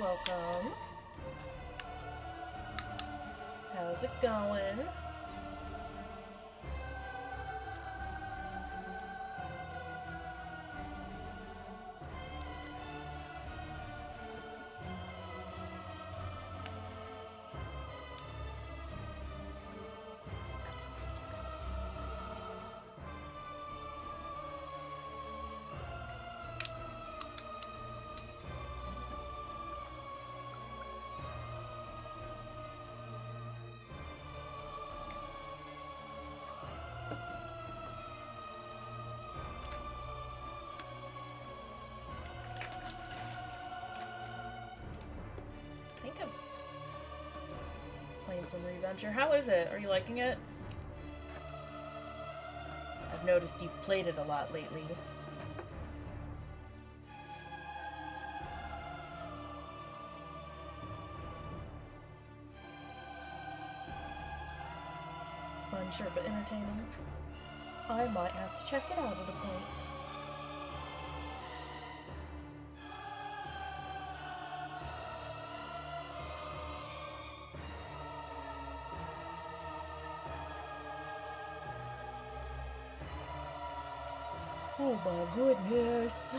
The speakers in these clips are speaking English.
welcome. How's it going? Some Reventure. How is it? Are you liking it? I've noticed you've played it a lot lately. It's fun, sure, but entertaining. I might have to check it out at a point. Oh my goodness.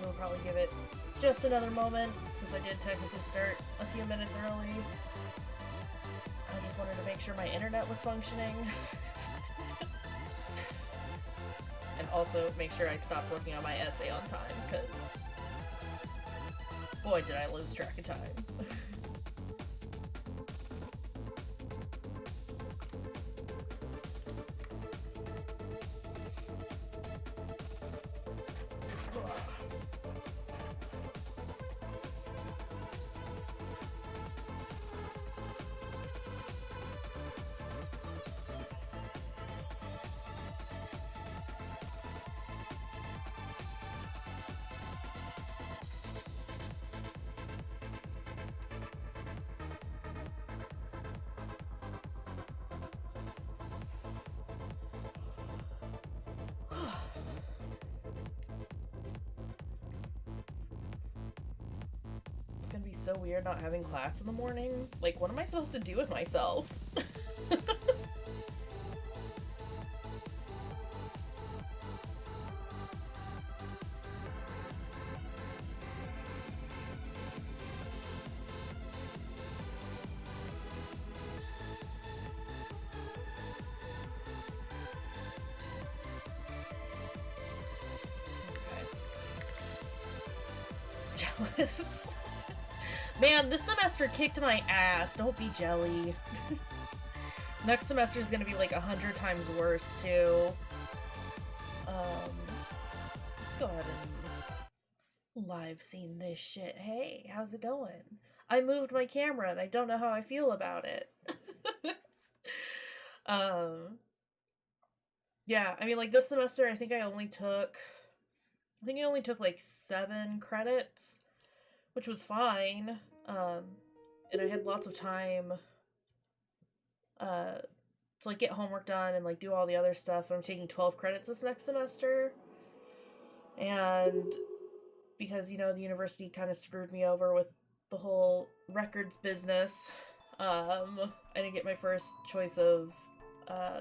We'll probably give it just another moment, since I did technically start a few minutes early. I just wanted to make sure my internet was functioning. And also make sure I stopped working on my essay on time, because boy did I lose track of time. It's gonna be so weird not having class in the morning. Like, what am I supposed to do with myself? Jealous. Man, this semester kicked my ass. Don't be jelly. Next semester is gonna be like 100 times worse, too. Let's go ahead and live scene this shit. Hey, how's it going? I moved my camera and I don't know how I feel about it. Yeah, I mean, like, this semester, I think I only took like 7 credits, which was fine. And I had lots of time, to, like, get homework done and, like, do all the other stuff. But I'm taking 12 credits this next semester. And because, you know, the university kind of screwed me over with the whole records business, I didn't get my first choice of,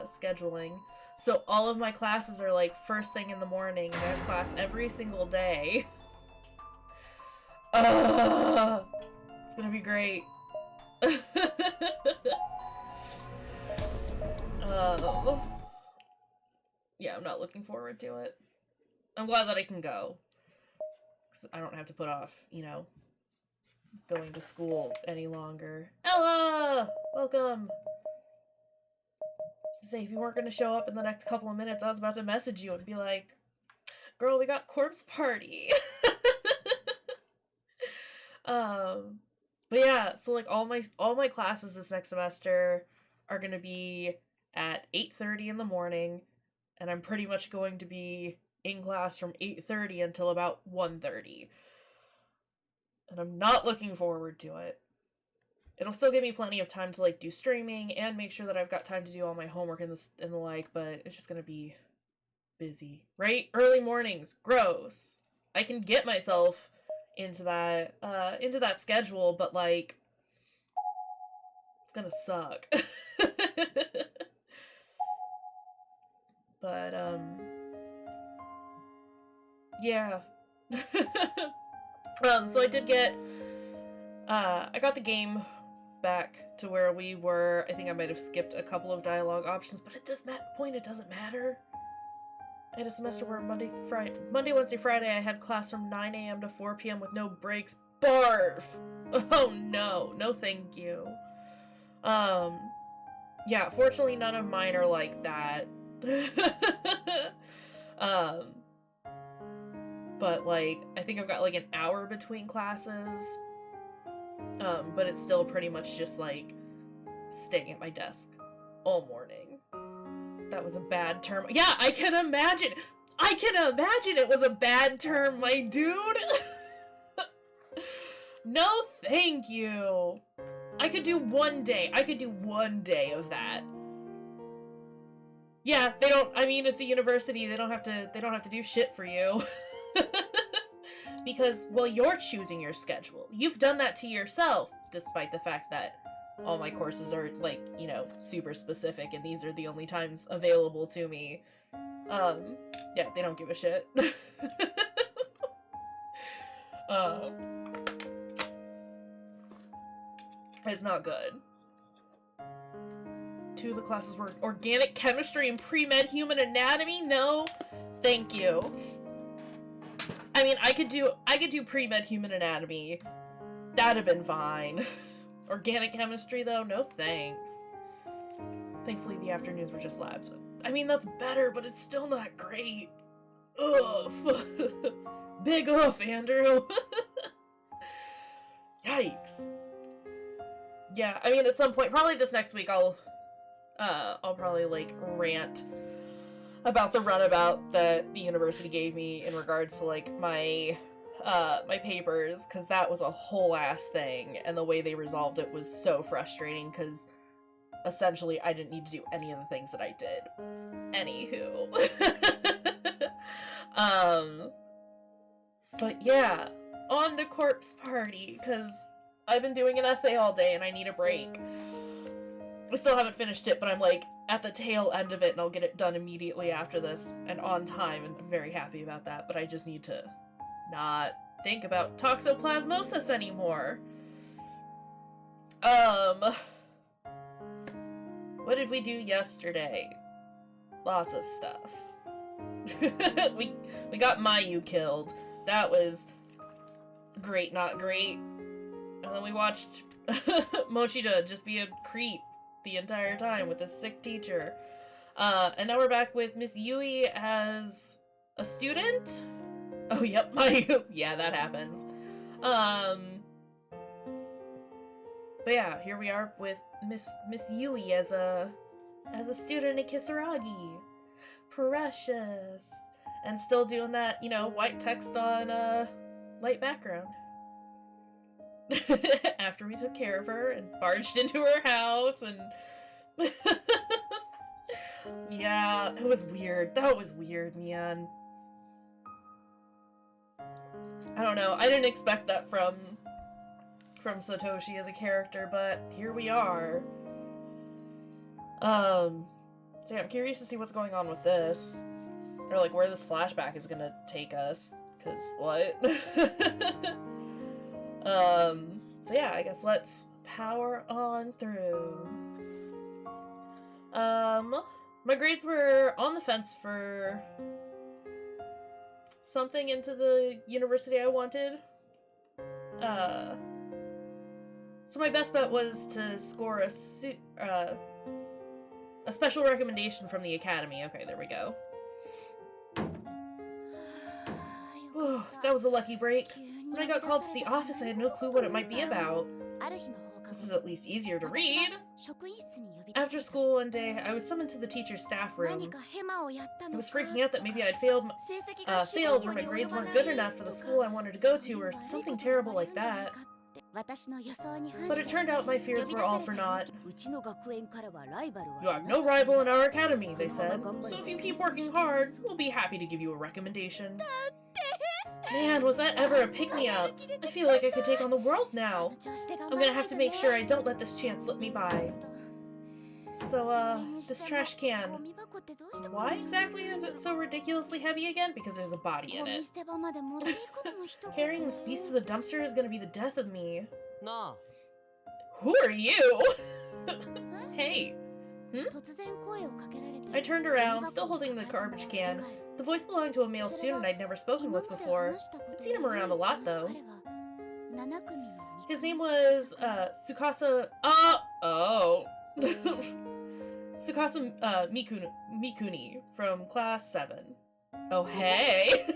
scheduling. So all of my classes are, like, first thing in the morning, and I have class every single day. It's gonna be great. Yeah, I'm not looking forward to it. I'm glad that I can go. I don't have to put off, you know, going to school any longer. Ella! Welcome! Say, if you weren't going to show up in the next couple of minutes, I was about to message you and be like, girl, we got corpse party. But yeah, so like all my classes this next semester are going to be at 8:30 in the morning, and I'm pretty much going to be in class from 8:30 until about 1:30. And I'm not looking forward to it. It'll still give me plenty of time to like do streaming and make sure that I've got time to do all my homework and the like, but it's just gonna be busy, right? Early mornings, gross. I can get myself into that schedule, but like it's gonna suck. But yeah. So I did get I got the game back to where we were. I think I might have skipped a couple of dialogue options, but at this point it doesn't matter. I had a semester where Monday, Wednesday, Friday, I had class from 9 a.m. to 4 p.m. with no breaks. Barf! Oh no, no thank you. Yeah, fortunately none of mine are like that. But like, I think I've got like an hour between classes. But it's still pretty much just like staying at my desk all morning. That was a bad term. Yeah, I can imagine it was a bad term, my dude. No, thank you. I could do one day of that. Yeah, it's a university. They don't have to do shit for you. Because, well, you're choosing your schedule. You've done that to yourself, despite the fact that all my courses are, like, you know, super specific, and these are the only times available to me. Yeah, they don't give a shit. It's not good. Two of the classes were organic chemistry and pre-med human anatomy? No, thank you. I mean, I could do pre-med human anatomy. That'd have been fine. Organic chemistry, though? No thanks. Thankfully, the afternoons were just labs. I mean, that's better, but it's still not great. Oof. Big oof, Andrew. Yikes. Yeah, I mean, at some point, probably this next week, I'll probably, like, rant about the runabout that the university gave me in regards to, like, my papers, because that was a whole ass thing, and the way they resolved it was so frustrating, because essentially I didn't need to do any of the things that I did. Anywho. But yeah, on to corpse party, because I've been doing an essay all day and I need a break. I still haven't finished it, but I'm like at the tail end of it, and I'll get it done immediately after this and on time, and I'm very happy about that, but I just need to not think about toxoplasmosis anymore. What did we do yesterday? Lots of stuff. we got Mayu killed. That was great, not great. And then we watched Mochida just be a creep the entire time with a sick teacher. And now we're back with Miss Yui as a student? Oh, yep, Mayu. Yeah, that happens. But yeah, here we are with Miss Yui as a student at Kisaragi. Precious. And still doing that, you know, white text on light background. After we took care of her and barged into her house and yeah, it was weird. That was weird, man. I don't know. I didn't expect that from Satoshi as a character, but here we are. So yeah, I'm curious to see what's going on with this. Or like where this flashback is gonna take us. 'Cause what? So yeah, I guess let's power on through. My grades were on the fence for something into the university I wanted. So my best bet was to score a special recommendation from the academy. Okay, there we go. Whew, that was a lucky break. When I got called to the office, I had no clue what it might be about. This is at least easier to read. After school one day, I was summoned to the teacher's staff room. I was freaking out that maybe I'd failed or my grades weren't good enough for the school I wanted to go to or something terrible like that. But it turned out my fears were all for naught. You have no rival in our academy, they said. So if you keep working hard, we'll be happy to give you a recommendation. Man, was that ever a pick-me-up? I feel like I could take on the world now. I'm gonna have to make sure I don't let this chance slip me by. So, this trash can. Why exactly is it so ridiculously heavy again? Because there's a body in it. Carrying this beast to the dumpster is gonna be the death of me. Who are you? Hey. I turned around, still holding the garbage can. The voice belonged to a male student I'd never spoken with before. I'd seen him around a lot, though. His name was, Tsukasa... Tsukasa, Mikuni from class 7. Oh, hey!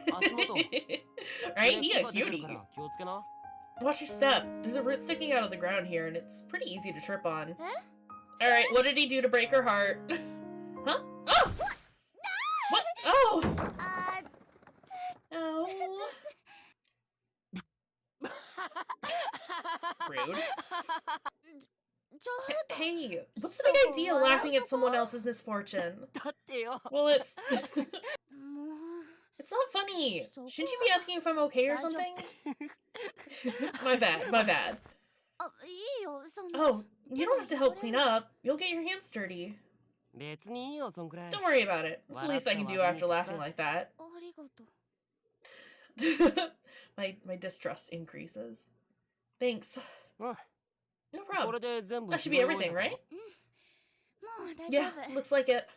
Right? He a cutie. Watch your step. There's a root sticking out of the ground here, and it's pretty easy to trip on. Alright, what did he do to break her heart? Huh? Oh! What? Oh! Oh. Rude. Hey, what's the big idea laughing at someone else's misfortune? Well, it's... It's not funny. Shouldn't you be asking if I'm okay or something? My bad. Oh, you don't have to help clean up. You'll get your hands dirty. Don't worry about it. It's the least I can do after laughing like that. my distrust increases. Thanks. No problem. That should be everything, right? Yeah, looks like it.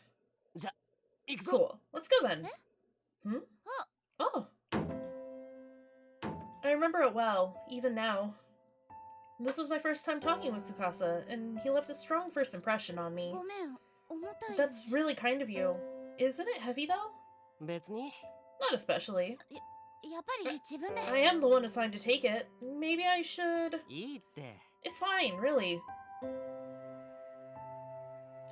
Cool. Let's go then. Hmm? Oh. I remember it well, even now. This was my first time talking with Tsukasa, and he left a strong first impression on me. That's really kind of you. Isn't it heavy, though? Not especially. I am the one assigned to take it. Maybe I should... It's fine, really.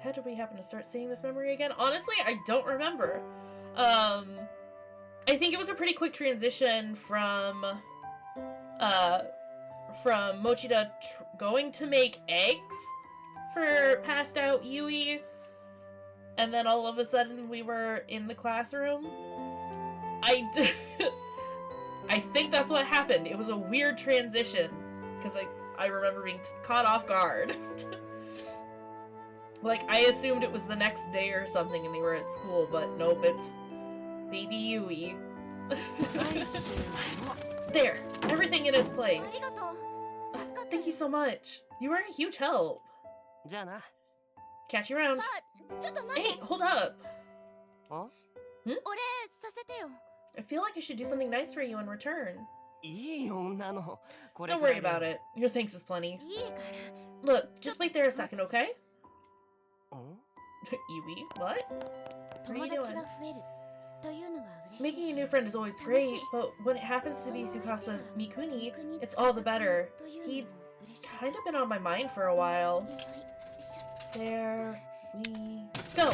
How did we happen to start seeing this memory again? Honestly, I don't remember. I think it was a pretty quick transition from Mochida going to make eggs for passed out Yui, and then all of a sudden we were in the classroom. I think that's what happened. It was a weird transition, because I remember being caught off guard. Like, I assumed it was the next day or something and they were at school, but nope, it's baby Yui. There, everything in its place. Thank you so much. You were a huge help. Catch you around. Hey, hold up. Huh? Hmm? I feel like I should do something nice for you in return. Don't worry about it. Your thanks is plenty. Look, just wait there a second, okay? Yui, what? What are you doing? Making a new friend is always great, but when it happens to be Tsukasa Mikuni, it's all the better. He'd kind of been on my mind for a while. There we go.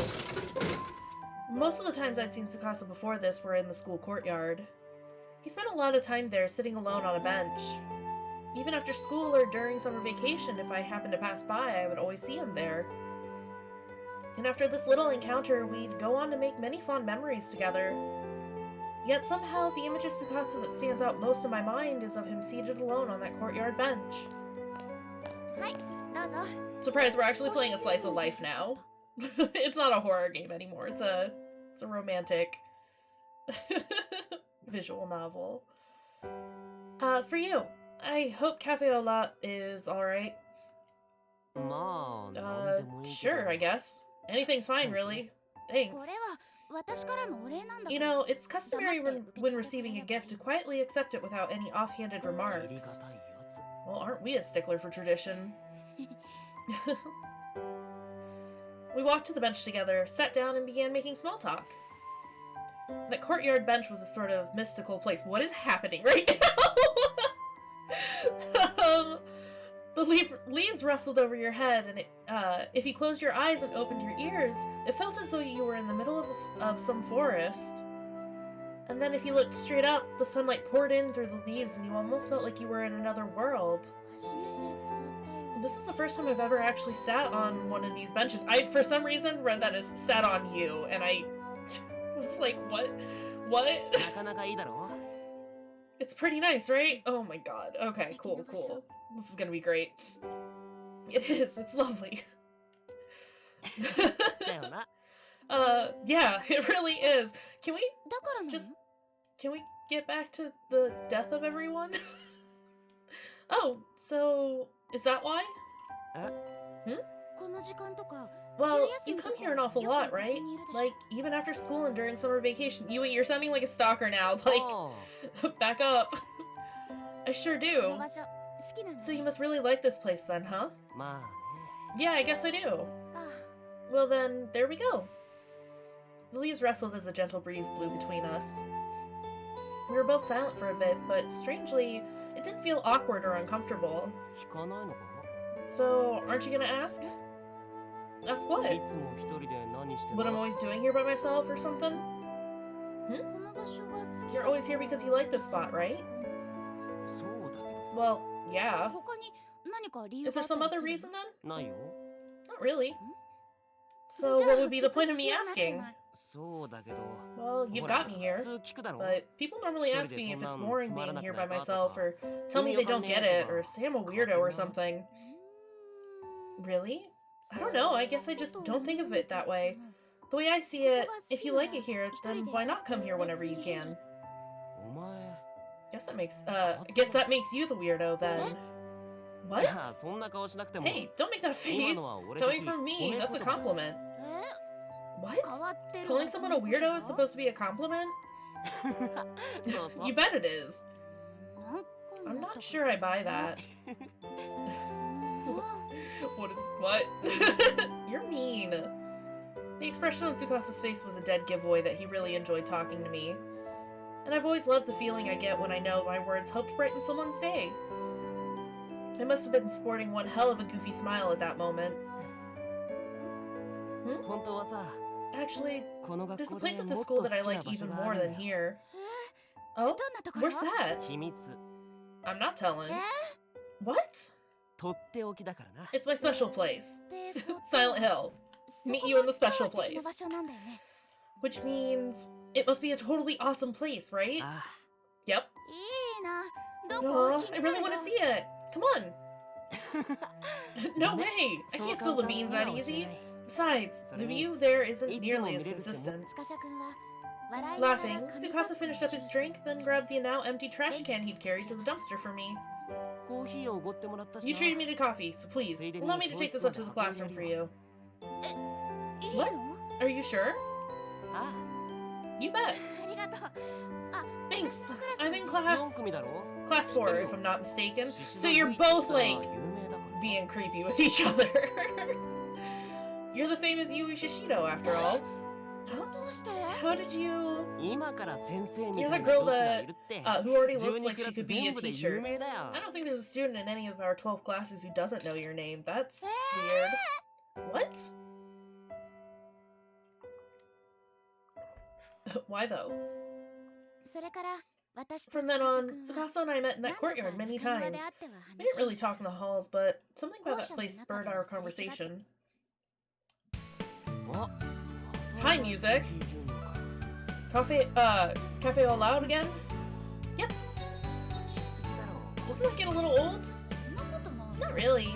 Most of the times I'd seen Tsukasa before this were in the school courtyard. He spent a lot of time there sitting alone on a bench. Even after school or during summer vacation, if I happened to pass by, I would always see him there. And after this little encounter, we'd go on to make many fond memories together. Yet somehow, the image of Tsukasa that stands out most in my mind is of him seated alone on that courtyard bench. Surprise, we're actually playing a slice of life now. It's not a horror game anymore, it's a romantic visual novel. For you, I hope Cafe Au Lait is alright. Sure, I guess. Anything's fine, really. Thanks. You know, it's customary when receiving a gift to quietly accept it without any offhanded remarks. Well, aren't we a stickler for tradition? We walked to the bench together, sat down, and began making small talk. That courtyard bench was a sort of mystical place. What is happening right now? The leaves rustled over your head, and if you closed your eyes and opened your ears, it felt as though you were in the middle of some forest. And then if you looked straight up, the sunlight poured in through the leaves, and you almost felt like you were in another world. This is the first time I've ever actually sat on one of these benches. I, for some reason, read that as sat on you, and I was like, what? What? It's pretty nice, right? Oh my god. Okay, cool. This is gonna be great. It is. It's lovely. Yeah, it really is. Can we get back to the death of everyone? Oh, so is that why? Well, you come here an awful lot, right? Like, even after school and during summer vacation. You're sounding like a stalker now. Like, back up. I sure do. So you must really like this place then, huh? Yeah, I guess I do. Well then, there we go. The leaves rustled as a gentle breeze blew between us. We were both silent for a bit, but strangely, it didn't feel awkward or uncomfortable. So, aren't you gonna ask? Ask what? What I'm always doing here by myself or something? You're always here because you like this spot, right? Well, yeah. Is there some other reason then? Not really. So what would be the point of me asking? Well, you've got me here, but people normally ask me if it's boring being here by myself, or tell me they don't get it, or say I'm a weirdo or something. Really? I don't know, I guess I just don't think of it that way. The way I see it, if you like it here, then why not come here whenever you can? Guess that makes you the weirdo then. What? Hey, don't make that face. Coming from me, that's a compliment. What? Calling someone a weirdo is supposed to be a compliment? You bet it is. I'm not sure I buy that. What? You're mean. The expression on Tsukasa's face was a dead giveaway that he really enjoyed talking to me. And I've always loved the feeling I get when I know my words helped brighten someone's day. I must have been sporting one hell of a goofy smile at that moment. Actually, there's a place at the school that I like even more than here. Oh? Where's that? I'm not telling. What? It's my special place. Silent Hill. Meet you in the special place. Which means it must be a totally awesome place, right? Yep. Oh, I really want to see it. Come on. No way. I can't spill the beans that easy. Besides, the view there isn't nearly as consistent. Laughing, Tsukasa finished up his drink, then grabbed the now empty trash can he'd carried to the dumpster for me. You treated me to coffee, so please, allow me to take this up to the classroom for you. What? Are you sure? You bet. Thanks. I'm in class 4, if I'm not mistaken. So you're both, like, being creepy with each other. You're the famous Yui Shishido, after all. Huh? How did you... You're the girl that, who already looks like she could be a teacher. I don't think there's a student in any of our 12 classes who doesn't know your name. That's weird. What? Why though? From then on, Tsukasa and I met in that courtyard many times. We didn't really talk in the halls, but something about that place spurred our conversation. Hi, music! Cafe all loud again? Yep. Doesn't that get a little old? Not really.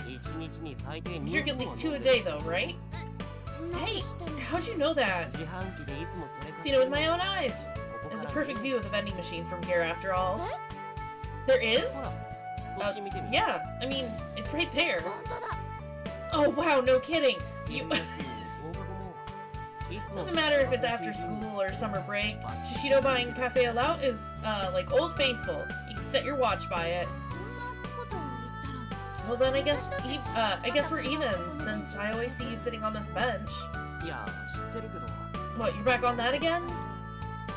You drink at least 2 a day though, right? Hey, how'd you know that? Seen it with my own eyes. There's a perfect view of the vending machine from here, after all. There is? Yeah, I mean, it's right there. Oh wow, no kidding. Doesn't matter if it's after school or summer break. Shishido buying cafe out is like Old Faithful. You can set your watch by it. Well then, I guess we're even, since I always see you sitting on this bench. What, you're back on that again?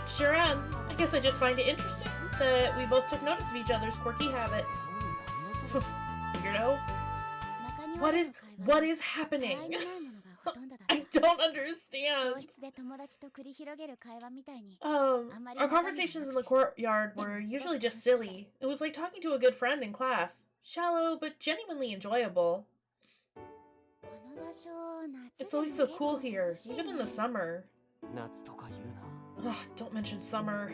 Sure am. I guess I just find it interesting that we both took notice of each other's quirky habits. Weirdo. What is happening? I don't understand. Our conversations in the courtyard were usually just silly. It was like talking to a good friend in class. Shallow, but genuinely enjoyable. It's always so cool here, even in the summer. Ugh, don't mention summer.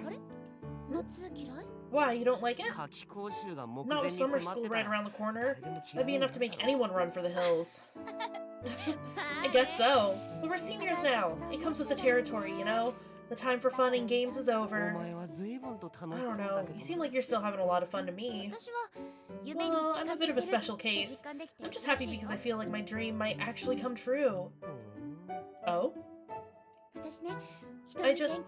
Why, you don't like it? Not with summer school right around the corner. That'd be enough to make anyone run for the hills. I guess so. But we're seniors now. It comes with the territory, you know? The time for fun and games is over. I don't know. You seem like you're still having a lot of fun to me. Well, I'm a bit of a special case. I'm just happy because I feel like my dream might actually come true. Oh? I just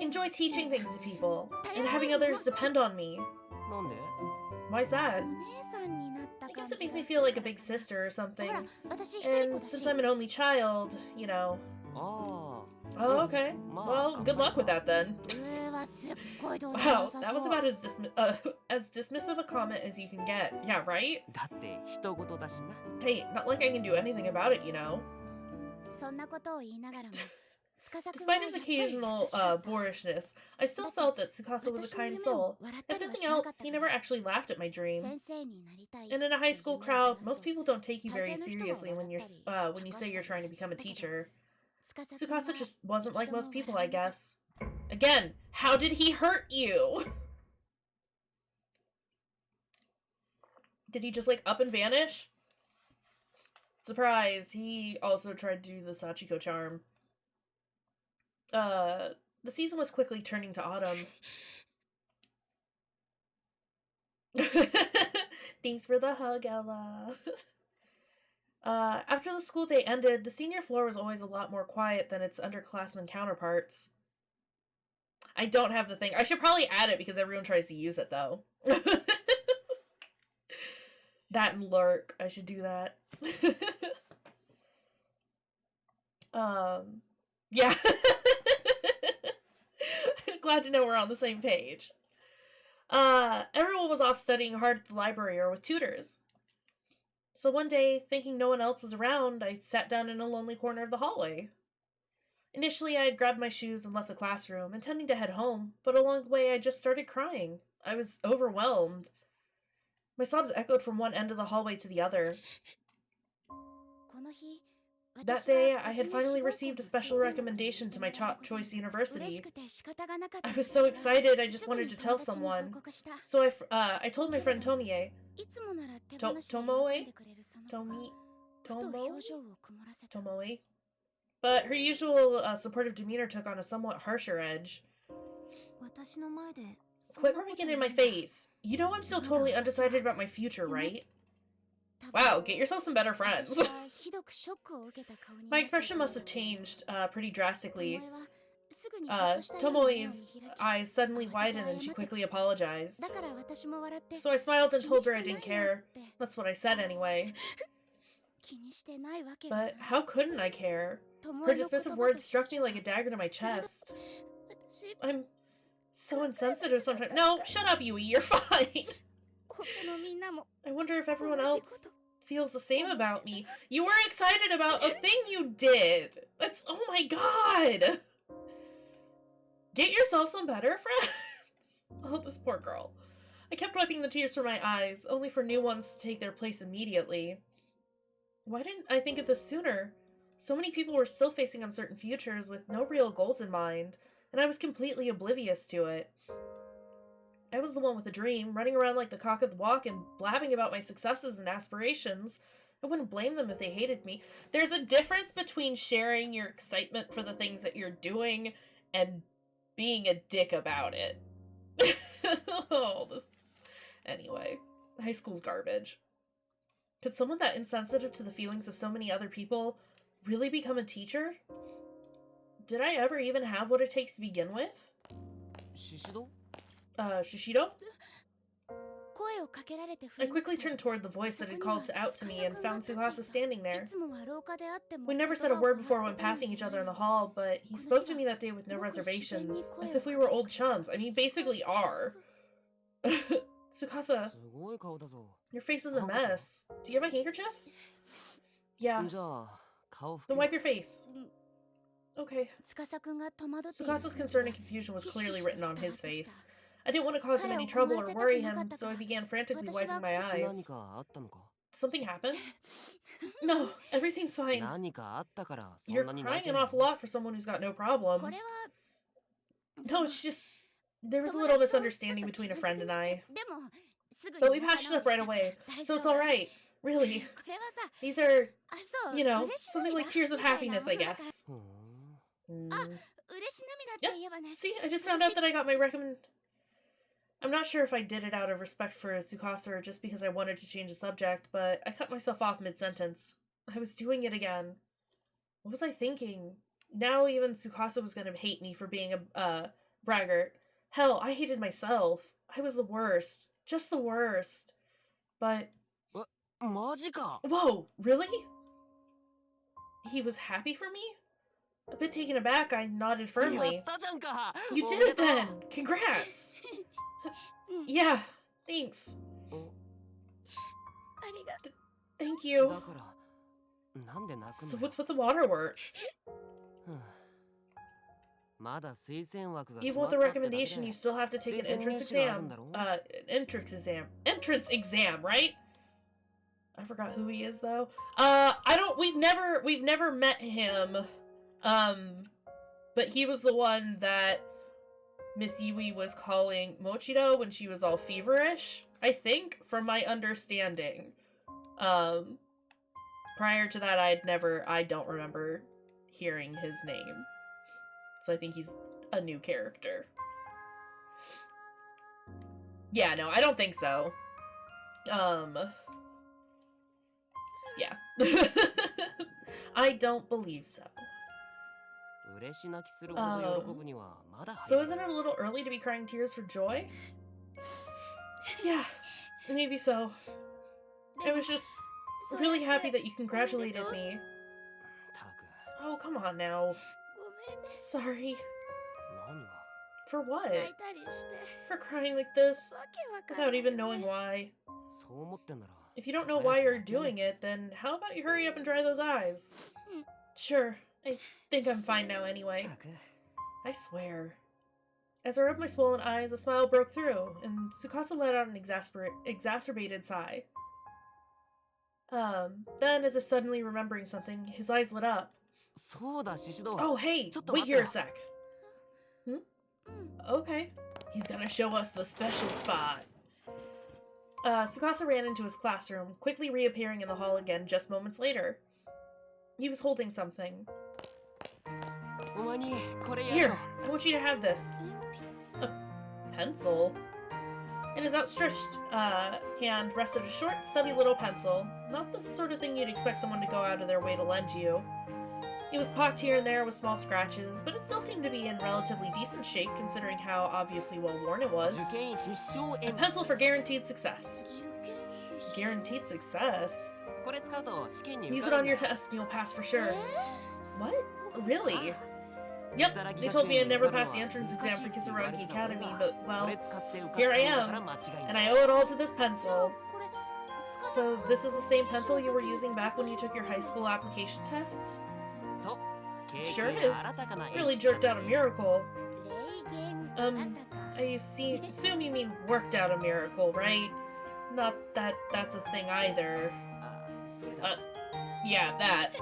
enjoy teaching things to people and having others depend on me. Why's that? I guess it makes me feel like a big sister or something. And since I'm an only child, you know. Oh, okay. Well, good luck with that then. Wow, that was about as dismissive a comment as you can get. Yeah, right? Hey, not like I can do anything about it, you know. Despite his occasional boorishness, I still felt that Tsukasa was a kind soul. If nothing else, he never actually laughed at my dream. And in a high school crowd, most people don't take you very seriously when you say you're trying to become a teacher. Tsukasa just wasn't like most people, I guess. Again, how did he hurt you? Did he just, like, up and vanish? Surprise, he also tried to do the Sachiko charm. The season was quickly turning to autumn. Thanks for the hug, Ella. After the school day ended, the senior floor was always a lot more quiet than its underclassmen counterparts. I don't have the thing. I should probably add it because everyone tries to use it, though. That and lurk. I should do that. Yeah. Glad to know we're on the same page. Everyone was off studying hard at the library or with tutors. So one day, thinking no one else was around, I sat down in a lonely corner of the hallway. Initially, I had grabbed my shoes and left the classroom, intending to head home, but along the way I just started crying. I was overwhelmed. My sobs echoed from one end of the hallway to the other. That day, I had finally received a special recommendation to my top choice university. I was so excited, I just wanted to tell someone. So I told my friend Tomie. Tomoe? But her usual supportive demeanor took on a somewhat harsher edge. Quit rubbing it in my face. You know I'm still totally undecided about my future, right? Wow, get yourself some better friends. My expression must have changed pretty drastically. Tomoe's eyes suddenly widened and she quickly apologized. So I smiled and told her I didn't care. That's what I said anyway. But how couldn't I care? Her dismissive words struck me like a dagger to my chest. I'm so insensitive sometimes. No, shut up, Yui, you're fine. I wonder if everyone else feels the same about me. You were excited about a thing you did. That's, oh my god. Get yourself some better friends. Oh, this poor girl. I kept wiping the tears from my eyes, only for new ones to take their place immediately. Why didn't I think of this sooner? So many people were still facing uncertain futures with no real goals in mind, and I was completely oblivious to it. I was the one with a dream, running around like the cock of the walk and blabbing about my successes and aspirations. I wouldn't blame them if they hated me. There's a difference between sharing your excitement for the things that you're doing and being a dick about it. Anyway, high school's garbage. Could someone that insensitive to the feelings of so many other people really become a teacher? Did I ever even have what it takes to begin with? Shishido? Shishido? I quickly turned toward the voice that had called out to me and found Tsukasa standing there. We never said a word before when passing each other in the hall, but he spoke to me that day with no reservations, as if we were old chums. I mean, basically are. Tsukasa, your face is a mess. Do you have a handkerchief? Yeah. Then wipe your face. Okay. Tsukasa's concern and confusion was clearly written on his face. I didn't want to cause him any trouble or worry him, so I began frantically wiping my eyes. Something happened? No, everything's fine. You're crying an awful lot for someone who's got no problems. No, it's just... There was a little misunderstanding between a friend and I. But we patched it up right away, so it's alright. Really. These are, you know, something like tears of happiness, I guess. Yep. See, I just found out that I got my I'm not sure if I did it out of respect for Tsukasa or just because I wanted to change the subject, but I cut myself off mid-sentence. I was doing it again. What was I thinking? Now even Tsukasa was gonna hate me for being a braggart. Hell, I hated myself. I was the worst. Just the worst. But... Whoa, really? He was happy for me? A bit taken aback, I nodded firmly. You did it then! Congrats! Yeah, thanks. Thank you. So what's with the waterworks? Even with the recommendation, you still have to take an entrance exam. Entrance exam, right? I forgot who he is though. We've never met him. But he was the one that Miss Yui was calling Mochiro when she was all feverish, I think, from my understanding. Prior to that, I don't remember hearing his name. So I think he's a new character. Yeah, no, I don't think so. Yeah. I don't believe so. So isn't it a little early to be crying tears for joy? Yeah, maybe so. I was just really happy that you congratulated me. Oh, come on now. Sorry. For what? For crying like this, without even knowing why. If you don't know why you're doing it, then how about you hurry up and dry those eyes? Sure, I think I'm fine now anyway. I swear. As I rubbed my swollen eyes, a smile broke through, and Tsukasa let out an exacerbated sigh. Then, as if suddenly remembering something, his eyes lit up. Oh, hey! Wait here a sec. Okay. He's gonna show us the special spot. Tsukasa ran into his classroom, quickly reappearing in the hall again just moments later. He was holding something. Here, I want you to have this. A pencil? In his outstretched hand rested a short, stubby little pencil. Not the sort of thing you'd expect someone to go out of their way to lend you. It was pocked here and there with small scratches, but it still seemed to be in relatively decent shape considering how obviously well worn it was. A pencil for guaranteed success. Guaranteed success? Use it on your test and you'll pass for sure. What? Really? Yep, they told me I'd never pass the entrance exam for Kayshurrr Academy, but, well, here I am, and I owe it all to this pencil. So this is the same pencil you were using back when you took your high school application tests? Sure is. Really jerked out a miracle. I assume you mean worked out a miracle, right? Not that that's a thing either. Yeah, that.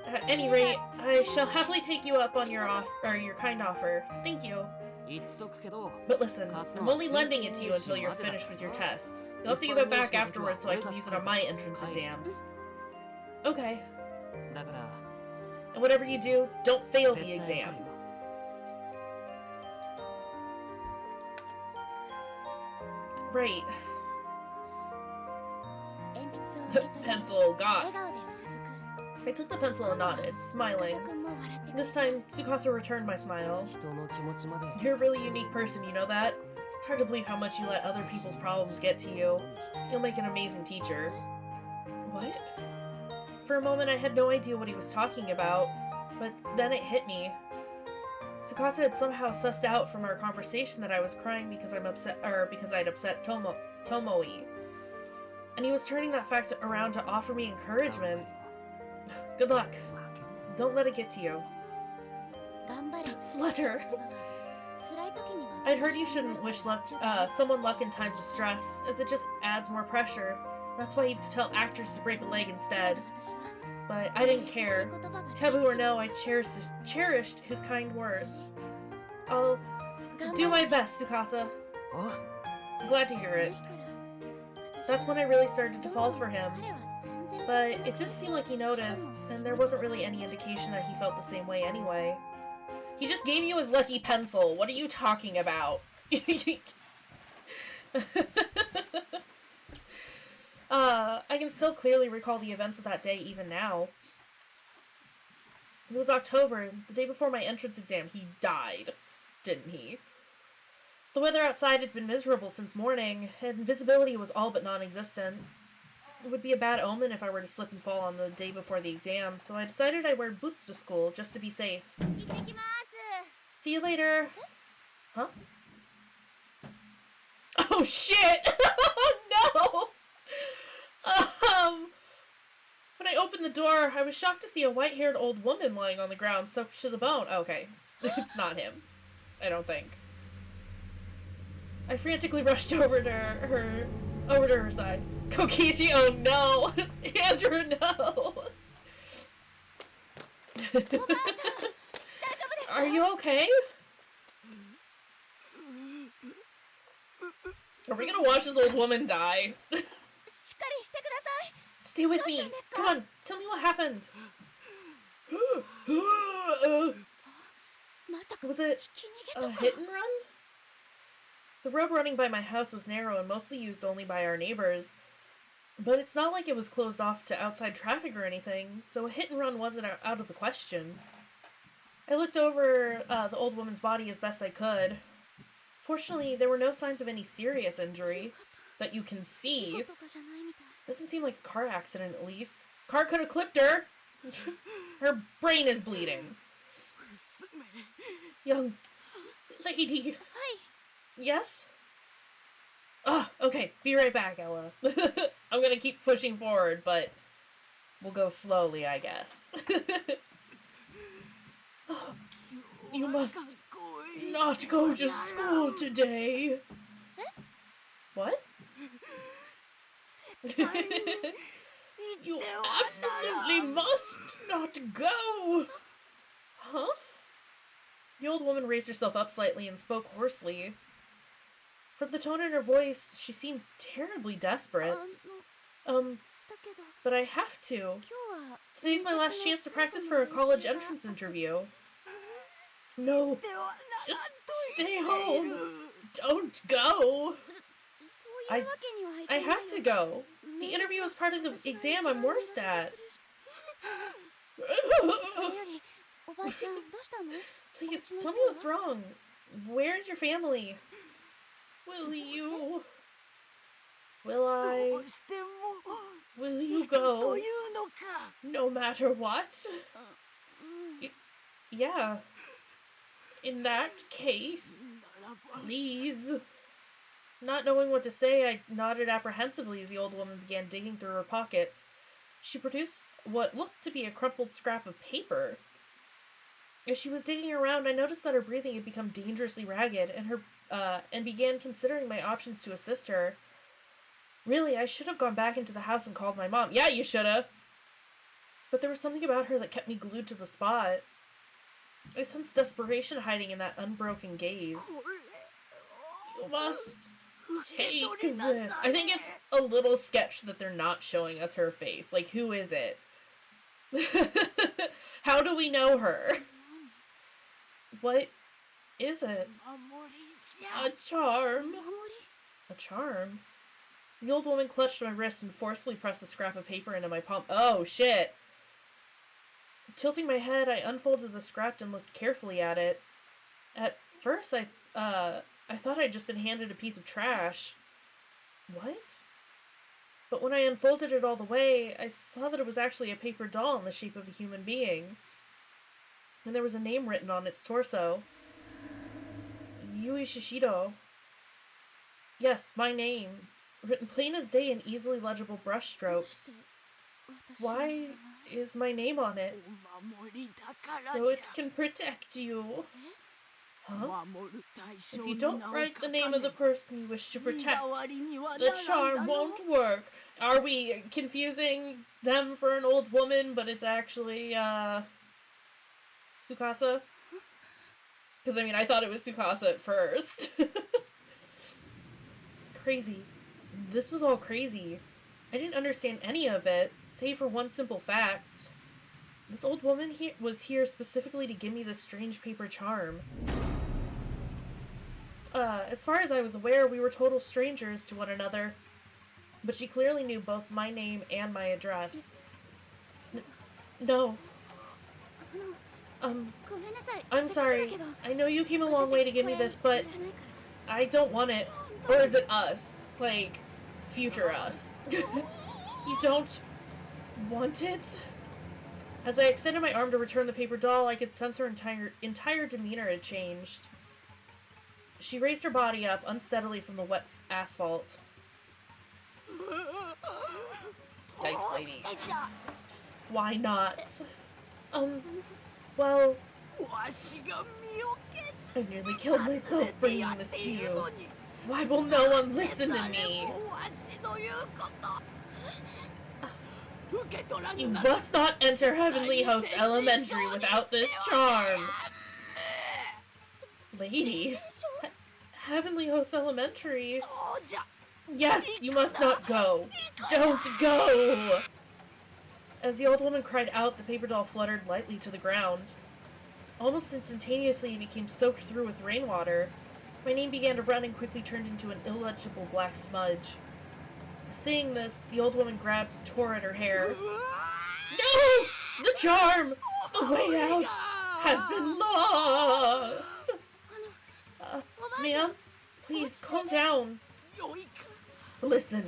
At any rate, I shall happily take you up on your kind offer. Thank you. But listen, I'm only lending it to you until you're finished with your test. You'll have to give it back afterwards so I can use it on my entrance exams. Okay. And whatever you do, don't fail the exam. Right. The pencil got. I took the pencil and nodded, smiling. This time, Tsukasa returned my smile. You're a really unique person, you know that? It's hard to believe how much you let other people's problems get to you. You'll make an amazing teacher. What? For a moment, I had no idea what he was talking about, but then it hit me. Tsukasa had somehow sussed out from our conversation that I was crying because I'd upset Tomoe. And he was turning that fact around to offer me encouragement. Good luck. Don't let it get to you. Flutter. I'd heard you shouldn't wish someone luck in times of stress, as it just adds more pressure. That's why you tell actors to break a leg instead. But I didn't care. Taboo or no, I cherished his kind words. I'll do my best, Tsukasa. I'm glad to hear it. That's when I really started to fall for him. But it didn't seem like he noticed, and there wasn't really any indication that he felt the same way anyway. He just gave you his lucky pencil. What are you talking about? I can still clearly recall the events of that day even now. It was October, the day before my entrance exam. He died, didn't he? The weather outside had been miserable since morning, and visibility was all but non-existent. It would be a bad omen if I were to slip and fall on the day before the exam, so I decided I'd wear boots to school just to be safe. See you later. Huh? Oh shit! Oh no! When I opened the door, I was shocked to see a white-haired old woman lying on the ground, soaked to the bone. Okay, it's not him. I don't think. I frantically rushed over to her side. Kokishi, oh no! Andrew, no! Are you okay? Are we gonna watch this old woman die? Stay with me. Come on, tell me what happened. Was it a hit and run? The road running by my house was narrow and mostly used only by our neighbors. But it's not like it was closed off to outside traffic or anything, so a hit and run wasn't out of the question. I looked over the old woman's body as best I could. Fortunately, there were no signs of any serious injury that you can see. Doesn't seem like a car accident, at least. Car could have clipped her. Her brain is bleeding. Young lady. Hi. Yes? Oh, okay. Be right back, Ella. I'm gonna keep pushing forward, but we'll go slowly, I guess. You must not go to school today. What? You absolutely must not go! Huh? The old woman raised herself up slightly and spoke hoarsely. From the tone in her voice, she seemed terribly desperate. But I have to. Today's my last chance to practice for a college entrance interview. No, just stay home. Don't go. I have to go. The interview is part of the exam I'm worst at. Please, tell me what's wrong. Where's your family? Will you go? No matter what? Yeah. In that case, please. Not knowing what to say, I nodded apprehensively as the old woman began digging through her pockets. She produced what looked to be a crumpled scrap of paper. As she was digging around, I noticed that her breathing had become dangerously ragged, and began considering my options to assist her. Really, I should have gone back into the house and called my mom. Yeah, you should have! But there was something about her that kept me glued to the spot. I sensed desperation hiding in that unbroken gaze. You must take this. I think it's a little sketch that they're not showing us her face. Like, who is it? How do we know her? What is it? A charm. A charm? The old woman clutched my wrist and forcefully pressed a scrap of paper into my palm. Oh, shit. Tilting my head, I unfolded the scrap and looked carefully at it. At first, I thought I'd just been handed a piece of trash. What? But when I unfolded it all the way, I saw that it was actually a paper doll in the shape of a human being. And there was a name written on its torso. Yui Shishido. Yes, my name. Written plain as day in easily legible brushstrokes. Why is my name on it? So it can protect you. Huh? If you don't write the name of the person you wish to protect, the charm won't work. Are we confusing them for an old woman, but it's actually, Tsukasa? Because, I mean, I thought it was Tsukasa at first. Crazy. This was all crazy. I didn't understand any of it, save for one simple fact. This old woman was here specifically to give me this strange paper charm. As far as I was aware, we were total strangers to one another. But she clearly knew both my name and my address. No. I'm sorry. I know you came a long way to give me this, but I don't want it. Or is it us? Like, future us. You don't want it? As I extended my arm to return the paper doll, I could sense her entire demeanor had changed. She raised her body up unsteadily from the wet asphalt. Thanks, lady. Why not? Well, I nearly killed myself bringing this to you. Why will no one listen to me? You must not enter Heavenly Host Elementary without this charm. Lady? Heavenly Host Elementary? Yes, you must not go. Don't go! As the old woman cried out, the paper doll fluttered lightly to the ground. Almost instantaneously, it became soaked through with rainwater. My name began to run and quickly turned into an illegible black smudge. Seeing this, the old woman grabbed and tore at her hair. No! The charm! The way out has been lost! Ma'am, please, calm down. Listen,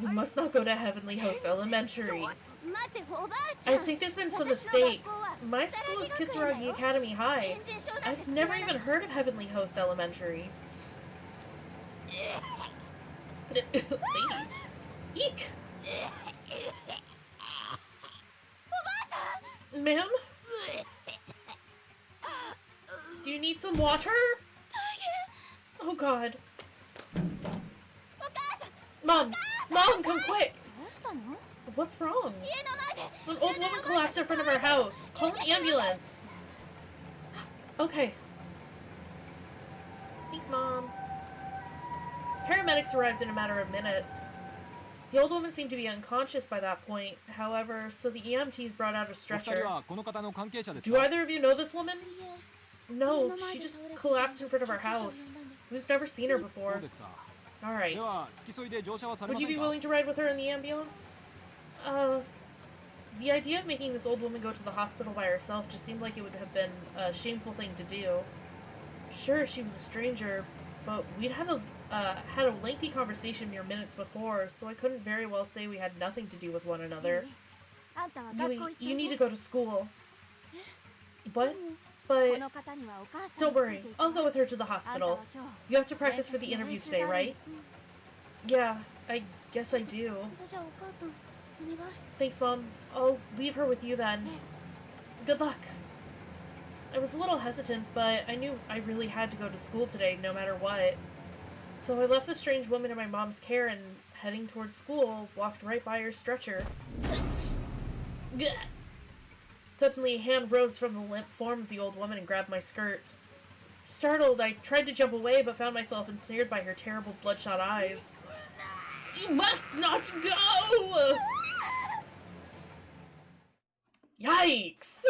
you must not go to Heavenly Host Elementary. I think there's been some mistake. My school is Kayshurrr Academy High. I've never even heard of Heavenly Host Elementary. Lady. Eek! Ma'am? Do you need some water? Oh god. Mom! Mom, come quick! What's wrong? An old woman collapsed in front of our house. Call an ambulance. Okay. Thanks, Mom. Paramedics arrived in a matter of minutes. The old woman seemed to be unconscious by that point, however, so the EMTs brought out a stretcher. Do either of you know this woman? No, she just collapsed in front of our house. We've never seen her before. Alright. Would you be willing to ride with her in the ambulance? The idea of making this old woman go to the hospital by herself just seemed like it would have been a shameful thing to do. Sure, she was a stranger, but we'd had a lengthy conversation mere minutes before, so I couldn't very well say we had nothing to do with one another. You need to go to school. What? But don't worry, I'll go with her to the hospital. You have to practice for the interview today, right? Yeah, I guess I do. Thanks, Mom. I'll leave her with you then. Good luck. I was a little hesitant, but I knew I really had to go to school today, no matter what. So I left the strange woman in my mom's care and, heading towards school, walked right by her stretcher. Suddenly, a hand rose from the limp form of the old woman and grabbed my skirt. Startled, I tried to jump away, but found myself ensnared by her terrible bloodshot eyes. You must not go! Yikes!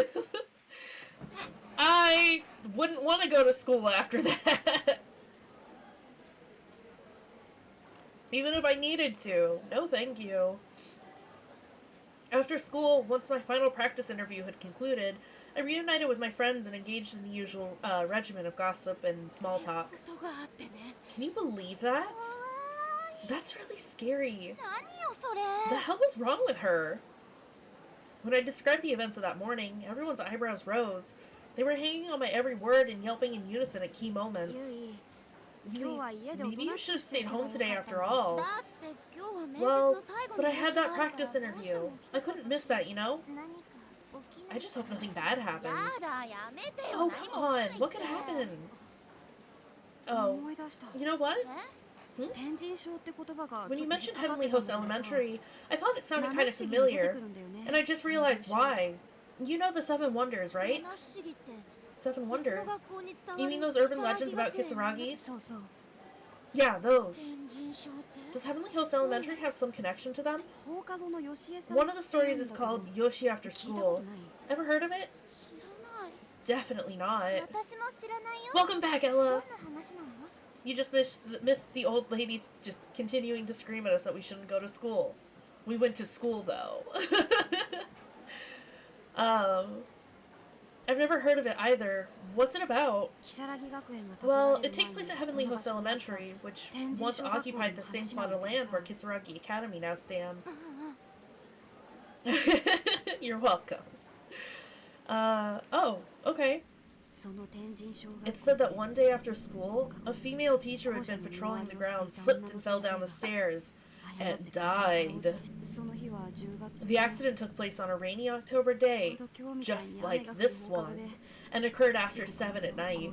I wouldn't want to go to school after that. Even if I needed to. No, thank you. After school, once my final practice interview had concluded, I reunited with my friends and engaged in the usual regimen of gossip and small talk. Can you believe that? That's really scary. The hell was wrong with her? When I described the events of that morning, everyone's eyebrows rose. They were hanging on my every word and yelping in unison at key moments. Maybe you should have stayed home today after all. Well, but I had that practice interview. I couldn't miss that, you know? I just hope nothing bad happens. Oh, come on. What could happen? Oh, you know what? When you mentioned Heavenly Host Elementary, I thought it sounded kind of familiar, and I just realized why. You know the Seven Wonders, right? 7 Wonders? You mean those urban legends about Kisaragi? Yeah, those. Does Heavenly Host Elementary have some connection to them? One of the stories is called Yoshi After School. Ever heard of it? Definitely not. Welcome back, Ella! You just missed the old lady just continuing to scream at us that we shouldn't go to school. We went to school, though. I've never heard of it either. What's it about? Well, it takes place at Heavenly Host Elementary, which once occupied the same plot of land where Kisaragi Academy now stands. You're welcome. Oh, okay. It said that one day after school, a female teacher who had been patrolling the grounds slipped and fell down the stairs and died. The accident took place on a rainy October day, just like this one, and occurred after 7 at night.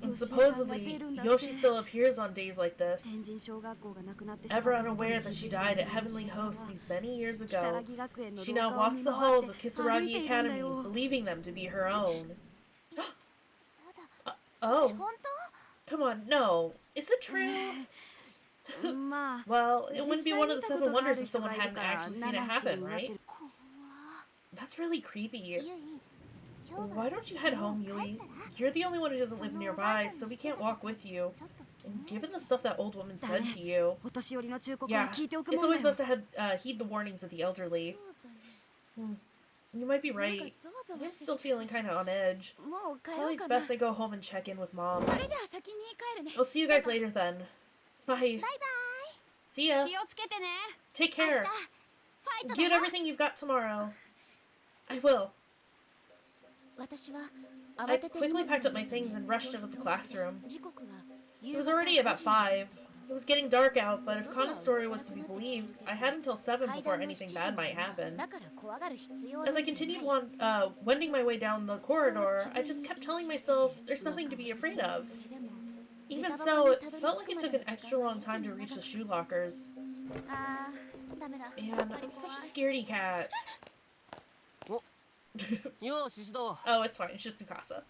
And supposedly, Yoshi still appears on days like this. Ever unaware that she died at Heavenly Host these many years ago, she now walks the halls of Kisaragi Academy, believing them to be her own. Oh. Come on, no. Is it true? Well, it wouldn't be one of the 7 wonders if someone hadn't actually seen it happen, right? That's really creepy. Why don't you head home, Yui? You're the only one who doesn't live nearby, so we can't walk with you. And given the stuff that old woman said to you... Yeah, it's always best to heed the warnings of the elderly. You might be right. I'm still feeling kind of on edge. Probably best I go home and check in with Mom. I'll see you guys later then. Bye. See ya. Take care. Get everything you've got tomorrow. I will. I quickly packed up my things and rushed into the classroom. It was already about 5. It was getting dark out, but if Kana's story was to be believed, I had until 7 before anything bad might happen. As I continued wending my way down the corridor, I just kept telling myself there's nothing to be afraid of. Even so, it felt like it took an extra long time to reach the shoe lockers. And I'm such a scaredy cat. Oh, it's fine. It's just Tsukasa.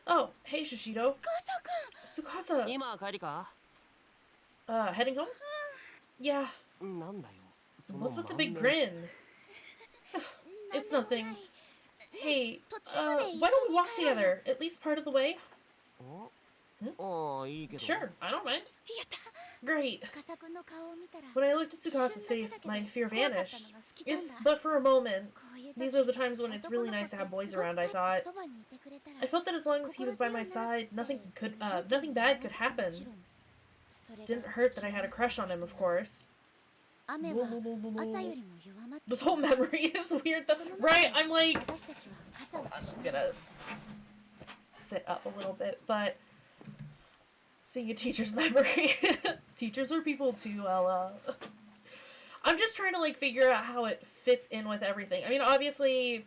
Oh, hey, Shishido. Tsukasa. Heading home? Yeah. What's with the big grin? It's nothing. Hey, why don't we walk together? At least part of the way? Sure, I don't mind. Great. When I looked at Tsukasa's face, my fear vanished. If but for a moment, these are the times when it's really nice to have boys around, I thought. I felt that as long as he was by my side, nothing bad could happen. Didn't hurt that I had a crush on him, of course. This whole memory is weird though. Right, I'm like... Hold on, I'm gonna sit up a little bit, but... Seeing a teacher's memory. Teachers are people too, Ella. I'm just trying to, like, figure out how it fits in with everything. I mean, obviously,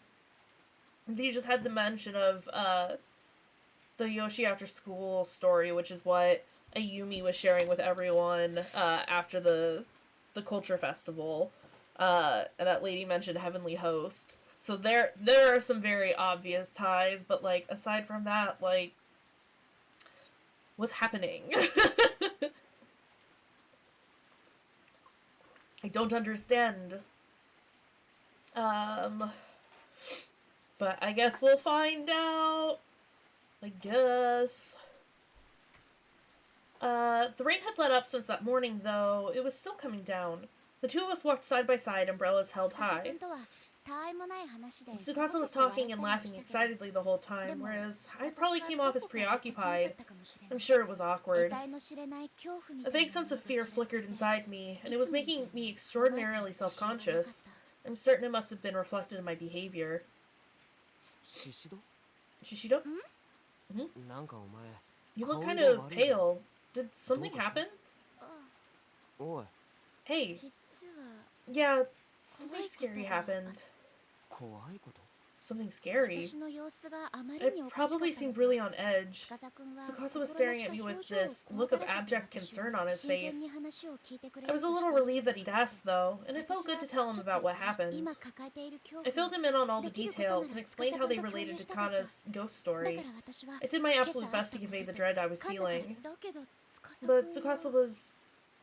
they just had the mention of, the Yoshi After School story, which is what Ayumi was sharing with everyone, after the culture festival. And that lady mentioned Heavenly Host. So there are some very obvious ties, but, like, aside from that, like, what's happening? I don't understand. But I guess we'll find out. I guess. The rain had let up since that morning, though. It was still coming down. The two of us walked side by side, umbrellas held high. Tsukasa was talking and laughing excitedly the whole time, whereas I probably came off as preoccupied. I'm sure it was awkward. A vague sense of fear flickered inside me, and it was making me extraordinarily self-conscious. I'm certain it must have been reflected in my behavior. Shishido? Mm-hmm. You look kind of pale. Did something happen? Hey. Yeah, something scary happened. Something scary. I probably seemed really on edge. Tsukasa was staring at me with this look of abject concern on his face. I was a little relieved that he'd asked, though, and it felt good to tell him about what happened. I filled him in on all the details and explained how they related to Kana's ghost story. I did my absolute best to convey the dread I was feeling. But Tsukasa was,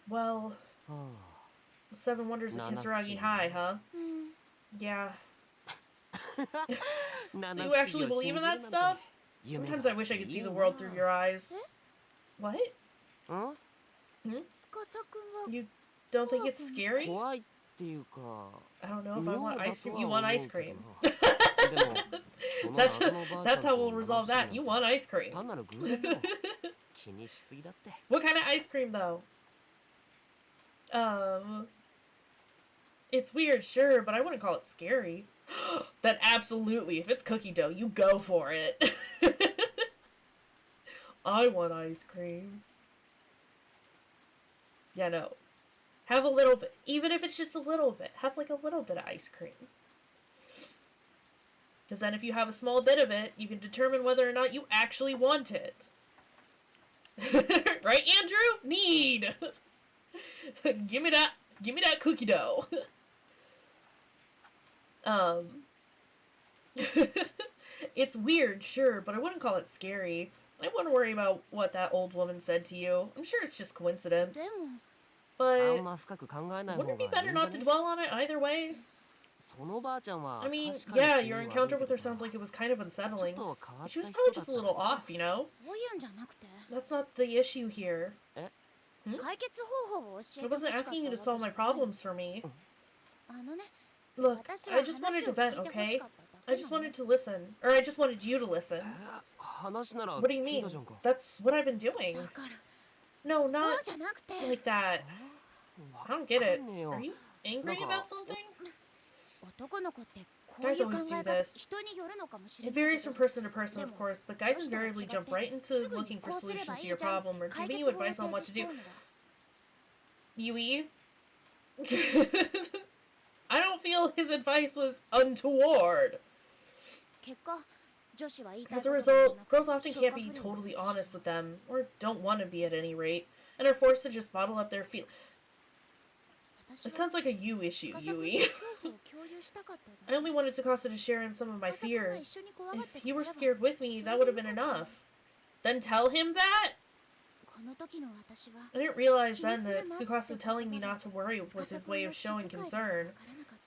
well, 7 Wonders of Kisaragi High, huh? Yeah. So you actually believe in that stuff? Sometimes I wish I could see the world through your eyes. What? Hmm? You don't think it's scary? I don't know if I want ice cream. You want ice cream. That's how we'll resolve that. You want ice cream. What kind of ice cream, though? It's weird, sure, but I wouldn't call it scary. Then absolutely, if it's cookie dough, you go for it. I want ice cream. Yeah, no. Have a little bit. Even if it's just a little bit. Have like a little bit of ice cream. Because then if you have a small bit of it, you can determine whether or not you actually want it. Right, Andrew? Need! Give me that cookie dough. It's weird, sure, but I wouldn't call it scary. I wouldn't worry about what that old woman said to you. I'm sure it's just coincidence. But wouldn't it be better not to dwell on it either way? I mean, yeah, your encounter with her sounds like it was kind of unsettling. She was probably just a little off, you know? That's not the issue here. Hmm? I wasn't asking you to solve my problems for me. Look, I just wanted to vent, okay? I just wanted to listen. Or I just wanted you to listen. What do you mean? That's what I've been doing. No, not like that. I don't get it. Are you angry about something? Guys always do this. It varies from person to person, of course, but guys invariably jump right into looking for solutions to your problem or giving you advice on what to do. Yui? I don't feel his advice was untoward. As a result, girls often can't be totally honest with them, or don't want to be at any rate, and are forced to just bottle up their feelings. It sounds like a you issue, Yui. I only wanted Tsukasa to share in some of my fears. If he were scared with me, that would have been enough. Then tell him that? I didn't realize then that Tsukasa telling me not to worry was his way of showing concern.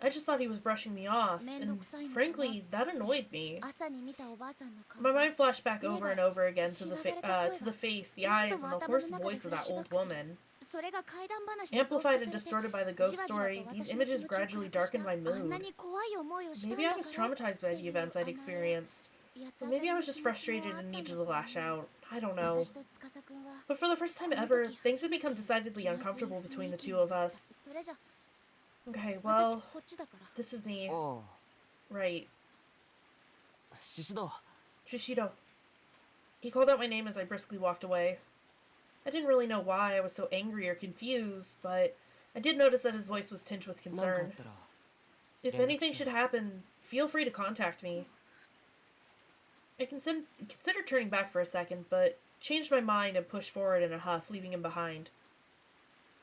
I just thought he was brushing me off, and frankly, that annoyed me. My mind flashed back over and over again to the face, the eyes, and the hoarse voice of that old woman. Amplified and distorted by the ghost story, these images gradually darkened my mood. Maybe I was traumatized by the events I'd experienced. Or maybe I was just frustrated and needed to lash out. I don't know. But for the first time ever, things had become decidedly uncomfortable between the two of us. Okay, well, this is me. Right. Shishido. He called out my name as I briskly walked away. I didn't really know why I was so angry or confused, but I did notice that his voice was tinged with concern. If anything should happen, feel free to contact me. I considered turning back for a second, but changed my mind and pushed forward in a huff, leaving him behind.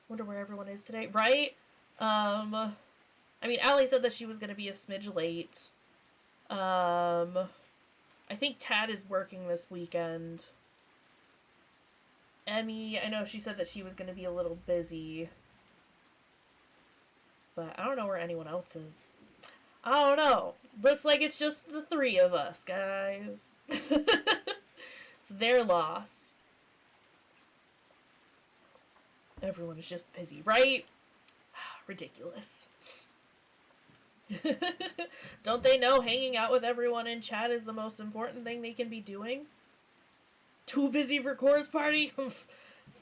Wonder where everyone is today, right? I mean, Allie said that she was gonna be a smidge late. I think Tad is working this weekend. Emmy, I know she said that she was gonna be a little busy. But I don't know where anyone else is. I don't know. Looks like it's just the 3 of us, guys. It's their loss. Everyone is just busy, right? Ridiculous. Don't they know hanging out with everyone in chat is the most important thing they can be doing? Too busy for chorus party?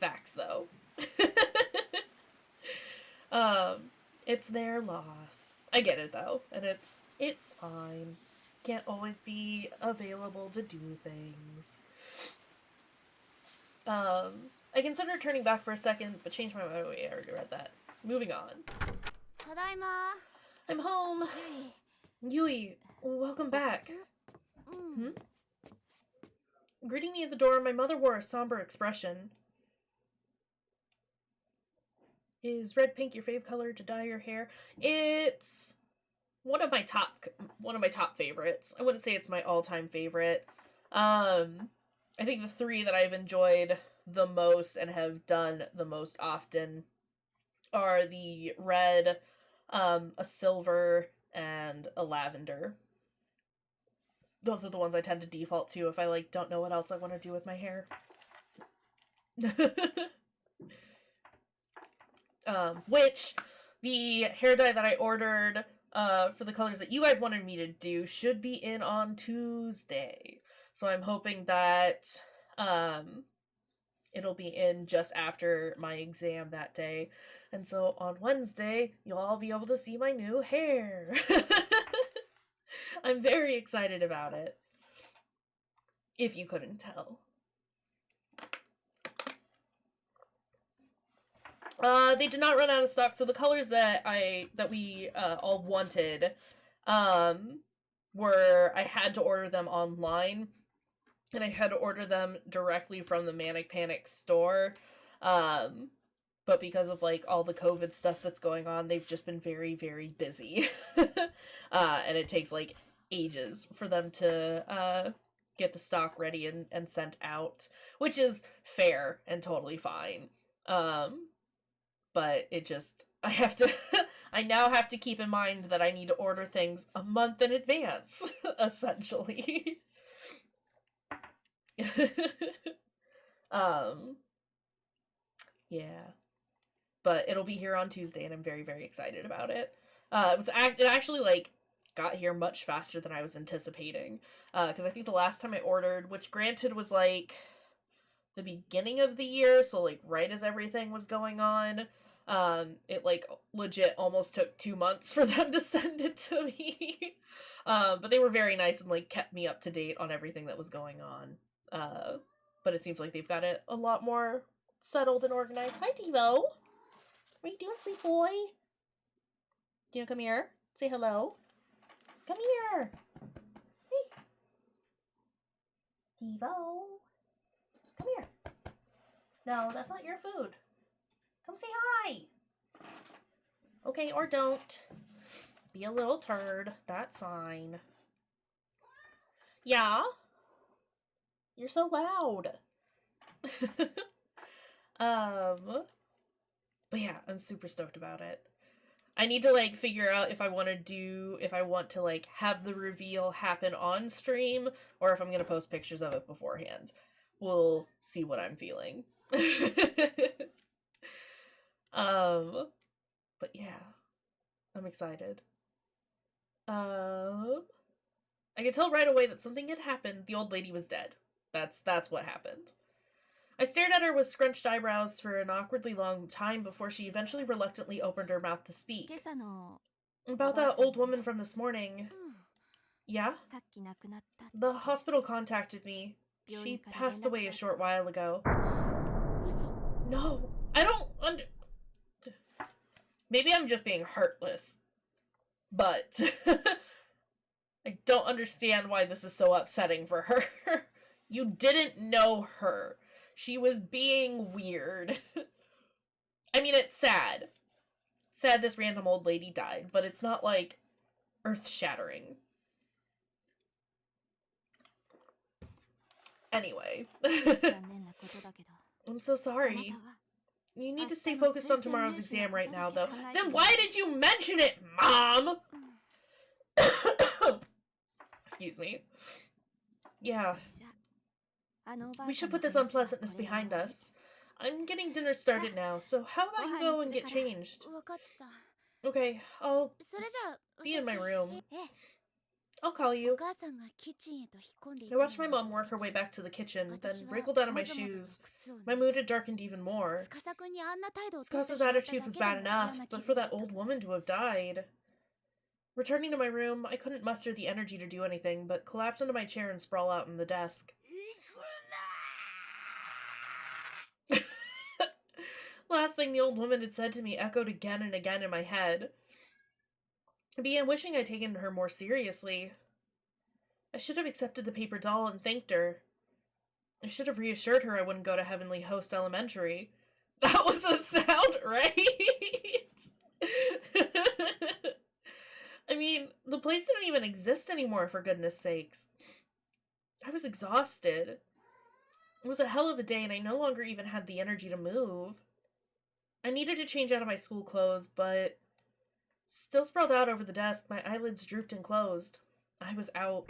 Facts, though. It's their loss. I get it, though, and it's fine. Can't always be available to do things. I considered turning back for a second, but changed my mind. I already read that. Moving on. Tadaima. I'm home. Yui, welcome back. Hmm? Greeting me at the door, my mother wore a somber expression. Is red pink your fave color to dye your hair? It's one of my top favorites. I wouldn't say it's my all-time favorite. I think the three that I've enjoyed the most and have done the most often are the red, a silver, and a lavender. Those are the ones I tend to default to if I don't know what else I want to do with my hair. Which the hair dye that I ordered for the colors that you guys wanted me to do should be in on Tuesday. So I'm hoping that it'll be in just after my exam that day. And so on Wednesday, you'll all be able to see my new hair. I'm very excited about it. If you couldn't tell. They did not run out of stock, so the colors that we all wanted were, I had to order them online, and I had to order them directly from the Manic Panic store. But because of all the COVID stuff that's going on, they've just been very, very busy. And it takes ages for them to get the stock ready and sent out, which is fair and totally fine. But it just, I now have to keep in mind that I need to order things a month in advance, essentially. Yeah. But it'll be here on Tuesday, and I'm very, very excited about it. It actually, got here much faster than I was anticipating. Because I think the last time I ordered, which granted was, the beginning of the year, so, right as everything was going on, it, legit almost took 2 months for them to send it to me. But they were very nice and, kept me up to date on everything that was going on. But it seems like they've got it a lot more settled and organized. Hi, Devo! What are you doing, sweet boy? Do you want to come here? Say hello. Come here. Hey. Devo. Come here. No, that's not your food. Come say hi. Okay, or don't. Be a little turd. That's fine. Yeah? You're so loud. But yeah, I'm super stoked about it. I need to figure out if I want to have the reveal happen on stream or if I'm going to post pictures of it beforehand. We'll see what I'm feeling. But yeah, I'm excited. I could tell right away that something had happened. The old lady was dead. That's what happened. I stared at her with scrunched eyebrows for an awkwardly long time before she eventually reluctantly opened her mouth to speak. About that old woman from this morning. Yeah? The hospital contacted me. She passed away a short while ago. No, I don't Maybe I'm just being heartless. But I don't understand why this is so upsetting for her. You didn't know her. She was being weird. I mean, it's sad. Sad this random old lady died, but it's not, earth-shattering. Anyway. I'm so sorry. You need to stay focused on tomorrow's exam right now, though. Then why did you mention it, Mom? Excuse me. Yeah. We should put this unpleasantness behind us. I'm getting dinner started now, so how about you go and get changed? Okay, I'll それじゃあ be in my room. ええ I'll call お you. 母さんがキッチンへと引っ込んでい I くのを watched my 見 mom 届 work け her way て back to the kitchen, 私 then は wrinkled out of も my ぞもぞと shoes. 靴を脱 My ぎ mood had darkened even more. 司君にあんな態度を取って Skasa's しまった attitude だ was けで bad も enough, 嫌な気 but for 分だ that った old woman to have died. Returning to my room, I couldn't muster the energy to do anything, but collapse into my chair and sprawl out on the desk. Last thing the old woman had said to me echoed again and again in my head. I began wishing I'd taken her more seriously. I should have accepted the paper doll and thanked her. I should have reassured her I wouldn't go to Heavenly Host Elementary. That was a sound, right? I mean, the place didn't even exist anymore, for goodness sakes. I was exhausted. It was a hell of a day, and I no longer even had the energy to move. I needed to change out of my school clothes, but still sprawled out over the desk, my eyelids drooped and closed. I was out.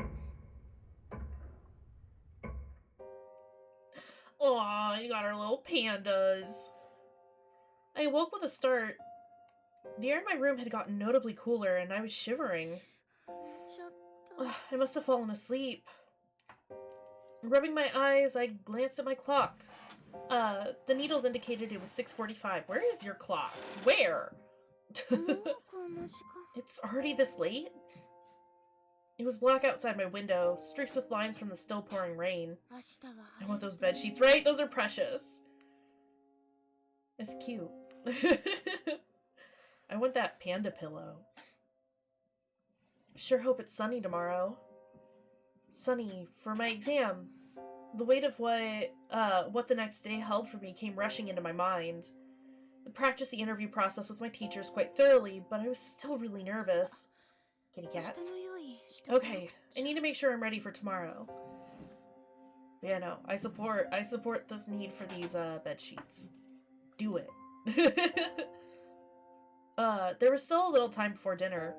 Aw, you got our little pandas. I awoke with a start. The air in my room had gotten notably cooler, and I was shivering. ちょっと Ugh, I must have fallen asleep. Rubbing my eyes, I glanced at my clock. The needles indicated it was 6:45. Where is your clock? Where? もうこんな時間 It's already this late? It was black outside my window, streaked with lines from the still pouring rain. 明日は I 晴 want れ those る bed sheets, right? Those are precious. It's cute. I want that panda pillow. Sure hope it's sunny tomorrow. Sunny for my exam. The weight of what the next day held for me came rushing into my mind. I practiced the interview process with my teachers quite thoroughly, but I was still really nervous. Kitty 明日 cats. の用意しておかなく Okay, ち I ゃ need to make sure I'm ready for tomorrow. Yeah, no, I support this need for these bed sheets. Do it. There was still a little time before dinner.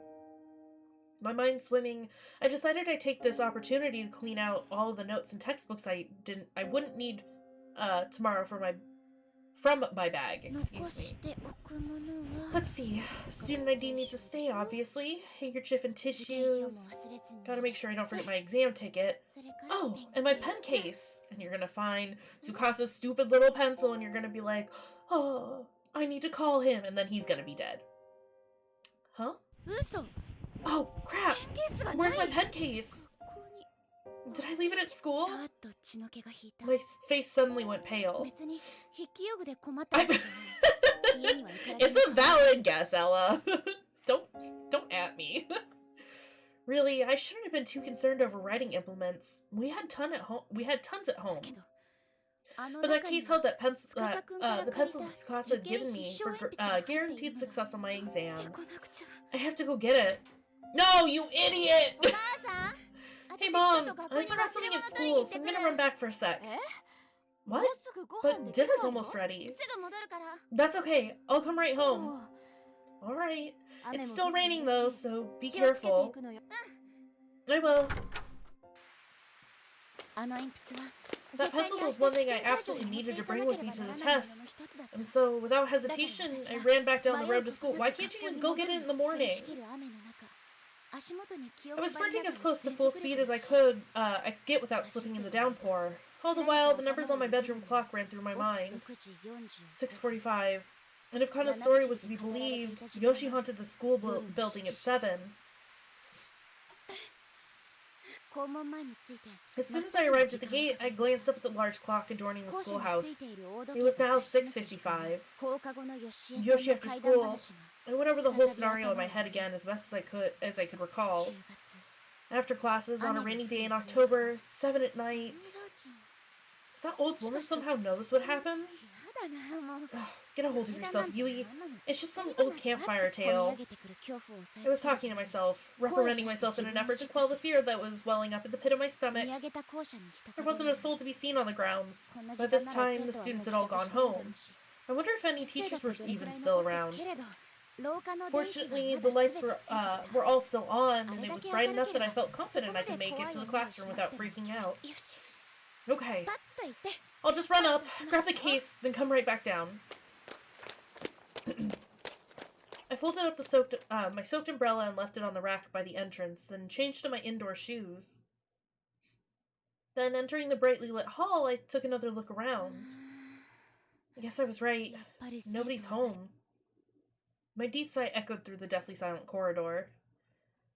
My mind swimming, I decided I'd take this opportunity to clean out all of the notes and textbooks I wouldn't need tomorrow from my bag, excuse 残 me. しておくものは Let's see. Student ID needs to stay, obviously. Handkerchief and 受験票も tissues. 忘れずに Gotta make sure I don't forget my exam ticket. それから Oh, ペン and my ケ pen ース case. And you're gonna find Tsukasa's stupid little pencil and you're gonna be like, oh, I need to call him. And then he's gonna be dead. Huh? 嘘 Oh, crap. ペンケースがない Where's my pen case? ここに Did I leave it at school? さーっと血の気が引いた My face suddenly went pale. 別に筆記用具で困ったわけじゃない家にはいくらで It's も a valid guess, Ella. don't at me. Really, I shouldn't have been too concerned over writing implements. We had tons at home. けどあの But that 中に case held that pencil, 司君から the 借り pencil た that Tsukasa had given me 受験 for 必勝鉛筆が入っている guaranteed のだ success on my 取 exam. ってこなくちゃ I have to go get it. No, you お idiot! 母さん Hey 私 mom, ちょっと学校 I に forgot 忘れ something 物 at 取りに school, 行っ so て I'm くる gonna run back for a sec. え What? もうすぐご飯 But できるわ dinner's よ almost ready. すぐ戻るから That's okay. I'll come right そう home. Alright. 雨 It's も still 降ってい raining る though, し so be 気をつけてい careful. くのよ I will. あの鉛筆は That pencil was one thing I absolutely needed to bring with me to the test. And so, without hesitation, I ran back down the road to school. Why can't you just go get it in the morning? I was sprinting as close to full speed as I could get without slipping in the downpour. All the while, the numbers on my bedroom clock ran through my mind. 6:45. And if Kana's story was to be believed, Yoshi haunted the school building at 7. As soon as I arrived at the gate, I glanced up at the large clock adorning the schoolhouse. It was now 6:55. Yoshi after school. I went over the whole scenario in my head again as best as I could recall. After classes on a rainy day in October, 7 at night. Did that old woman somehow know this would happen? Ugh, get a hold of yourself, Yui. It's just some old campfire tale. I was talking to myself, reprimanding myself in an effort to quell the fear that was welling up in the pit of my stomach. There wasn't a soul to be seen on the grounds. By this time, the students had all gone home. I wonder if any teachers were even still around. Fortunately, the lights were all still on, and it was bright enough that I felt confident I could make it to the classroom without freaking out. Okay. I'll just run up, grab the case, then come right back down. I folded up my soaked umbrella and left it on the rack by the entrance, then changed to my indoor shoes. Then, entering the brightly lit hall, I took another look around. I guess I was right. Nobody's home. My deep sigh echoed through the deathly silent corridor.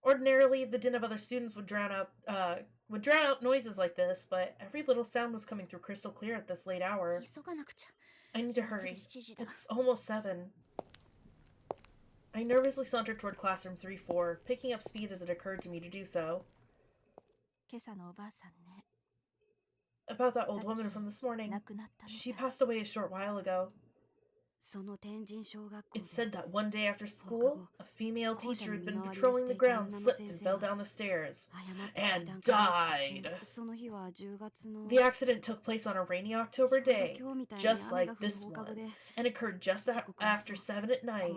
Ordinarily, the din of other students would drown out noises like this, but every little sound was coming through crystal clear at this late hour. I need to hurry. It's almost 7. I nervously sauntered toward classroom 3-4, picking up speed as it occurred to me to do so. About that old woman from this morning. She passed away a short while ago. It said that one day after school, a female teacher who'd been patrolling the grounds slipped and fell down the stairs. And died. The accident took place on a rainy October day, just like this one, and occurred just after 7 at night.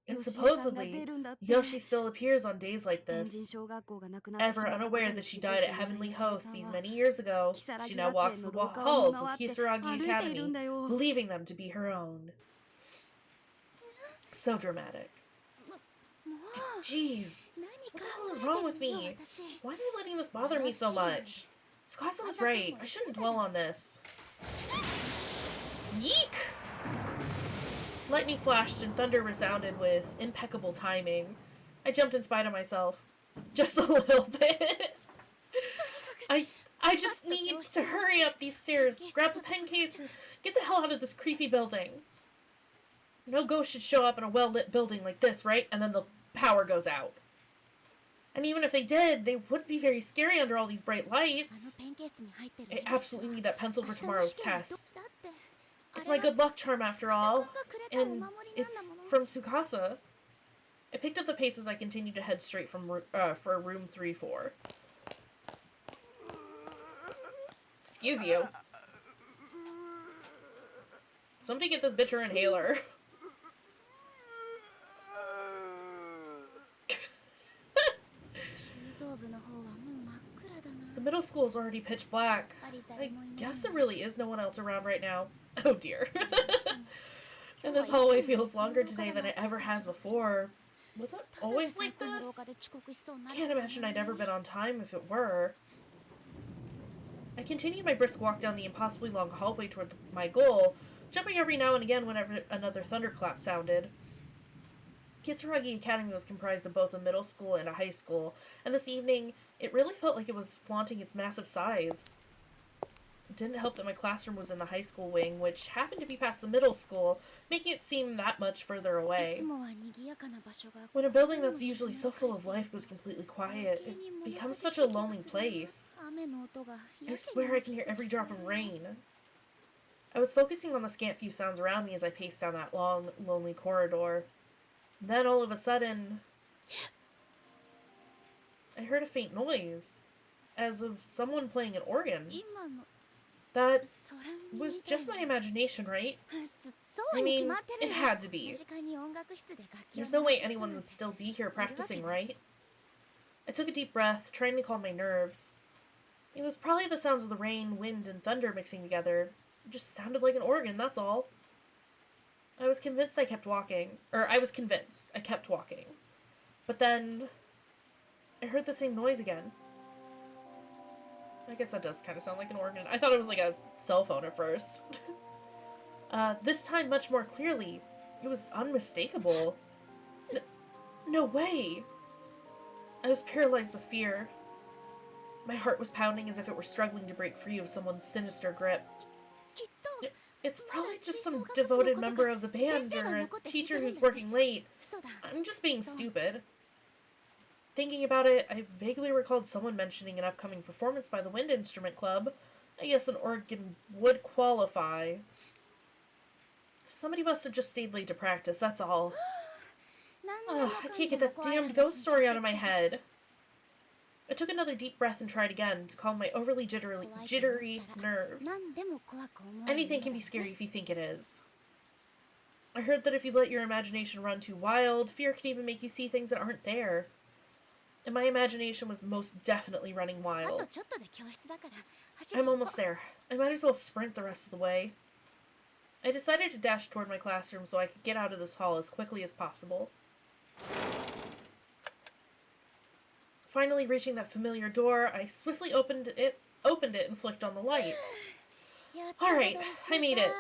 And supposedly, Yoshi still appears on days like this. Ever unaware that she died at Heavenly Host these many years ago, she now walks the halls of Kayshurrr Academy, believing them to be her own. So dramatic. Jeez, what the hell is wrong with me? Why are you letting this bother me so much? Tsukasa was right. I shouldn't dwell on this. Yeek! Lightning flashed and thunder resounded with impeccable timing. I jumped in spite of myself. Just a little bit. I just need to hurry up these stairs, grab the pen case, and get the hell out of this creepy building. No ghost should show up in a well-lit building like this, right? And then the power goes out. And even if they did, they wouldn't be very scary under all these bright lights. I absolutely need that pencil for tomorrow's test. It's my good luck charm after all, and it's from Tsukasa. I picked up the pace as I continued to head straight for room 3-4. Excuse you. Somebody get this bitch her inhaler. The middle school is already pitch black. I guess there really is no one else around right now. Oh dear. And this hallway feels longer today than it ever has before. Was it always like this? Can't imagine I'd ever been on time if it were. I continued my brisk walk down the impossibly long hallway toward my goal, jumping every now and again whenever another thunderclap sounded. Kayshurrr Academy was comprised of both a middle school and a high school, and this evening, it really felt like it was flaunting its massive size. It didn't help that my classroom was in the high school wing, which happened to be past the middle school, making it seem that much further away. When a building that's usually so full of life goes completely quiet, it becomes such a lonely place. I swear I can hear every drop of rain. I was focusing on the scant few sounds around me as I paced down that long, lonely corridor. Then, all of a sudden, I heard a faint noise, as of someone playing an organ. That was just my imagination, right? I mean, it had to be. There's no way anyone would still be here practicing, right? I took a deep breath, trying to calm my nerves. It was probably the sounds of the rain, wind, and thunder mixing together. It just sounded like an organ, that's all. I was convinced I kept walking. But then, I heard the same noise again. I guess that does kind of sound like an organ. I thought it was like a cell phone at first. This time much more clearly. It was unmistakable. No way! I was paralyzed with fear. My heart was pounding as if it were struggling to break free of someone's sinister grip. It's probably just some devoted member of the band or a teacher who's working late. I'm just being stupid. Thinking about it, I vaguely recalled someone mentioning an upcoming performance by the Wind Instrument Club. I guess an organ would qualify. Somebody must have just stayed late to practice, that's all. Ugh, I can't get that damned ghost story out of my head. I took another deep breath and tried again to calm my overly jittery nerves. Anything can be scary if you think it is. I heard that if you let your imagination run too wild, fear can even make you see things that aren't there. And my imagination was most definitely running wild. I'm almost there. I might as well sprint the rest of the way. I decided to dash toward my classroom so I could get out of this hall as quickly as possible. Finally reaching that familiar door, I swiftly opened it and flicked on the lights. Alright, I made it.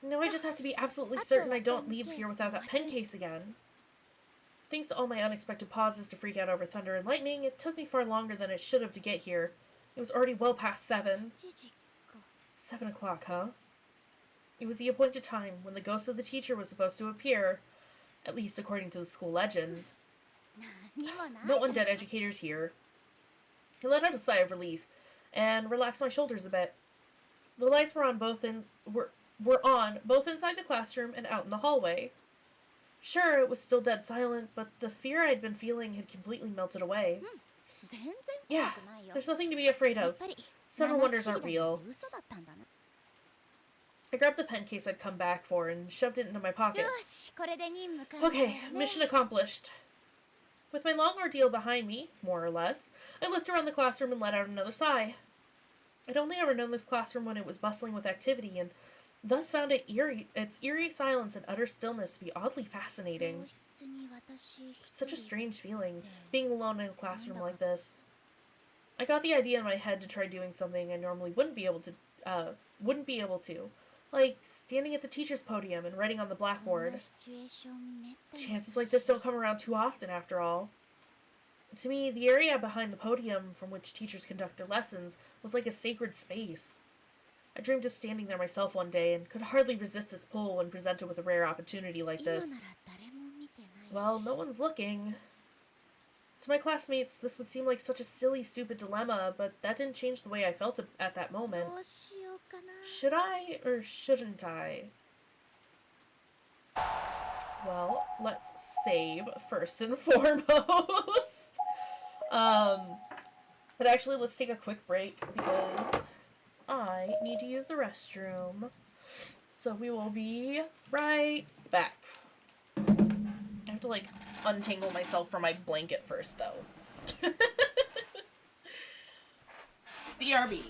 Now I just have to be absolutely certain I don't leave here without that pen case again. Thanks to all my unexpected pauses to freak out over thunder and lightning, it took me far longer than it should have to get here. It was already well past 7. 7 o'clock, huh? It was the appointed time when the ghost of the teacher was supposed to appear, at least according to the school legend. No undead educators here. I let out a sigh of relief and relaxed my shoulders a bit. The lights were on both inside the classroom and out in the hallway. Sure, it was still dead silent, but the fear I'd been feeling had completely melted away. Yeah, there's nothing to be afraid of. Summer wonders aren't real. I grabbed the pen case I'd come back for and shoved it into my pockets. Okay, mission accomplished. With my long ordeal behind me, more or less, I looked around the classroom and let out another sigh. I'd only ever known this classroom when it was bustling with activity, and thus found its eerie silence and utter stillness to be oddly fascinating. Such a strange feeling, being alone in a classroom like this. I got the idea in my head to try doing something I normally wouldn't be able to, like standing at the teacher's podium and writing on the blackboard. Chances like this don't come around too often, after all. To me, the area behind the podium from which teachers conduct their lessons was like a sacred space. I dreamed of standing there myself one day and could hardly resist its pull when presented with a rare opportunity like this. Well, no one's looking. To my classmates, this would seem like such a silly, stupid dilemma, but that didn't change the way I felt at that moment. Should I, or shouldn't I? Well, let's save first and foremost. But actually, let's take a quick break because I need to use the restroom. So we will be right back. I have to, like, untangle myself from my blanket first, though. BRB.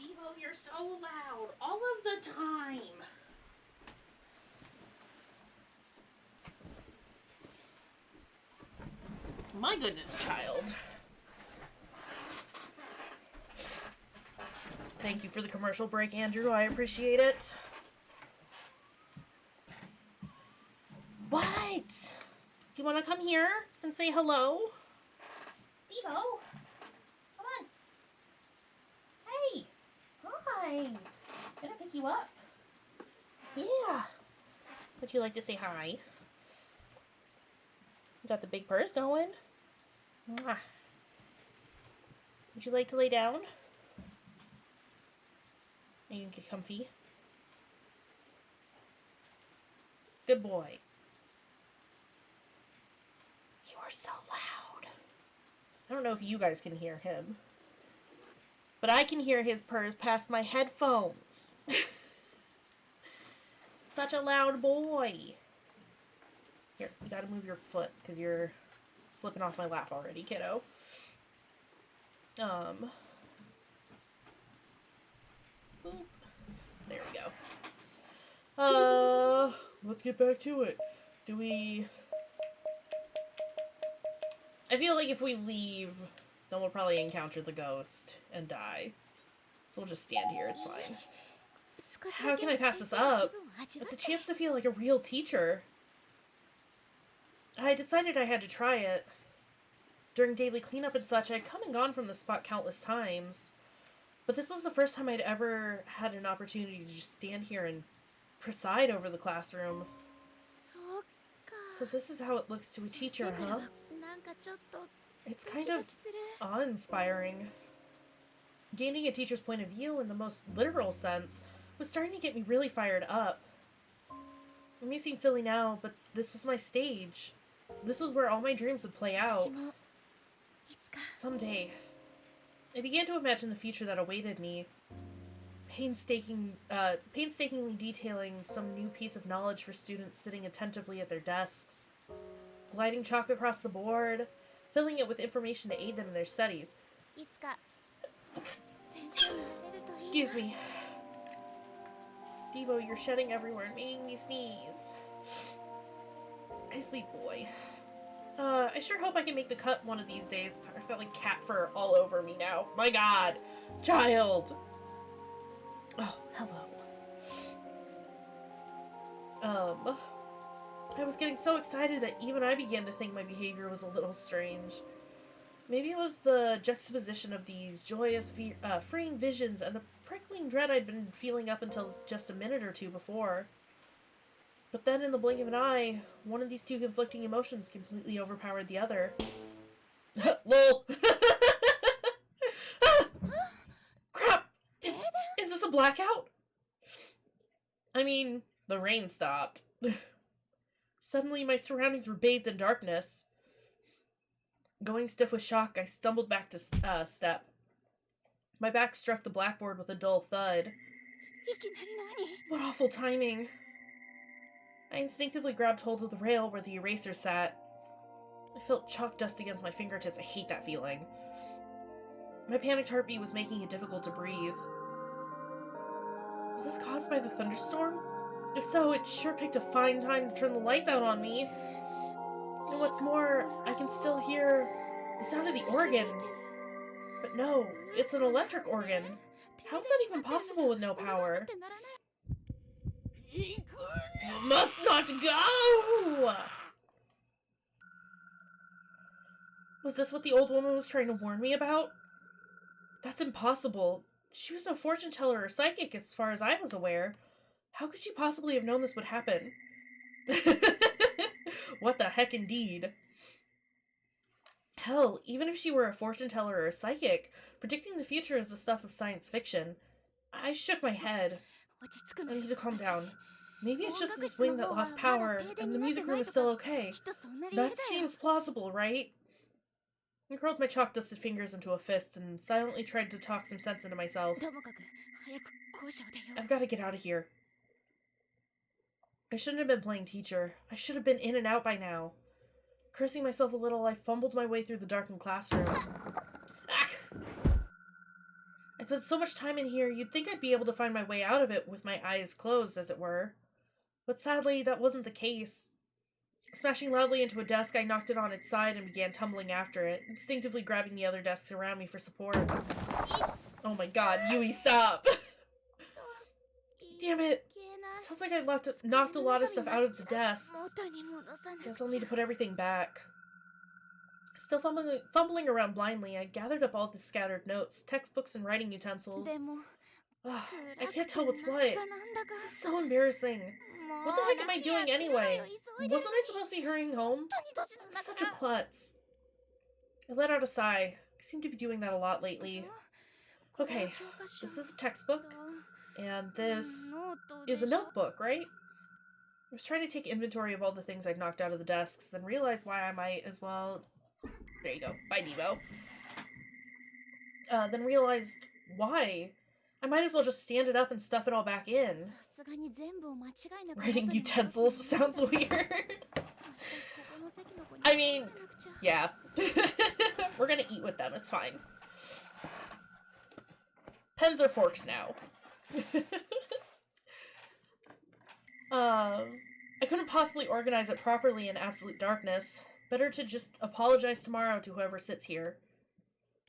Evo, you're so loud all of the time. My goodness, child. Thank you for the commercial break, Andrew. I appreciate it. What? Do you want to come here and say hello? Devo? Come on. Hey. Hi. Gonna pick you up. Yeah. Would you like to say hi? You got the big purse going. Mwah. Would you like to lay down? And you can get comfy. Good boy. You are so loud. I don't know if you guys can hear him, but I can hear his purrs past my headphones. Such a loud boy. Here, you gotta move your foot because you're slipping off my lap already, kiddo. Boop. There we go. Let's get back to it. Do we... I feel like if we leave, then we'll probably encounter the ghost and die. So we'll just stand here, it's fine. How can I pass this up? It's a chance to feel like a real teacher. I decided I had to try it. During daily cleanup and such, I'd come and gone from the spot countless times. But this was the first time I'd ever had an opportunity to just stand here and preside over the classroom. So this is how it looks to a teacher, huh? It's kind of awe-inspiring. Gaining a teacher's point of view in the most literal sense was starting to get me really fired up. It may seem silly now, but this was my stage. This was where all my dreams would play out. Someday. I began to imagine the future that awaited me. Painstakingly detailing some new piece of knowledge for students sitting attentively at their desks. Gliding chalk across the board, filling it with information to aid them in their studies. Excuse me. Devo, you're shedding everywhere and making me sneeze. Hey, sweet boy. I sure hope I can make the cut one of these days. I've got like cat fur all over me now. My god. Child. Oh, hello. I was getting so excited that even I began to think my behavior was a little strange. Maybe it was the juxtaposition of these joyous, freeing visions and the prickling dread I'd been feeling up until just a minute or two before. But then, in the blink of an eye, one of these two conflicting emotions completely overpowered the other. Lol! Ah! Crap! Is this a blackout? I mean, the rain stopped. Suddenly, my surroundings were bathed in darkness. Going stiff with shock, I stumbled back to step. My back struck the blackboard with a dull thud. What awful timing. I instinctively grabbed hold of the rail where the eraser sat. I felt chalk dust against my fingertips. I hate that feeling. My panicked heartbeat was making it difficult to breathe. Was this caused by the thunderstorm? If so, it sure picked a fine time to turn the lights out on me. And what's more, I can still hear the sound of the organ. But no, it's an electric organ. How is that even possible with no power? You must not go! Was this what the old woman was trying to warn me about? That's impossible. She was no fortune teller or psychic as far as I was aware. How could she possibly have known this would happen? What the heck indeed. Hell, even if she were a fortune teller or a psychic, predicting the future is the stuff of science fiction. I shook my head. I need to calm down. Maybe it's just this wing that lost power, and the music room is still okay. That seems plausible, right? I curled my chalk-dusted fingers into a fist and silently tried to talk some sense into myself. I've got to get out of here. I shouldn't have been playing teacher. I should have been in and out by now. Cursing myself a little, I fumbled my way through the darkened classroom. Ah! I spent so much time in here, you'd think I'd be able to find my way out of it with my eyes closed, as it were. But sadly, that wasn't the case. Smashing loudly into a desk, I knocked it on its side and began tumbling after it, instinctively grabbing the other desks around me for support. Oh my god, Yui, stop! Damn it! Sounds like I knocked a lot of stuff out of the desks. Guess I'll need to put everything back. Still fumbling around blindly, I gathered up all the scattered notes, textbooks, and writing utensils. Ugh, I can't tell what's what. This is so embarrassing. What the heck am I doing anyway? Wasn't I supposed to be hurrying home? I'm such a klutz. I let out a sigh. I seem to be doing that a lot lately. Okay, this is a textbook, and this is a notebook, right? I was trying to take inventory of all the things I'd knocked out of the desks, then realized why I might as well... There you go. Bye, Devo. Then realized why. I might as well just stand it up and stuff it all back in. Writing utensils sounds weird. I mean, yeah. We're gonna eat with them, it's fine. Pens or forks now. I couldn't possibly organize it properly in absolute darkness. Better to just apologize tomorrow to whoever sits here.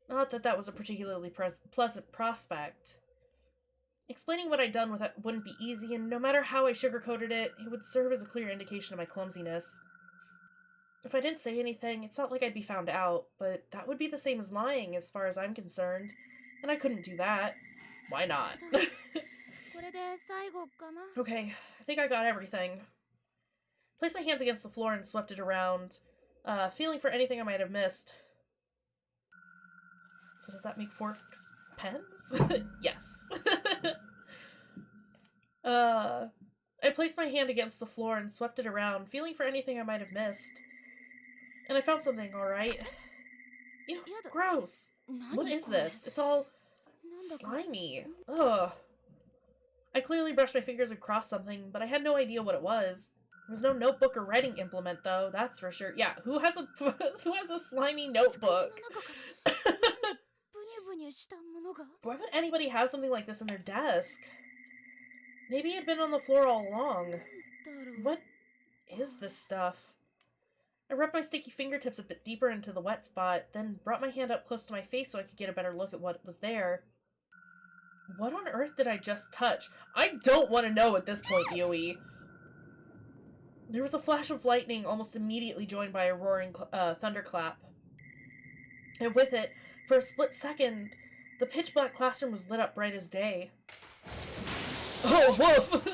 Not that that was a particularly pleasant prospect. Explaining what I'd done with it wouldn't be easy, and no matter how I sugarcoated it, it would serve as a clear indication of my clumsiness. If I didn't say anything, it's not like I'd be found out, but that would be the same as lying as far as I'm concerned, and I couldn't do that. Why not? Okay, I think I got everything. Placed my hands against the floor and swept it around, feeling for anything I might have missed. So does that make forks pens? Yes. I placed my hand against the floor and swept it around, feeling for anything I might have missed. And I found something, alright. Ew, gross. What is this? It's all slimy. Ugh. I clearly brushed my fingers across something, but I had no idea what it was. There was no notebook or writing implement, though, that's for sure. Yeah, who has a slimy notebook? Why would anybody have something like this in their desk? Maybe it had been on the floor all along. What is this stuff? I rubbed my sticky fingertips a bit deeper into the wet spot, then brought my hand up close to my face so I could get a better look at what was there. What on earth did I just touch? I don't want to know at this point, Yui. There was a flash of lightning almost immediately joined by a roaring thunderclap. And with it, for a split second, the pitch-black classroom was lit up bright as day. Oh, woof!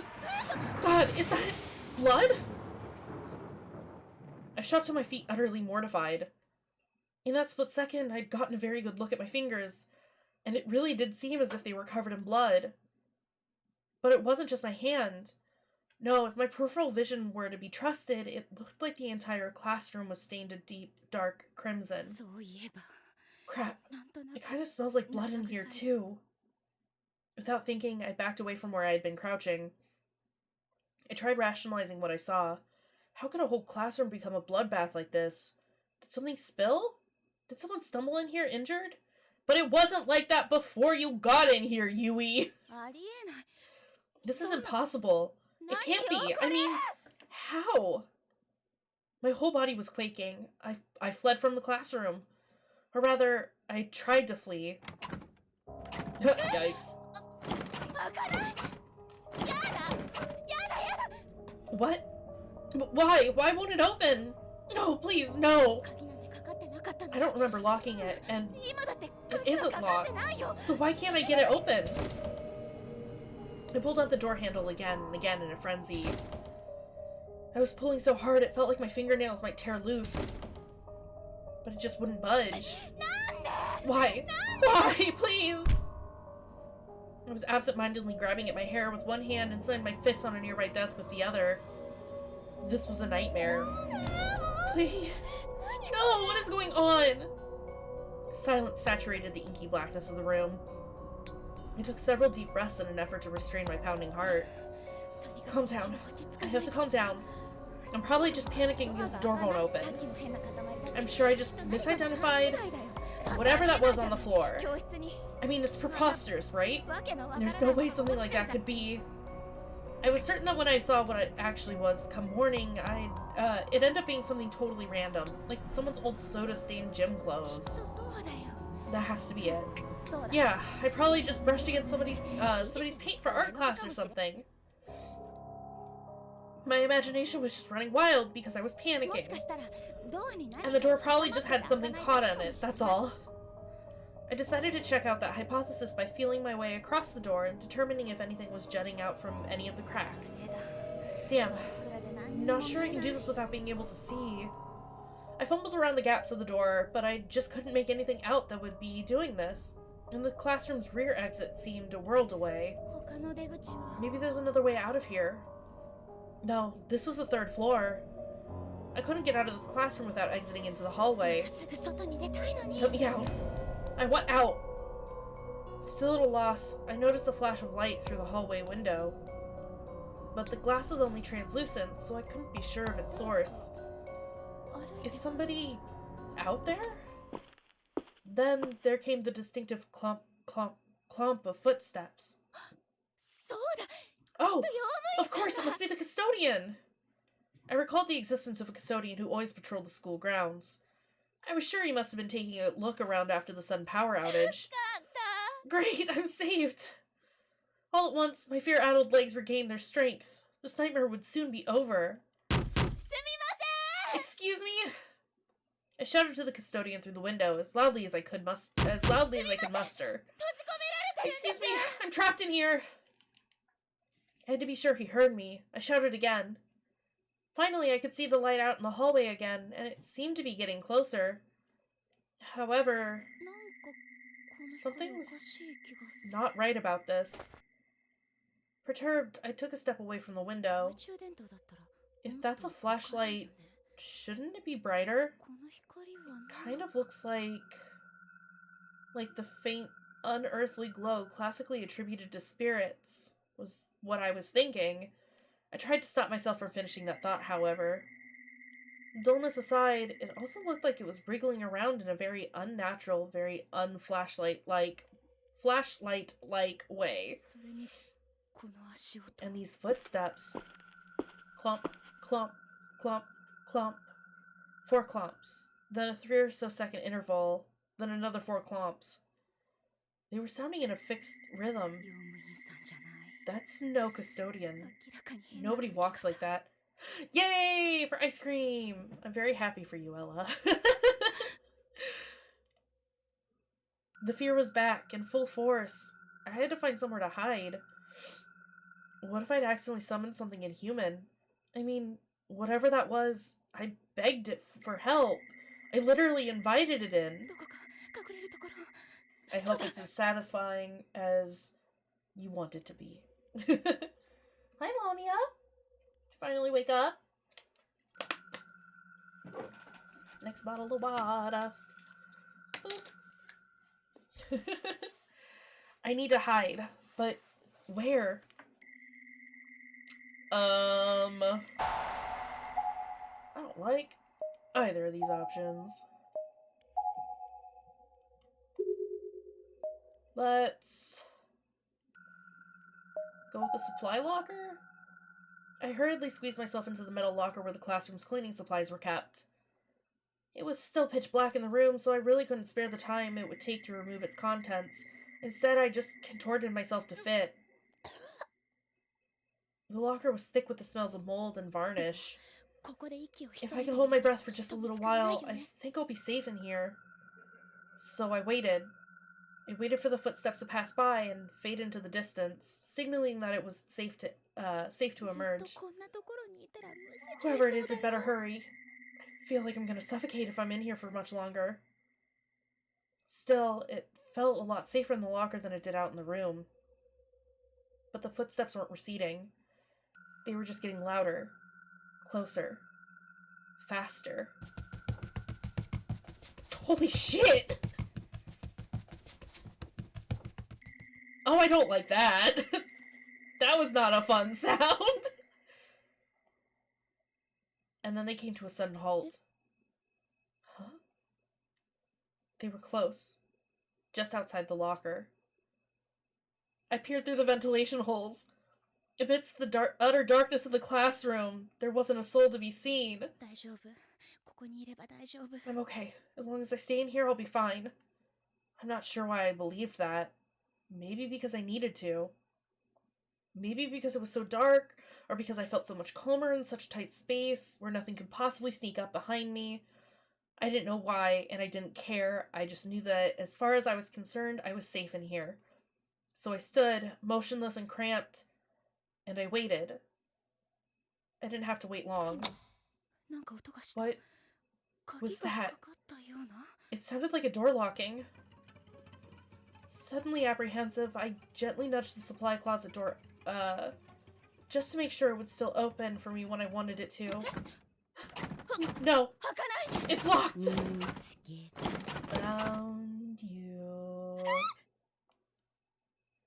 God, is that blood? I shot to my feet, utterly mortified. In that split second, I'd gotten a very good look at my fingers, and it really did seem as if they were covered in blood. But it wasn't just my hand. No, if my peripheral vision were to be trusted, it looked like the entire classroom was stained a deep, dark crimson. Crap, it kind of smells like blood in here, too. Without thinking, I backed away from where I had been crouching. I tried rationalizing what I saw. How could a whole classroom become a bloodbath like this? Did something spill? Did someone stumble in here injured? But it wasn't like that before you got in here, Yui! This is impossible. It can't be. I mean, how? My whole body was quaking. I fled from the classroom. Or rather, I tried to flee. Yikes. What? Why? Why won't it open? No, please, no! I don't remember locking it, and it isn't locked. So why can't I get it open? I pulled out the door handle again and again in a frenzy. I was pulling so hard it felt like my fingernails might tear loose. But it just wouldn't budge. Why? Why? Please! I was absent-mindedly grabbing at my hair with one hand and slamming my fist on a nearby desk with the other. This was a nightmare. Please. No, what is going on? Silence saturated the inky blackness of the room. I took several deep breaths in an effort to restrain my pounding heart. Calm down. I have to calm down. I'm probably just panicking because the door won't open. I'm sure I just misidentified whatever that was on the floor. I mean, it's preposterous, right? There's no way something like that could be. I was certain that when I saw what it actually was come morning, it ended up being something totally random, like someone's old soda-stained gym clothes. That has to be it. Yeah, I probably just brushed against somebody's paint for art class or something. My imagination was just running wild because I was panicking. And the door probably just had something caught on it, that's all. I decided to check out that hypothesis by feeling my way across the door and determining if anything was jutting out from any of the cracks. Damn. Not sure I can do this without being able to see. I fumbled around the gaps of the door, but I just couldn't make anything out that would be doing this. And the classroom's rear exit seemed a world away. Maybe there's another way out of here. No, this was the 3rd floor. I couldn't get out of this classroom without exiting into the hallway. Let me out. I want out. Still at a loss, I noticed a flash of light through the hallway window. But the glass was only translucent, so I couldn't be sure of its source. Is somebody out there? Then there came the distinctive clump of footsteps. Oh, of course, it must be the custodian! I recalled the existence of a custodian who always patrolled the school grounds. I was sure he must have been taking a look around after the sudden power outage. Great, I'm saved! All at once, my fear-addled legs regained their strength. This nightmare would soon be over. Excuse me? I shouted to the custodian through the window as loudly as I could muster. Excuse me, I'm trapped in here! I had to be sure he heard me. I shouted again. Finally, I could see the light out in the hallway again, and it seemed to be getting closer. However, something's not right about this. Perturbed, I took a step away from the window. If that's a flashlight, shouldn't it be brighter? Kind of looks like the faint, unearthly glow classically attributed to spirits, was what I was thinking. I tried to stop myself from finishing that thought, however. Dullness aside, it also looked like it was wriggling around in a very unnatural, very unflashlight-like way. And these footsteps. Clump, clump, clump, clump. 4 clumps. Then a 3 or so second interval. Then another 4 clumps. They were sounding in a fixed rhythm. That's no custodian. Nobody walks like that. Yay! For ice cream! I'm very happy for you, Ella. The fear was back, in full force. I had to find somewhere to hide. What if I'd accidentally summoned something inhuman? I mean, whatever that was, I begged it for help. I literally invited it in. I hope it's as satisfying as you want it to be. Hi, Monia. Did you finally wake up? Next bottle of water. I need to hide, but where? I don't like either of these options. Let's go with the supply locker? I hurriedly squeezed myself into the metal locker where the classroom's cleaning supplies were kept. It was still pitch black in the room, so I really couldn't spare the time it would take to remove its contents. Instead, I just contorted myself to fit. The locker was thick with the smells of mold and varnish. If I can hold my breath for just a little while, I think I'll be safe in here. So I waited. I waited for the footsteps to pass by and fade into the distance, signaling that it was safe to emerge. Whoever it is, I'd better hurry. I feel like I'm gonna suffocate if I'm in here for much longer. Still, it felt a lot safer in the locker than it did out in the room. But the footsteps weren't receding. They were just getting louder, closer, faster. Holy shit! Oh, I don't like that. That was not a fun sound. And then they came to a sudden halt. Huh? They were close. Just outside the locker. I peered through the ventilation holes. Amidst the utter darkness of the classroom, there wasn't a soul to be seen. I'm okay. As long as I stay in here, I'll be fine. I'm not sure why I believed that. Maybe because I needed to. Maybe because it was so dark, or because I felt so much calmer in such a tight space, where nothing could possibly sneak up behind me. I didn't know why, and I didn't care. I just knew that, as far as I was concerned, I was safe in here. So I stood, motionless and cramped, and I waited. I didn't have to wait long. なんか音がした。 What 鍵 was が that? かかったような。 It sounded like a door locking. Suddenly apprehensive, I gently nudged the supply closet door, just to make sure it would still open for me when I wanted it to. No! 開かない。 It's locked! 見つけた。 Found you.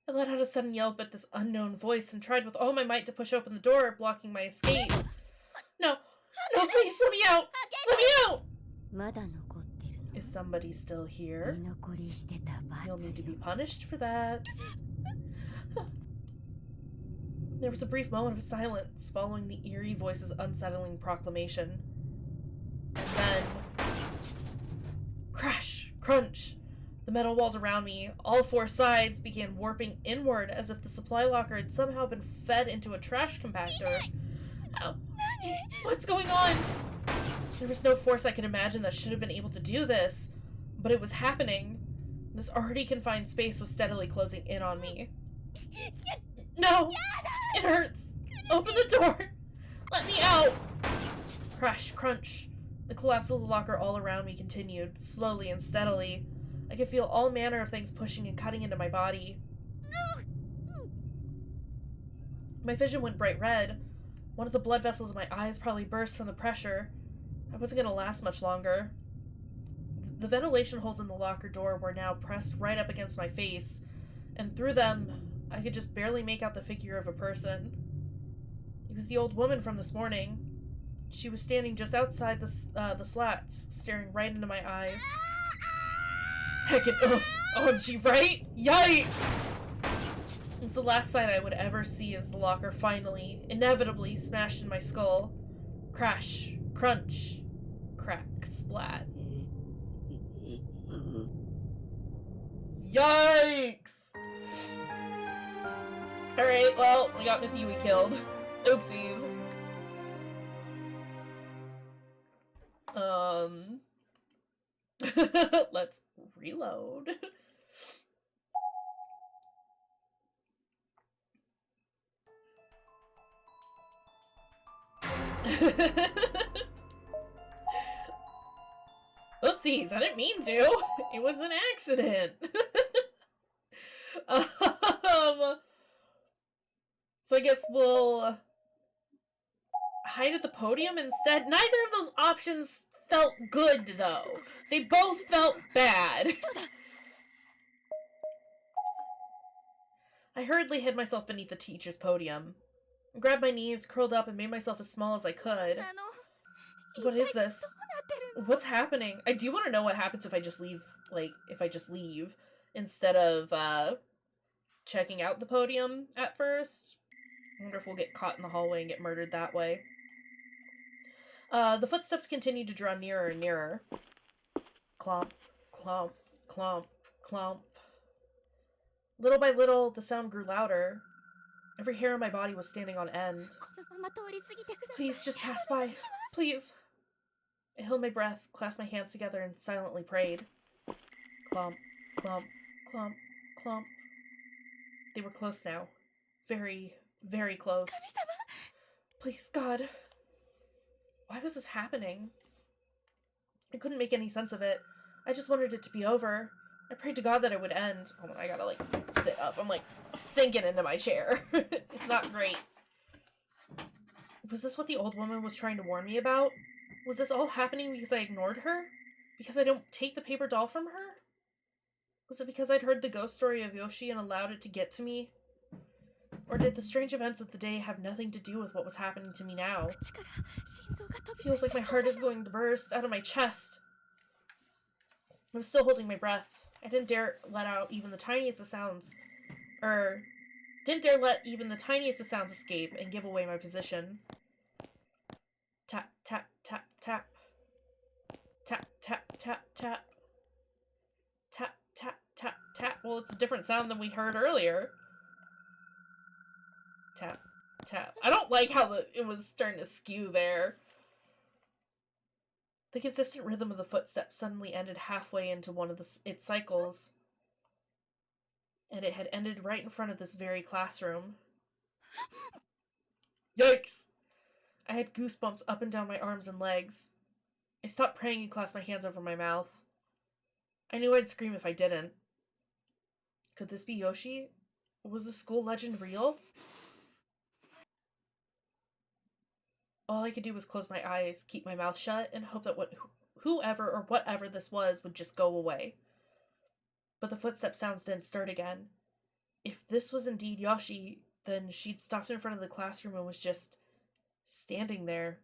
I let out a sudden yelp at this unknown voice and tried with all my might to push open the door, blocking my escape. No! No, please, let me out! Let me out! まだ残ってるの。 Is somebody still here? 居残りしてた罰 You'll need to be よ。 punished for that. There was a brief moment of silence following the eerie voice's unsettling proclamation. And then... crash! Crunch! The metal walls around me, all four sides, began warping inward as if the supply locker had somehow been fed into a trash compactor. Oh, what's going on? There was no force I could imagine that should have been able to do this, but it was happening. This already confined space was steadily closing in on me. No! It hurts! Open the door! Let me out! Crash, crunch. The collapse of the locker all around me continued, slowly and steadily. I could feel all manner of things pushing and cutting into my body. My vision went bright red. One of the blood vessels in my eyes probably burst from the pressure. I wasn't gonna last much longer. The ventilation holes in the locker door were now pressed right up against my face, and through them, I could just barely make out the figure of a person. It was the old woman from this morning. She was standing just outside the slats, staring right into my eyes. Heckin' ugh! OMG, right? Yikes! It was the last sight I would ever see as the locker finally, inevitably, smashed in my skull. Crash, crunch, crack, splat. Yikes! Alright, well, we got Miss Yui killed. Oopsies. Let's reload. Oopsies, I didn't mean to. It was an accident. So I guess we'll hide at the podium instead. Neither of those options felt good, though. They both felt bad. I hurriedly hid myself beneath the teacher's podium. I grabbed my knees, curled up, and made myself as small as I could. あの、 What is this? どうなってるの？ What's happening? I do want to know what happens if I just leave, like, if I just leave instead of, checking out the podium at first. I wonder if we'll get caught in the hallway and get murdered that way. The footsteps continued to draw nearer and nearer. Clomp, clomp, clomp, clomp. Little by little, the sound grew louder. Every hair on my body was standing on end. このまま通り過ぎてください。 Please, just pass by. Please. I held my breath, clasped my hands together, and silently prayed. Clomp, clomp, clomp, clomp. They were close now. Very, very close. 神様。 Please, God. Why was this happening? I couldn't make any sense of it. I just wanted it to be over. I prayed to God that it would end. Oh, I gotta, like, sit up. I'm, like, sinking into my chair. It's not great. Was this what the old woman was trying to warn me about? Was this all happening because I ignored her? Because I don't take the paper doll from her? Was it because I'd heard the ghost story of Yoshi and allowed it to get to me? Or did the strange events of the day have nothing to do with what was happening to me now? 口から心臓が飛び Feels like my heart is going to burst out of my chest. I'm still holding my breath. I didn't dare let out even the tiniest of sounds. Didn't dare let even the tiniest of sounds escape and give away my position. Tap, tap, tap, tap. Tap, tap, tap, tap. Tap, tap, tap, tap. Well, it's a different sound than we heard earlier. Tap, tap. I don't like how it was starting to skew there. The consistent rhythm of the footsteps suddenly ended halfway into one of its cycles. And it had ended right in front of this very classroom. Yikes! I had goosebumps up and down my arms and legs. I stopped praying and clasped my hands over my mouth. I knew I'd scream if I didn't. Could this be Yoshi? Was the school legend real? All I could do was close my eyes, keep my mouth shut, and hope that whoever or whatever this was would just go away. But the footstep sounds didn't start again. If this was indeed Yoshi, then she'd stopped in front of the classroom and was just standing there.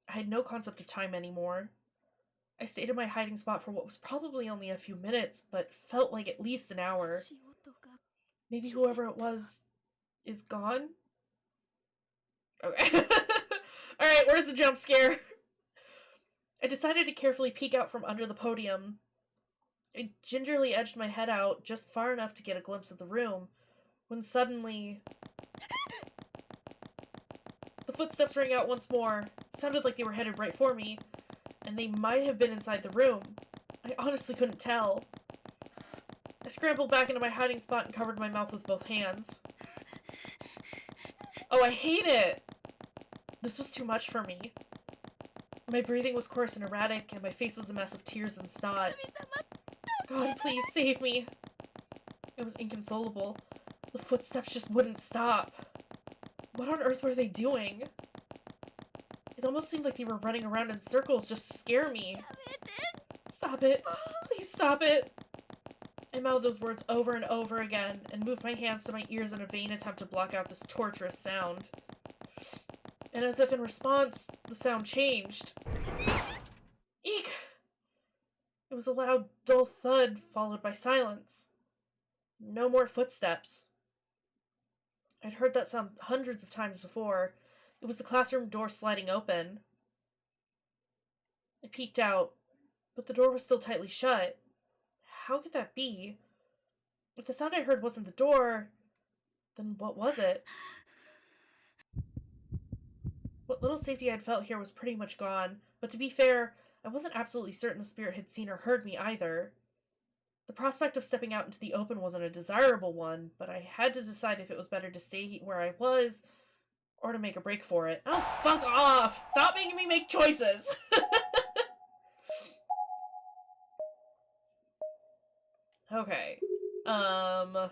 I had no concept of time anymore. I stayed in my hiding spot for what was probably only a few minutes, but felt like at least an hour. Maybe whoever it was is gone? Okay. Alright, where's the jump scare? I decided to carefully peek out from under the podium. I gingerly edged my head out just far enough to get a glimpse of the room, when suddenly the footsteps rang out once more. It sounded like they were headed right for me, and they might have been inside the room. I honestly couldn't tell. I scrambled back into my hiding spot and covered my mouth with both hands. Oh, I hate it! This was too much for me. My breathing was coarse and erratic, and my face was a mess of tears and snot. God, please save me. I was inconsolable. The footsteps just wouldn't stop. What on earth were they doing? It almost seemed like they were running around in circles just to scare me. Stop it. Please stop it. I mouthed those words over and over again and moved my hands to my ears in a vain attempt to block out this torturous sound. And as if in response, the sound changed. Eek! It was a loud, dull thud followed by silence. No more footsteps. I'd heard that sound hundreds of times before. It was the classroom door sliding open. I peeked out, but the door was still tightly shut. How could that be? If the sound I heard wasn't the door, then what was it? What little safety I'd felt here was pretty much gone, but to be fair, I wasn't absolutely certain the spirit had seen or heard me either. The prospect of stepping out into the open wasn't a desirable one, but I had to decide if it was better to stay where I was, or to make a break for it. Oh, fuck off! Stop making me make choices! Okay. Oh,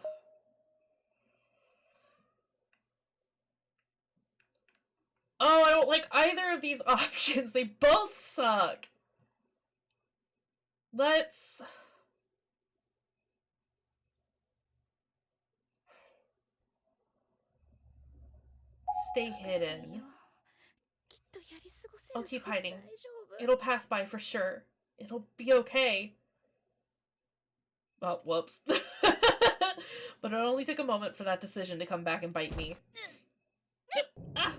I don't like either of these options. They both suck. Let's... stay hidden. I'll keep hiding. It'll pass by for sure. It'll be okay. Oh, whoops. But it only took a moment for that decision to come back and bite me. Ah!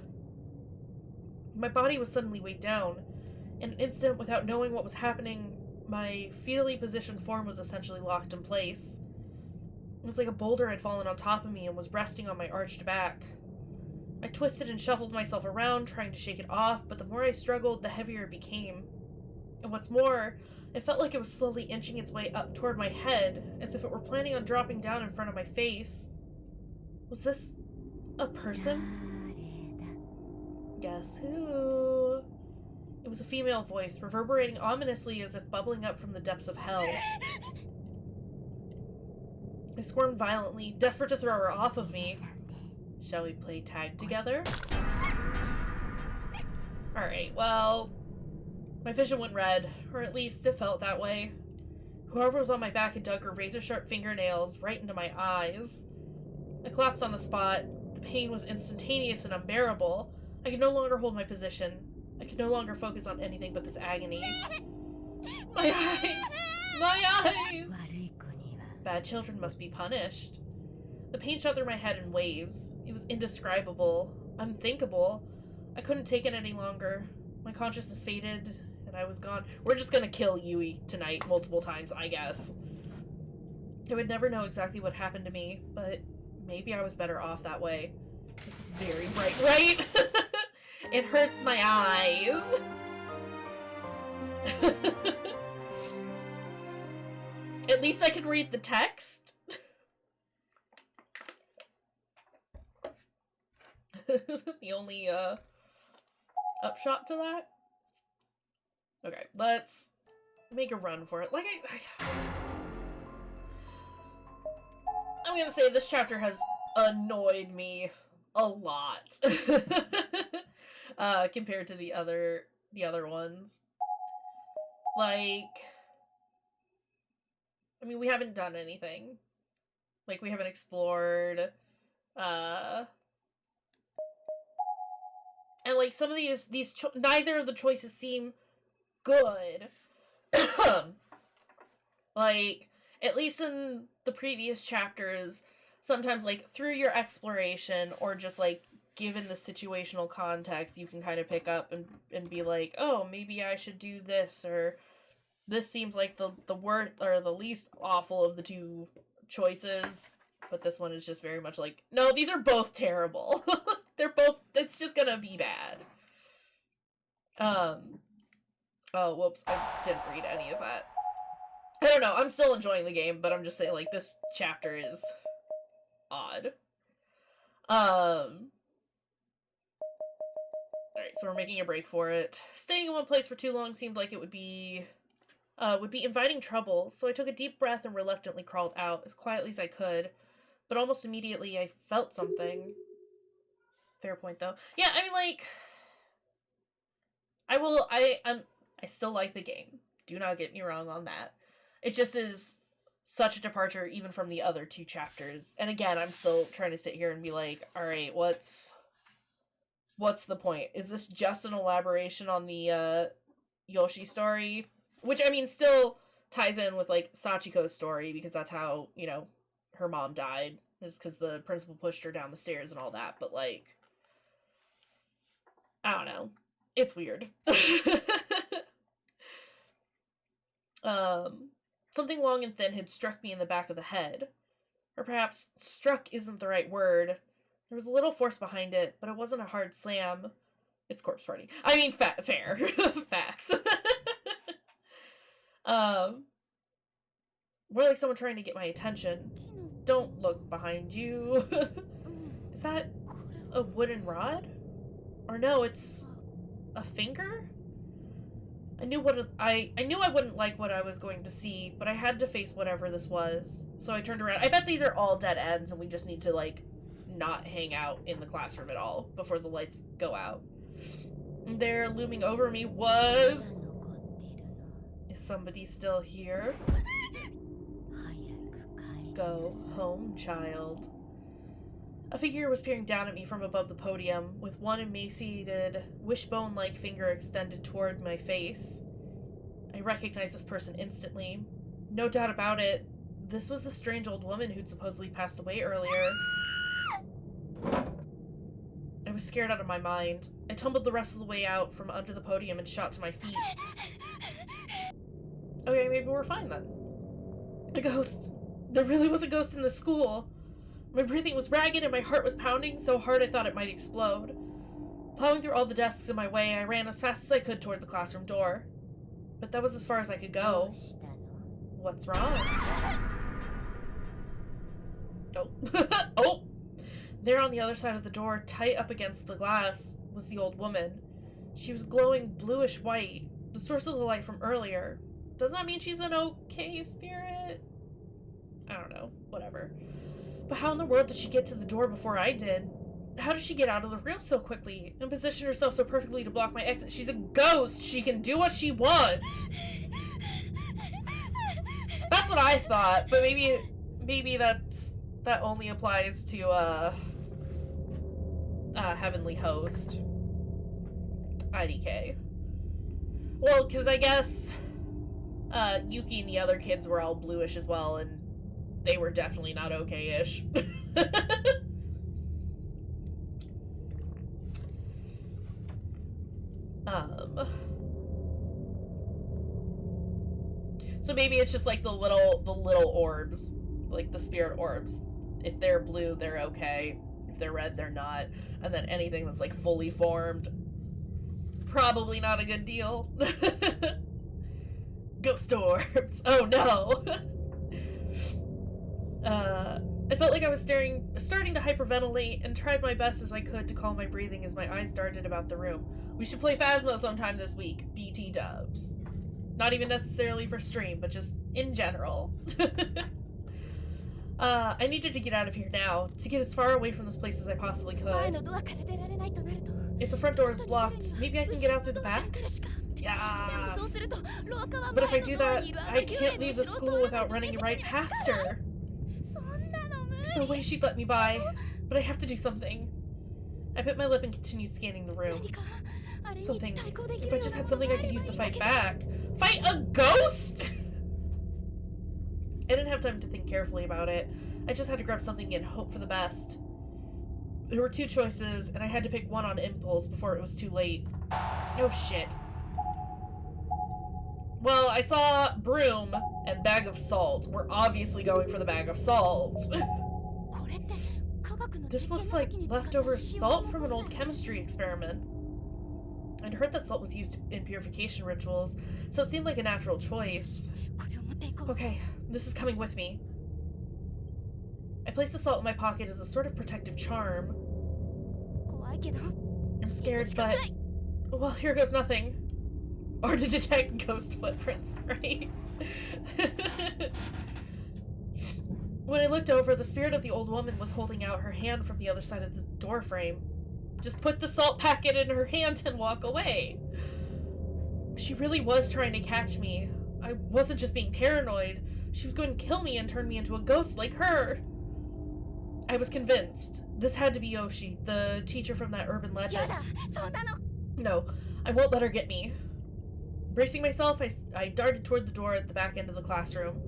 My body was suddenly weighed down. In an instant, without knowing what was happening, my fetally positioned form was essentially locked in place. It was like a boulder had fallen on top of me and was resting on my arched back. I twisted and shuffled myself around, trying to shake it off, but the more I struggled, the heavier it became. And what's more, it felt like it was slowly inching its way up toward my head, as if it were planning on dropping down in front of my face. Was this a person? Guess who? It was a female voice, reverberating ominously as if bubbling up from the depths of hell. I squirmed violently, desperate to throw her off of me. Shall we play tag together? Alright, well... my vision went red, or at least it felt that way. Whoever was on my back had dug her razor-sharp fingernails right into my eyes. I collapsed on the spot. The pain was instantaneous and unbearable. I could no longer hold my position. I could no longer focus on anything but this agony. My eyes! My eyes! Bad children must be punished. The pain shot through my head in waves. It was indescribable, unthinkable. I couldn't take it any longer. My consciousness faded, and I was gone. We're just gonna kill Yui tonight multiple times, I guess. I would never know exactly what happened to me, but maybe I was better off that way. This is very bright, right? It hurts my eyes. At least I can read the text. the only upshot to that. Okay, let's make a run for it. Like I'm gonna say this chapter has annoyed me a lot compared to the other ones. Like, I mean, we haven't done anything. Like, we haven't explored, and like some of these neither of the choices seem good. Like, at least in the previous chapters, sometimes like through your exploration or just like given the situational context, you can kind of pick up and be like, oh, maybe I should do this, or this seems like the worst or the least awful of the two choices. But this one is just very much like, no, these are both terrible. They're both, it's just gonna be bad. Oh, whoops, I didn't read any of that. I don't know, I'm still enjoying the game, but I'm just saying, like, this chapter is odd. Alright, so we're making a break for it. Staying in one place for too long seemed like it would be inviting trouble, so I took a deep breath and reluctantly crawled out, as quietly as I could. But almost immediately I felt something. Fair point, though. Yeah, I mean, like, I still like the game. Do not get me wrong on that. It just is such a departure even from the other two chapters. And again, I'm still trying to sit here and be like, alright, what's the point? Is this just an elaboration on the Yoshi story? Which, I mean, still ties in with, like, Sachiko's story, because that's how, you know, her mom died. Is because the principal pushed her down the stairs and all that. But, like, I don't know. It's weird. Something long and thin had struck me in the back of the head. Or perhaps struck isn't the right word. There was a little force behind it, but it wasn't a hard slam. It's corpse party. I mean, fair. Facts. More like someone trying to get my attention. Don't look behind you. Is that a wooden rod? Or no, it's a finger? I knew I wouldn't like what I was going to see, but I had to face whatever this was. So I turned around. I bet these are all dead ends and we just need to, like, not hang out in the classroom at all before the lights go out. And there, looming over me, was... Is somebody still here? Go home, child. A figure was peering down at me from above the podium, with one emaciated, wishbone-like finger extended toward my face. I recognized this person instantly. No doubt about it, this was the strange old woman who'd supposedly passed away earlier. I was scared out of my mind. I tumbled the rest of the way out from under the podium and shot to my feet. Okay, maybe we're fine then. A ghost. There really was a ghost in the school. My breathing was ragged and my heart was pounding so hard I thought it might explode. Plowing through all the desks in my way, I ran as fast as I could toward the classroom door. But that was as far as I could go. What's wrong? Oh. Oh! There on the other side of the door, tight up against the glass, was the old woman. She was glowing bluish white, the source of the light from earlier. Doesn't that mean she's an okay spirit? I don't know. Whatever. But how in the world did she get to the door before I did? How did she get out of the room so quickly and position herself so perfectly to block my exit? She's a ghost! She can do what she wants! That's what I thought, but maybe that only applies to, Heavenly Host. IDK. Well, because I guess, Yuki and the other kids were all bluish as well, and they were definitely not okay-ish. So maybe it's just like the little orbs, like the spirit orbs. If they're blue, they're okay. If they're red, they're not. And then anything that's like fully formed, probably not a good deal. Ghost orbs. Oh no. I felt like I was starting to hyperventilate and tried my best as I could to calm my breathing as my eyes darted about the room. We should play Phasmo sometime this week. BT dubs. Not even necessarily for stream, but just in general. I needed to get out of here now, to get as far away from this place as I possibly could. If the front door is blocked, maybe I can get out through the back? Yes! But if I do that, I can't leave the school without running right past her. There's no way she'd let me by, but I have to do something. I bit my lip and continued scanning the room. Something. If I just had something I could use to fight back. Fight a ghost?! I didn't have time to think carefully about it. I just had to grab something and hope for the best. There were two choices, and I had to pick one on impulse before it was too late. Oh shit. Well, I saw broom and bag of salt. We're obviously going for the bag of salt. This looks like leftover salt from an old chemistry experiment. I'd heard that salt was used in purification rituals, so it seemed like a natural choice. Okay, this is coming with me. I placed the salt in my pocket as a sort of protective charm. I'm scared, but... well, here goes nothing. Or to detect ghost footprints, right? When I looked over, the spirit of the old woman was holding out her hand from the other side of the door frame. Just put the salt packet in her hand and walk away. She really was trying to catch me. I wasn't just being paranoid. She was going to kill me and turn me into a ghost like her. I was convinced. This had to be Yoshi, the teacher from that urban legend. No, I won't let her get me. Bracing myself, I darted toward the door at the back end of the classroom.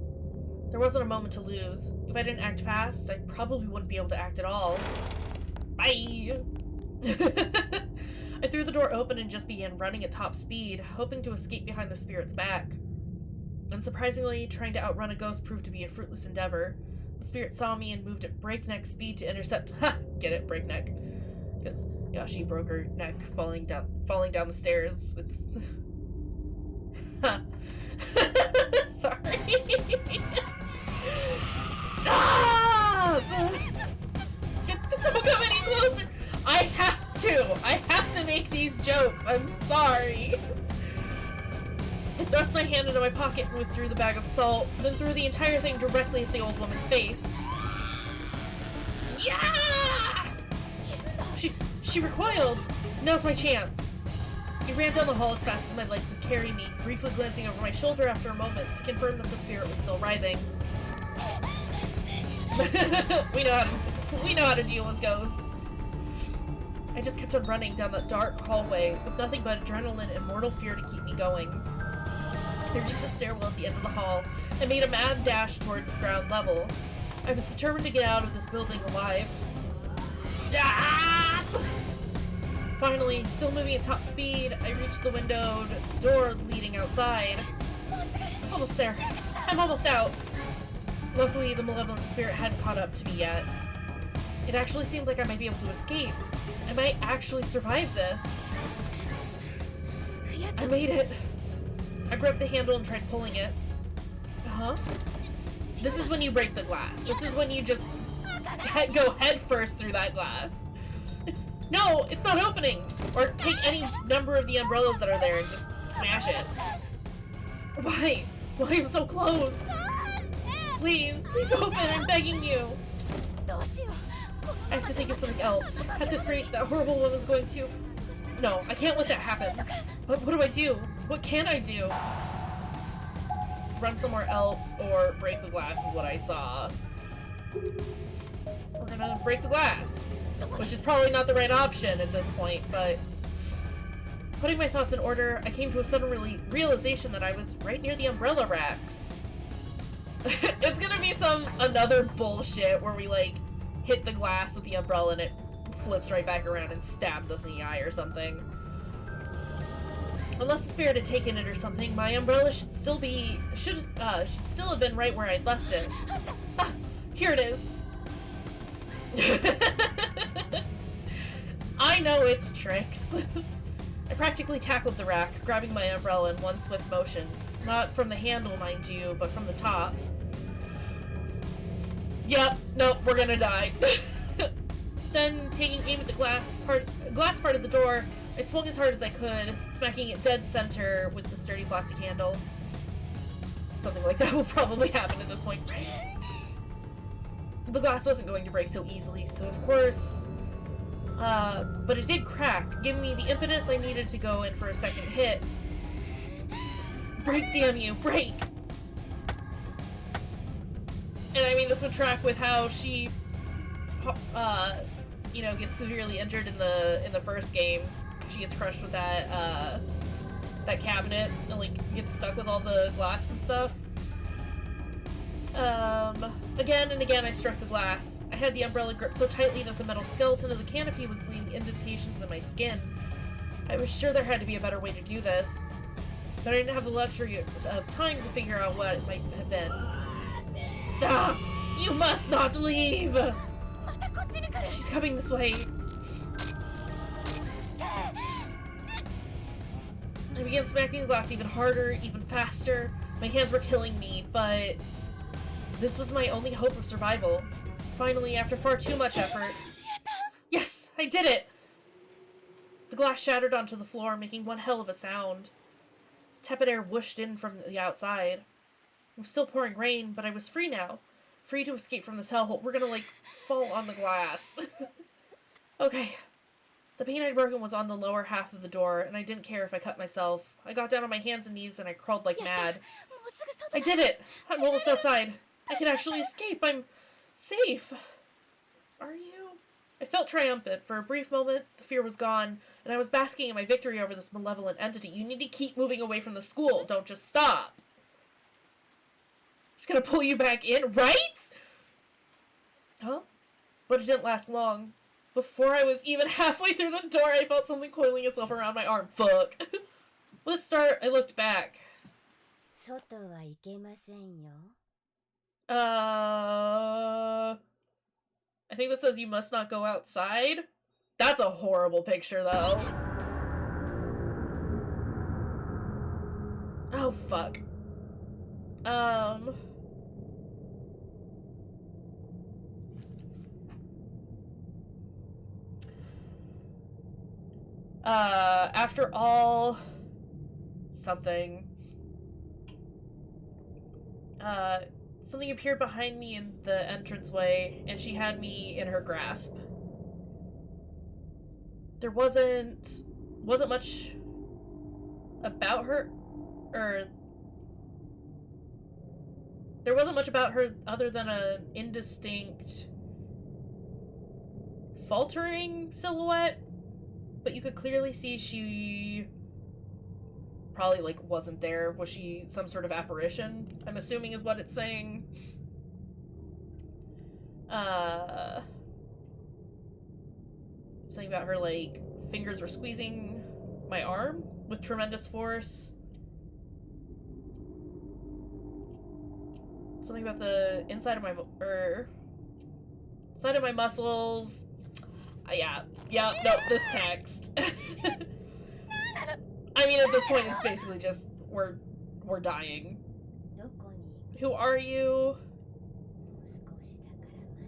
There wasn't a moment to lose. If I didn't act fast, I probably wouldn't be able to act at all. Bye! I threw the door open and just began running at top speed, hoping to escape behind the spirit's back. Unsurprisingly, trying to outrun a ghost proved to be a fruitless endeavor. The spirit saw me and moved at breakneck speed to intercept— ha! Get it? Breakneck. Because, yeah, she broke her neck falling down the stairs. It's... Sorry. Stop! Don't come any closer! I have to make these jokes. I'm sorry. I thrust my hand into my pocket and withdrew the bag of salt, then threw the entire thing directly at the old woman's face. Yeah! She recoiled. Now's my chance. I ran down the hall as fast as my legs would carry me, briefly glancing over my shoulder after a moment to confirm that the spirit was still writhing. We know how to deal with ghosts. I just kept on running down that dark hallway with nothing but adrenaline and mortal fear to keep me going. I reached a stairwell at the end of the hall and made a mad dash toward ground level. I was determined to get out of this building alive. Stop! Finally, still moving at top speed, I reached the windowed door leading outside. Almost there. I'm almost out. Luckily, the malevolent spirit hadn't caught up to me yet. It actually seemed like I might be able to escape. I might actually survive this. I made it. I grabbed the handle and tried pulling it. Uh-huh. This is when you break the glass. This is when you just go head first through that glass. No, it's not opening! Or take any number of the umbrellas that are there and just smash it. Why? Why am I so close? Please open, I'm begging you! I have to think of something else. At this rate, that horrible woman's going to... No, I can't let that happen. But what do I do? What can I do? Just run somewhere else or break the glass is what I saw. We're gonna break the glass. Which is probably not the right option at this point, but... Putting my thoughts in order, I came to a sudden realization that I was right near the umbrella racks. It's gonna be another bullshit where we, like, hit the glass with the umbrella and it flips right back around and stabs us in the eye or something. Unless the spirit had taken it or something, my umbrella should still have been right where I'd left it. Ah, here it is. I know its tricks. I practically tackled the rack, grabbing my umbrella in one swift motion. Not from the handle, mind you, but from the top. Yep, nope, we're gonna die. Then, taking aim at the glass part of the door, I swung as hard as I could, smacking it dead center with the sturdy plastic handle. Something like that will probably happen at this point, right? The glass wasn't going to break so easily, so of course... but it did crack, giving me the impetus I needed to go in for a second hit. Break, damn you, break! And I mean, this would track with how she, you know, gets severely injured in the first game. She gets crushed with that, that cabinet and, like, gets stuck with all the glass and stuff. Again and again I struck the glass. I had the umbrella gripped so tightly that the metal skeleton of the canopy was leaving indentations in my skin. I was sure there had to be a better way to do this, but I didn't have the luxury of time to figure out what it might have been. Stop! You must not leave! She's coming this way. I began smacking the glass even harder, even faster. My hands were killing me, but this was my only hope of survival. Finally, after far too much effort... Yes! I did it! The glass shattered onto the floor, making one hell of a sound. Tepid air whooshed in from the outside. It was still pouring rain, but I was free now. Free to escape from this hellhole. We're gonna, like, fall on the glass. Okay. The pane I'd broken was on the lower half of the door, and I didn't care if I cut myself. I got down on my hands and knees and I crawled like mad. I did it! I'm almost outside. I can actually escape. I'm safe. Are you? I felt triumphant. For a brief moment, the fear was gone, and I was basking in my victory over this malevolent entity. You need to keep moving away from the school. Don't just stop. Just gonna pull you back in, right? Huh? But it didn't last long. Before I was even halfway through the door, I felt something coiling itself around my arm. Fuck. With a start, I looked back. 外はいけませんよ。I think that says you must not go outside. That's a horrible picture, though. Oh, fuck. After all... something... something appeared behind me in the entranceway, and she had me in her grasp. There wasn't much about her, or there wasn't much about her other than an indistinct, faltering silhouette, but you could clearly see she probably, like, wasn't there. Was she some sort of apparition? I'm assuming is what it's saying. Something about her, like, fingers were squeezing my arm with tremendous force. Something about the inside of my, side of my muscles. Yeah, no, this text. I mean, at this point, it's basically just, we're dying. どこに Who are you? もう少しだから待ってて。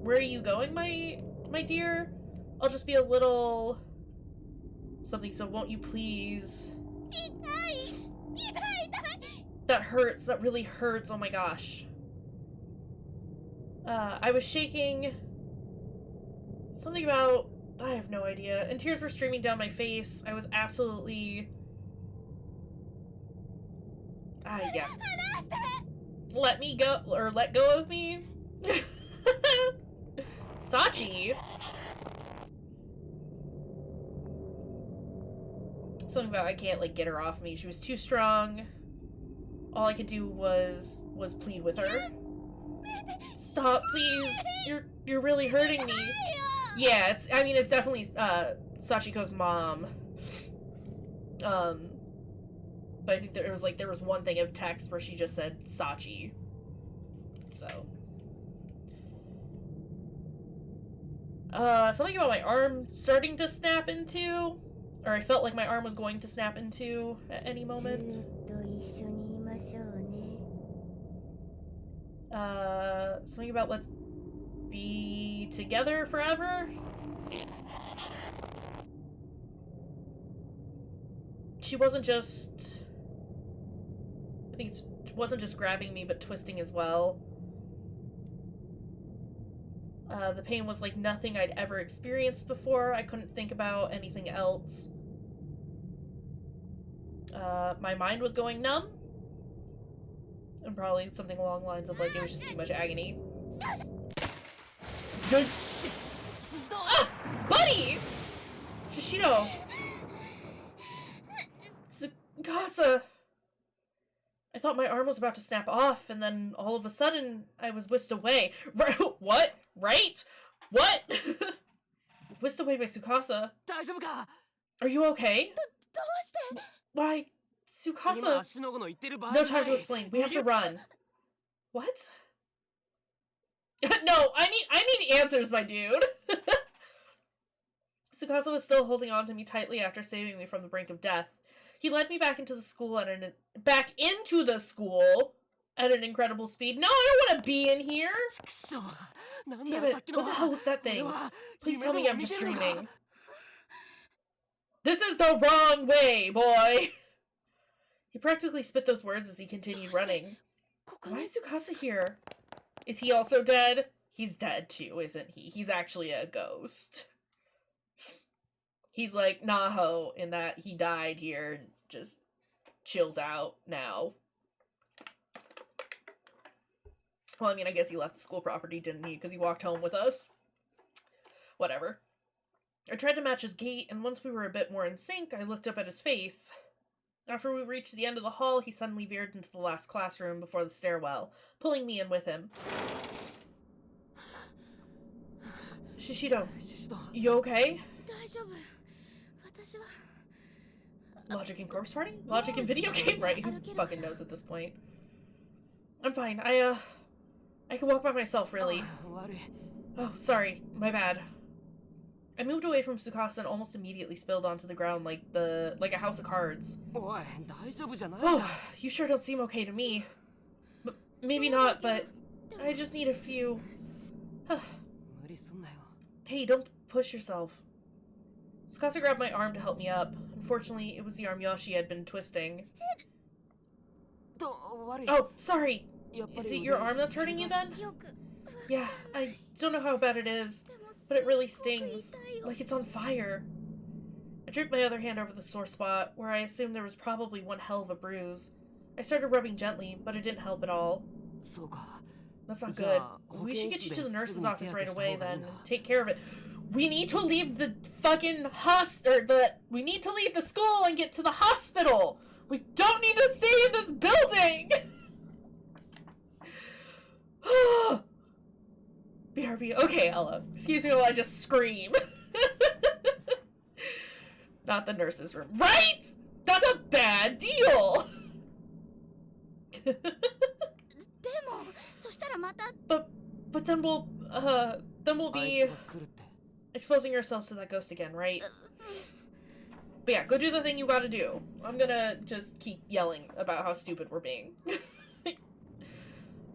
Where are you going, my dear? I'll just be a little... something, so won't you please... That hurts, that really hurts, oh my gosh. I was shaking. Something about... I have no idea. And tears were streaming down my face. I was absolutely... yeah. Let me go, or let go of me? Sachi? Something about I can't, like, get her off me. She was too strong. All I could do was plead with her. Stop, please. You're really hurting me. Yeah, it's definitely Sachiko's mom. But I think there was one thing of text where she just said Sachi. So something about my arm starting to snap into, or I felt like my arm was going to snap into at any ず moment. っと一緒にいましょうね。 Something about let's be together forever? She wasn't just... I think it wasn't just grabbing me, but twisting as well. The pain was like nothing I'd ever experienced before. I couldn't think about anything else. My mind was going numb. And probably something along the lines of like, it was just too much agony. Good. Ah! Buddy! Shishido! Tsukasa! I thought my arm was about to snap off, and then all of a sudden, I was whisked away. What? Right? What? Whisked away by Tsukasa. 大丈夫か Are you okay? どうして Why, 今 Tsukasa... しのごの言ってる場合 No じゃな time to い explain. We have to run. What? No, I need answers, my dude. Tsukasa was still holding on to me tightly after saving me from the brink of death. He led me back into the school at an incredible speed. No, I don't want to be in here. くそなんだ Damn よさっ it! きの What the hell was that 俺 thing? は Please 夢 tell で me も I'm 見 just てるのか dreaming. This is the wrong way, boy! He practically spit those words as he continued running. ここ Why に is Tsukasa here? Is he also dead? He's dead too, isn't he? He's actually a ghost. He's like Naho in that he died here and just chills out now. Well, I mean, I guess he left the school property, didn't he? Because he walked home with us. Whatever. I tried to match his gait, and once we were a bit more in sync, I looked up at his face. After we reached the end of the hall, he suddenly veered into the last classroom before the stairwell, pulling me in with him. Shishido, シシド you okay? 大丈夫私は Logic in Corpse Party? Logic in video game? Right, who fucking knows at this point? I'm fine. I can walk by myself, really. 悪い Oh, sorry. My bad. I moved away from Tsukasa and almost immediately spilled onto the ground like a house of cards. おい大丈夫じゃないじゃん Oh, you sure don't seem okay to me. Maybe not, but I just need a few... 無理すんなよ Hey, don't push yourself. Tsukasa grabbed my arm to help me up. Unfortunately, it was the arm Yoshi had been twisting. と悪い Oh, sorry. やっぱ Is り it your arm that's hurting you then? よく Yeah, I don't know how bad it is, でも but it really すっごく痛 stings. いよ Like it's on fire. I draped my other hand over the sore spot, where I assumed there was probably one hell of a bruise. I started rubbing gently, but it didn't help at all. そうか That's not じゃ good. あ We should get you to the nurse's 保健室ですぐに office 手当 right てした away 方がいい then. な Take care of it. We need to leave the fucking we need to leave the school and get to the hospital. We don't need to stay in this building. BRB. Okay, Ella. Excuse me while I just scream. Not the nurse's room. Right? That's a bad deal. でもそしたらまた But then we'll あ be いつが来るって exposing ourselves to that ghost again, right? But yeah, go do the thing you gotta do. I'm gonna just keep yelling about how stupid we're being.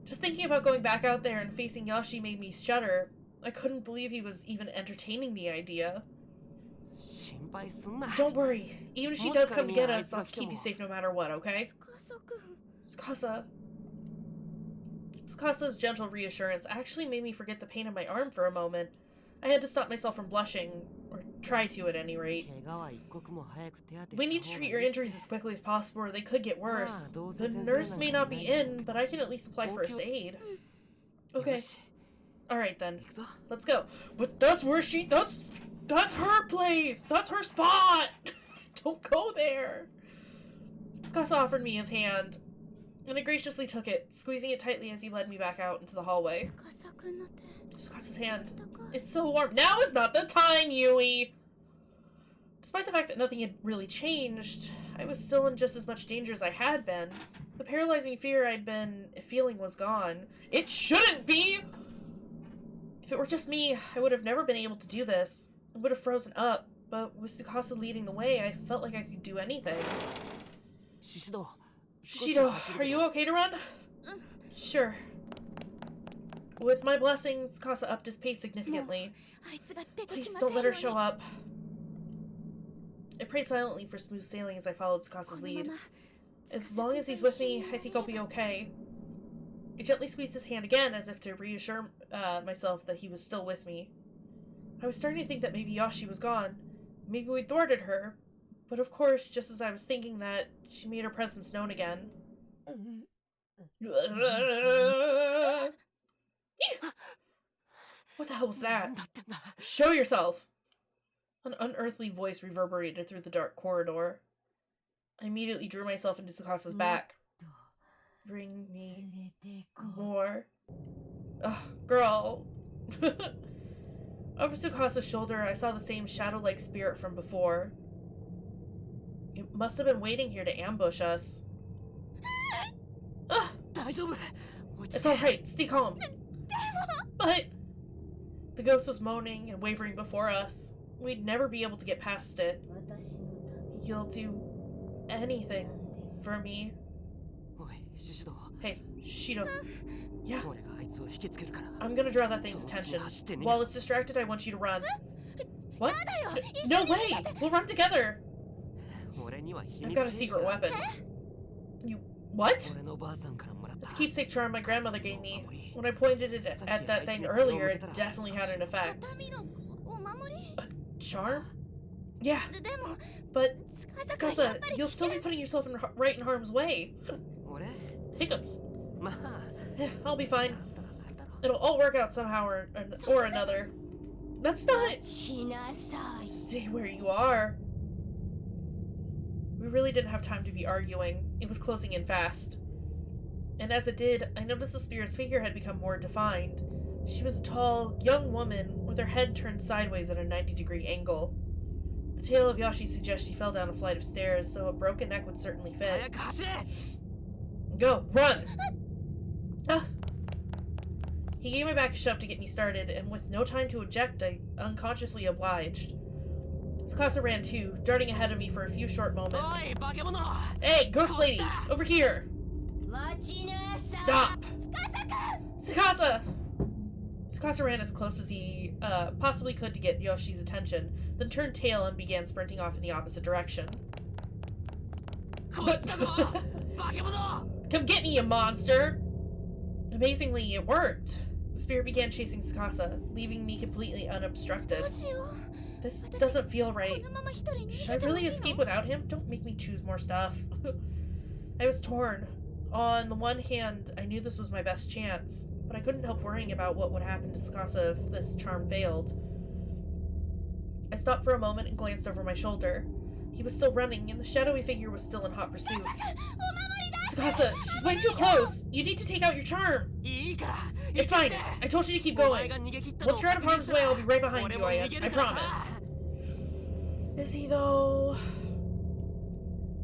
Just thinking about going back out there and facing Yoshi made me shudder. I couldn't believe he was even entertaining the idea. 心配すんな Don't worry. Even if she does come to get us, I'll keep you safe no matter what, okay? 司くん Tsukasa. Tsukasa's gentle reassurance actually made me forget the pain in my arm for a moment. I had to stop myself from blushing, or try to at any rate. 怪我は一刻も早く手当て We need した to 方 treat が your いいって injuries as quickly as possible or they could get worse. Ah, those The are nurse may not be sensational. in, but I can at least apply first aid. よ Okay, し alright then. 行くぞ Let's go. But that's where that's her place! That's her spot! Don't go there! Tsukasa offered me his hand, and I graciously took it, squeezing it tightly as he led me back out into the hallway. 司くんの手 Tsukasa's hand. 温かい It's so warm. Now is not the time, Yui! Despite the fact that nothing had really changed, I was still in just as much danger as I had been. The paralyzing fear I'd been feeling was gone. It shouldn't be! If it were just me, I would have never been able to do this. I would have frozen up. but with Tsukasa leading the way, I felt like I could do anything. Shishido. Shishido, are you okay to run? Sure. With my blessing, Tsukasa upped his pace significantly. Please don't let her show up. I prayed silently for smooth sailing as I followed Tsukasa's lead. As long as he's with me, I think I'll be okay. I gently squeezed his hand again as if to reassure myself that he was still with me. I was starting to think that maybe Yoshi was gone. Maybe we'd thwarted her. But of course, just as I was thinking that, she made her presence known again. What the hell was that? Show yourself! An unearthly voice reverberated through the dark corridor. I immediately drew myself into Tsukasa's back. Bring me more. Ugh, girl. Over Tsukasa's shoulder, I saw the same shadow-like spirit from before. It must have been waiting here to ambush us. Ugh! It's alright, stay calm. But the ghost was moaning and wavering before us. We'd never be able to get past it. You'll do anything for me. Hey, Shido. Yeah. I'm gonna draw that thing's attention. While it's distracted, I want you to run. What? No way! We'll run together! I've got a secret weapon. You... what? It's a keepsake charm my grandmother gave me. When I pointed it at that thing earlier, it definitely had an effect. A charm? Yeah. But, Tsukasa, you'll still be putting yourself right in harm's way. Hiccups. Yeah, I'll be fine. It'll all work out somehow or another. That's not... Stay where you are. We really didn't have time to be arguing. It was closing in fast. And as it did, I noticed the spirit's figure had become more defined. She was a tall, young woman with her head turned sideways at a 90-degree angle. The tale of Yoshi suggests she fell down a flight of stairs, so a broken neck would certainly fit. Go, run! Ah. He gave me back a shove to get me started, and with no time to eject, I unconsciously obliged. Tsukasa ran too, darting ahead of me for a few short moments. Hey, ghost lady! Over here! Stop! Tsukasa! Tsukasa ran as close as he possibly could to get Yoshi's attention, then turned tail and began sprinting off in the opposite direction. Come get me, you monster! Amazingly, it worked. The spirit began chasing Tsukasa, leaving me completely unobstructed. This doesn't feel right. Should I really escape without him? Don't make me choose more stuff. I was torn. On the one hand, I knew this was my best chance, but I couldn't help worrying about what would happen to Tsukasa if this charm failed. I stopped for a moment and glanced over my shoulder. He was still running, and the shadowy figure was still in hot pursuit. Tsukasa, she's way too close! You need to take out your charm! It's fine! I told you to keep going! Once you're out of harm's way, I'll be right behind you, I promise. Is he, though?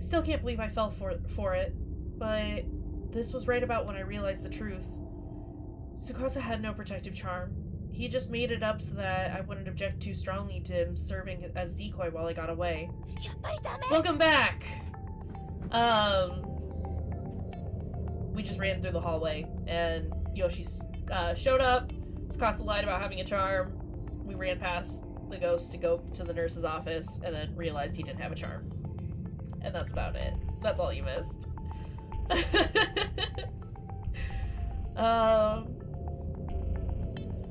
Still can't believe I fell for it, but this was right about when I realized the truth. Tsukasa had no protective charm. He just made it up so that I wouldn't object too strongly to him serving as decoy while I got away. Welcome back! We just ran through the hallway, and Yoshi showed up. Tsukasa lied about having a charm. We ran past the ghost to go to the nurse's office, and then realized he didn't have a charm. And that's about it. That's all you missed.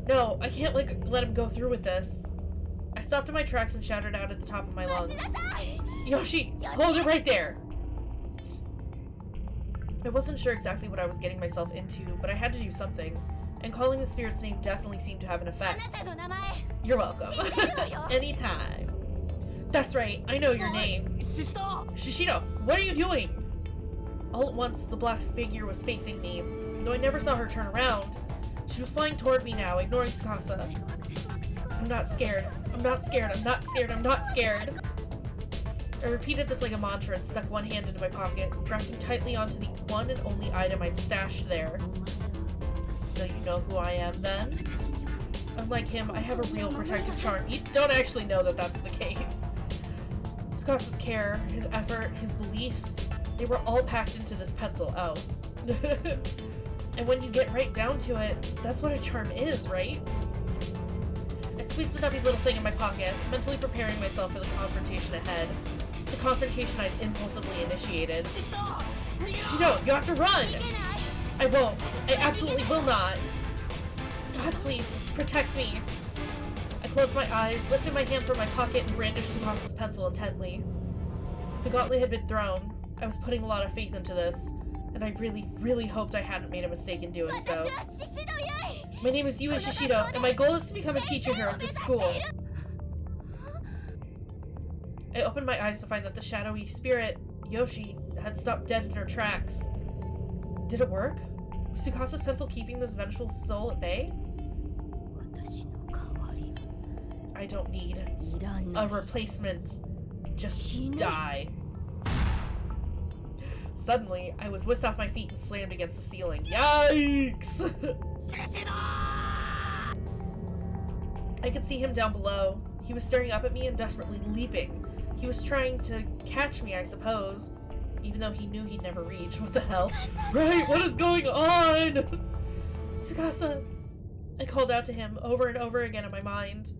No, I can't let him go through with this. I stopped in my tracks and shouted out at the top of my lungs. Yoshi, hold it right there! I wasn't sure exactly what I was getting myself into, but I had to do something, and calling the spirit's name definitely seemed to have an effect. You're welcome. Anytime. That's right, I know your name. Shishido, what are you doing? All at once, the black figure was facing me, though I never saw her turn around. She was flying toward me now, ignoring Tsukasa. I'm not scared. I'm not scared. I'm not scared. I'm not scared. I repeated this like a mantra and stuck one hand into my pocket, grasping tightly onto the one and only item I'd stashed there. So you know who I am, then? Unlike him, I have a real protective charm. You don't actually know that that's the case. Tsukasa's care, his effort, his beliefs, they were all packed into this pencil. Oh. And when you get right down to it, that's what a charm is, right? I squeezed the nubby little thing in my pocket, mentally preparing myself for the confrontation ahead. The confrontation I'd impulsively initiated. Shishino, you have to run! I won't. I absolutely will not. God, please, protect me. I closed my eyes, lifted my hand from my pocket, and brandished Tsukasa's pencil intently. The gauntlet had been thrown. I was putting a lot of faith into this, and I really, really hoped I hadn't made a mistake in doing so. My name is Yui Shishido, and my goal is to become a teacher here at this school. I opened my eyes to find that the shadowy spirit, Yoshi, had stopped dead in her tracks. Did it work? Was Tsukasa's pencil keeping this vengeful soul at bay? I don't need a replacement. Just die. Suddenly, I was whisked off my feet and slammed against the ceiling. Yikes! I could see him down below. He was staring up at me and desperately leaping. He was trying to catch me, I suppose. Even though he knew he'd never reach. What the hell? Right, what is going on? Tsukasa! I called out to him over and over again in my mind.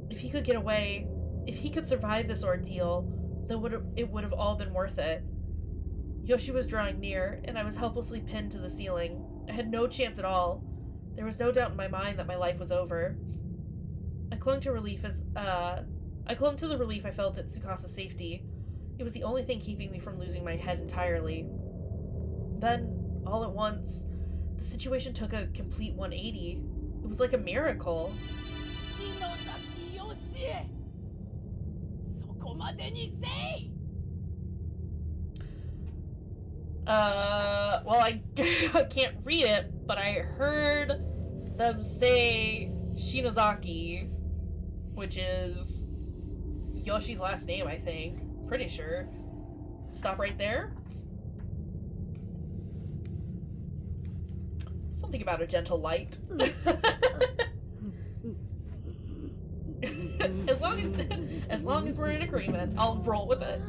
If he could get away, if he could survive this ordeal, then it would have all been worth it. Yoshi was drawing near, and I was helplessly pinned to the ceiling. I had no chance at all. There was no doubt in my mind that my life was over. I clung to the relief I felt at Tsukasa's safety. It was the only thing keeping me from losing my head entirely. Then, all at once, the situation took a complete 180. It was like a miracle. Well, I can't read it, but I heard them say Shinozaki, which is Yoshi's last name, I think. Pretty sure. Stop right there. Something about a gentle light. as long as we're in agreement, I'll roll with it.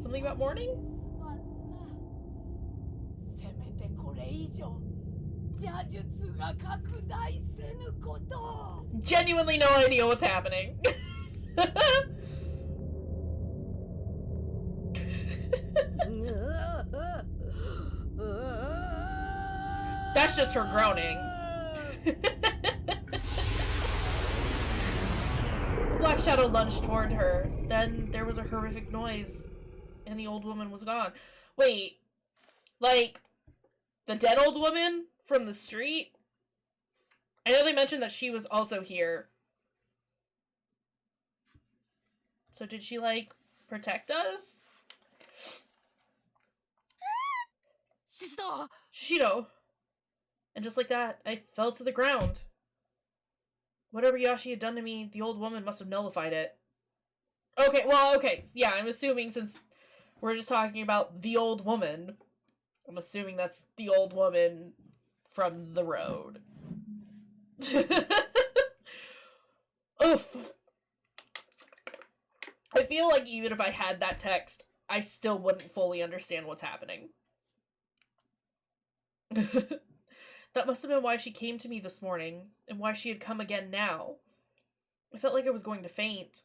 Something about morning? Genuinely no idea what's happening. That's just her groaning. The black shadow lunged toward her. Then there was a horrific noise, and the old woman was gone. Wait, like, the dead old woman from the street? I know they mentioned that she was also here. So did she, like, protect us? Shishido! And just like that, I fell to the ground. Whatever Yoshi had done to me, the old woman must have nullified it. Okay, well, okay. Yeah, I'm assuming since we're just talking about the old woman, I'm assuming that's the old woman from the road. Oof. I feel like even if I had that text, I still wouldn't fully understand what's happening. That must have been why she came to me this morning, and why she had come again now. I felt like I was going to faint.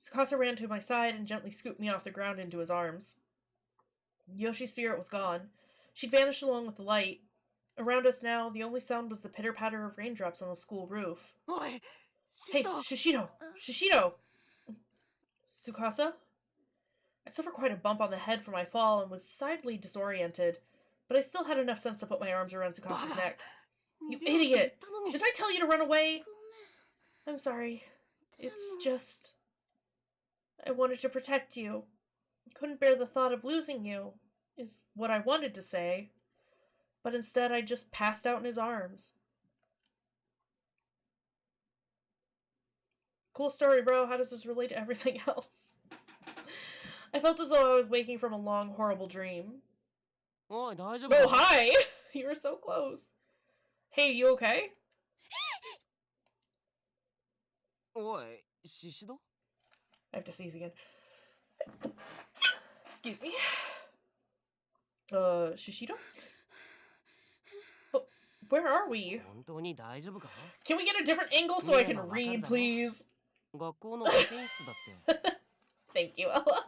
Tsukasa ran to my side and gently scooped me off the ground into his arms. Yoshi's spirit was gone. She'd vanished along with the light. Around us now, the only sound was the pitter-patter of raindrops on the school roof. Oi, Hey, Shishido! Shishido! Tsukasa? I suffered quite a bump on the head from my fall and was decidedly disoriented, but I still had enough sense to put my arms around Tsukasa's neck. You idiot! Did I tell you to run away? I'm sorry. It's just... I wanted to protect you. I couldn't bear the thought of losing you, is what I wanted to say. But instead I just passed out in his arms. Cool story, bro. How does this relate to everything else? I felt as though I was waking from a long, horrible dream. Oh, hi! You were so close. Hey, you okay? おい、シシド I have to sneeze again. Excuse me. Shishido? Oh, where are we? 本当に大丈夫か Can we get a different angle so I can read, please? 学校の保健室だって。Thank you, Ella.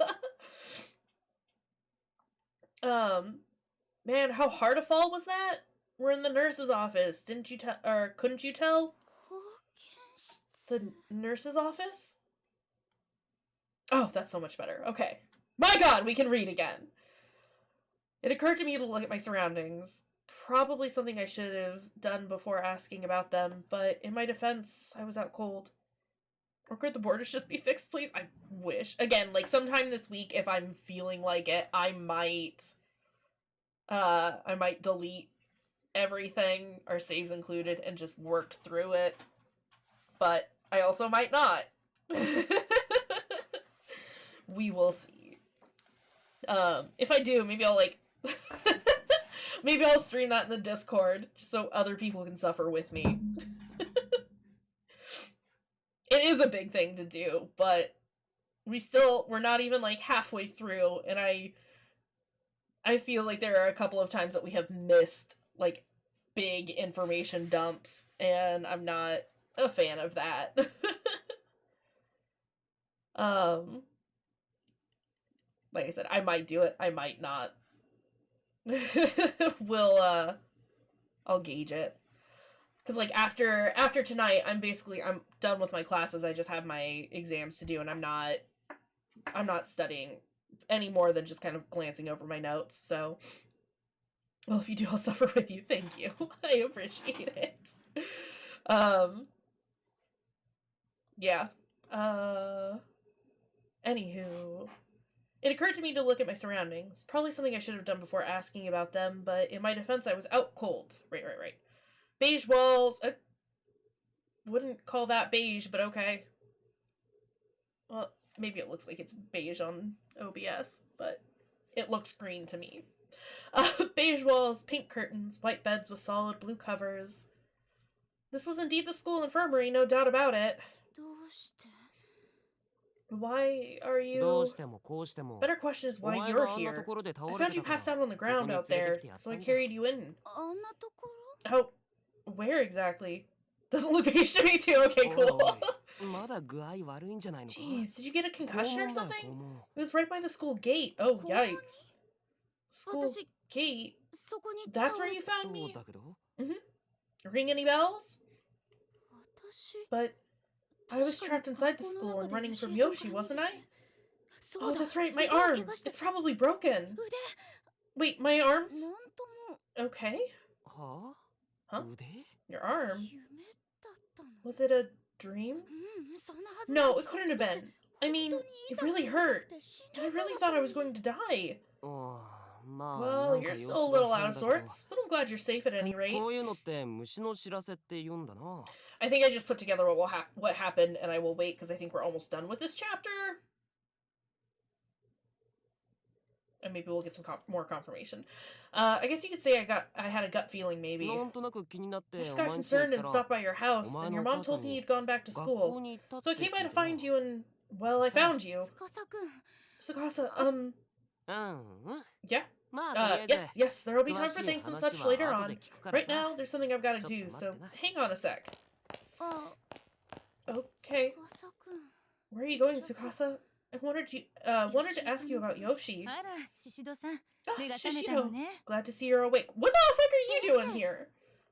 Man, how hard a fall was that? We're in the nurse's office. Didn't you tell, or couldn't you tell? 保健室 The nurse's office? Oh, that's so much better. Okay. My god, we can read again. It occurred to me to look at my surroundings. Probably something I should have done before asking about them, but in my defense, I was out cold. Or could the borders just be fixed, please? I wish. Again, like, sometime this week, if I'm feeling like it, I might delete everything, our saves included, and just work through it. But I also might not. We will see. If I do, maybe I'll, like... maybe I'll stream that in the Discord, just so other people can suffer with me. It is a big thing to do, but we're not even, like, halfway through, and I feel like there are a couple of times that we have missed, like, big information dumps, and I'm not a fan of that. Like I said, I might do it, I might not. I'll gauge it. Because, like, after tonight, I'm done with my classes. I just have my exams to do, and I'm not studying any more than just kind of glancing over my notes. So, well, if you do, I'll suffer with you. Thank you. I appreciate it. Yeah. Anywho. It occurred to me to look at my surroundings. Probably something I should have done before asking about them, but in my defense, I was out cold. Right. Beige walls. I wouldn't call that beige, but okay. Well, maybe it looks like it's beige on OBS, but it looks green to me. Beige walls, pink curtains, white beds with solid blue covers. This was indeed the school infirmary, no doubt about it. どうして Why are どう you... してもこうしても Better question is お why 前 you're があんなと here. ころで倒 I れ found て you たから passed out on the ここ ground に out 連れ there, てきてやっ so た I んじゃ carried you in. あんなところ How... Where exactly? Doesn't look beige to me too. Okay, おい cool. おいまだ具合悪いんじゃないのか Jeez, did you get a 肛 concussion 門 or だよ something? 肛門 It was right by the school gate. Oh, 肛門に yikes. School 私 gate? そこに That's 倒 where れ you て found そう me? だけど Ring any bells? 私 But I was 確かに trapped inside the 学校 school の and 中で running 吉 from 井さん Yoshi, から逃 wasn't げ I? てそ Oh, うだ that's right, my 腕を arm. 怪我した It's probably broken. 腕 Wait, my arm's なんとも okay? は Huh? 腕 Your arm? 夢だったの Was it a dream? うんそんなはずない No, it couldn't have been. I mean, it really hurt. I really thought I was going to die. ああまあ Well, なんか you're 様子 still a が little 変 out だ of けど sorts, but I'm glad you're safe at any rate. こういうのって虫の知らせって言うんだな I think I just put together what happened, and I will wait because I think we're almost done with this chapter. And maybe we'll get some more confirmation. I guess you could say I had a gut feeling, maybe. なんとなく気になっ I て just お got 前んちに concerned 行っ and たら stopped by your house, and your mom told me you'd gone back to 学校 school. に行ったっ So I て聞い came by て to find you, and, well, I found you. 司くん Tsukasa, うんうん yeah? まあとりあえず Yes, there'll be time 詳し for い things and 話 such は later 後で on. 聞くから Right さ now, there's something I've got to ちょっと do, 待って so な hang on a sec. あ Okay, 司くん where are you going, Tsukasa? I wanted to ask you about Yoshi. あら、シシドさん、 Ah, 目が覚めたの Shishiro. ね。 Glad to see you're awake. What the fuck are you doing here?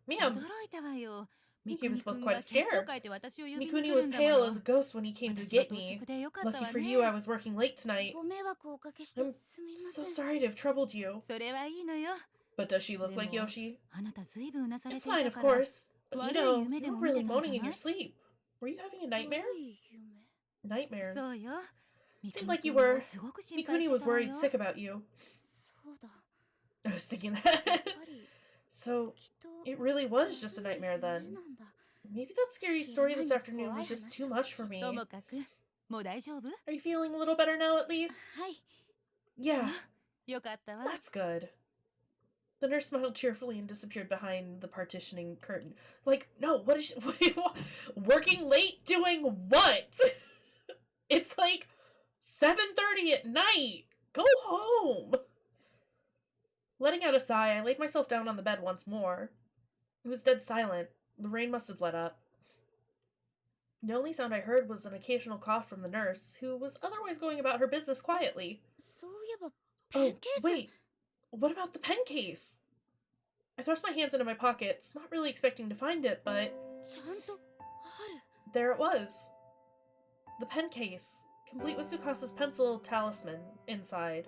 驚 Ma'am, いたわよ。 Miki ミ was ク both ニ quite 君が血 scared. 相変えて私を呼びに来 Mikuni る was んだも pale の。 as a ghost when he came to 私は get 到 me. 着でよかったわ Lucky ね。 for you, I was working late tonight. ご迷惑をおかけして I'm すみませ So ん sorry to have troubled you. それはいいのよ。 But does she look like でも、 Yoshi? あなたずいぶんうなされ It's てい fine, た of から。 course. But you 悪い know, 夢で you も were 見 really てたんじゃ moaning in な your い？ sleep. Were you having a nightmare? 悪い夢 Nightmares. そうよ。ミク Seemed ニ like you 君 were. もすごく心配 Mikuni して was たわ worried よ。 sick about you. そうだ I was thinking やっ that. ぱり So, きっと it really was just a nightmare 夢 then. なんだ Maybe that scary story this afternoon was just too much for me. ともかく、もう大丈夫？ Are you feeling a little better now at least? はい Yeah, よかったわ。 that's good. The nurse smiled cheerfully and disappeared behind the partitioning curtain. Like, no, what is she, what do you want? Working late doing what? It's like 7:30 at night. Go home. Letting out a sigh, I laid myself down on the bed once more. It was dead silent. The rain must have let up. The only sound I heard was an occasional cough from the nurse, who was otherwise going about her business quietly. そういえば Oh, ペンケース wait. What about the pen case? I thrust my hands into my pockets, not really expecting to find it, but ちゃんとある there it was. The pen case, complete with Tsukasa's pencil talisman inside.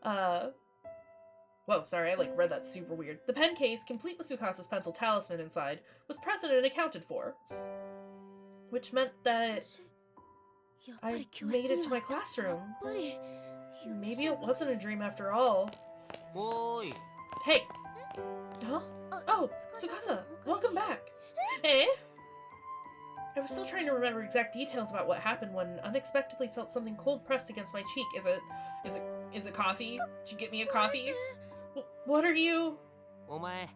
Whoa, sorry, I read that super weird. The pen case, complete with Tsukasa's pencil talisman inside, was present and accounted for. Which meant that 私やっぱ I り教 made 室 it に to は my やっ classroom. ぱり夢 Maybe じゃ it wasn't a dream after all. おーい Hey! Huh? あ Oh, 司 Tsukasa, おかえり welcome back. Eh? I was still trying to remember exact details about what happened when unexpectedly felt something cold pressed against my cheek. Is it coffee? Did you get me a coffee? What are you? お前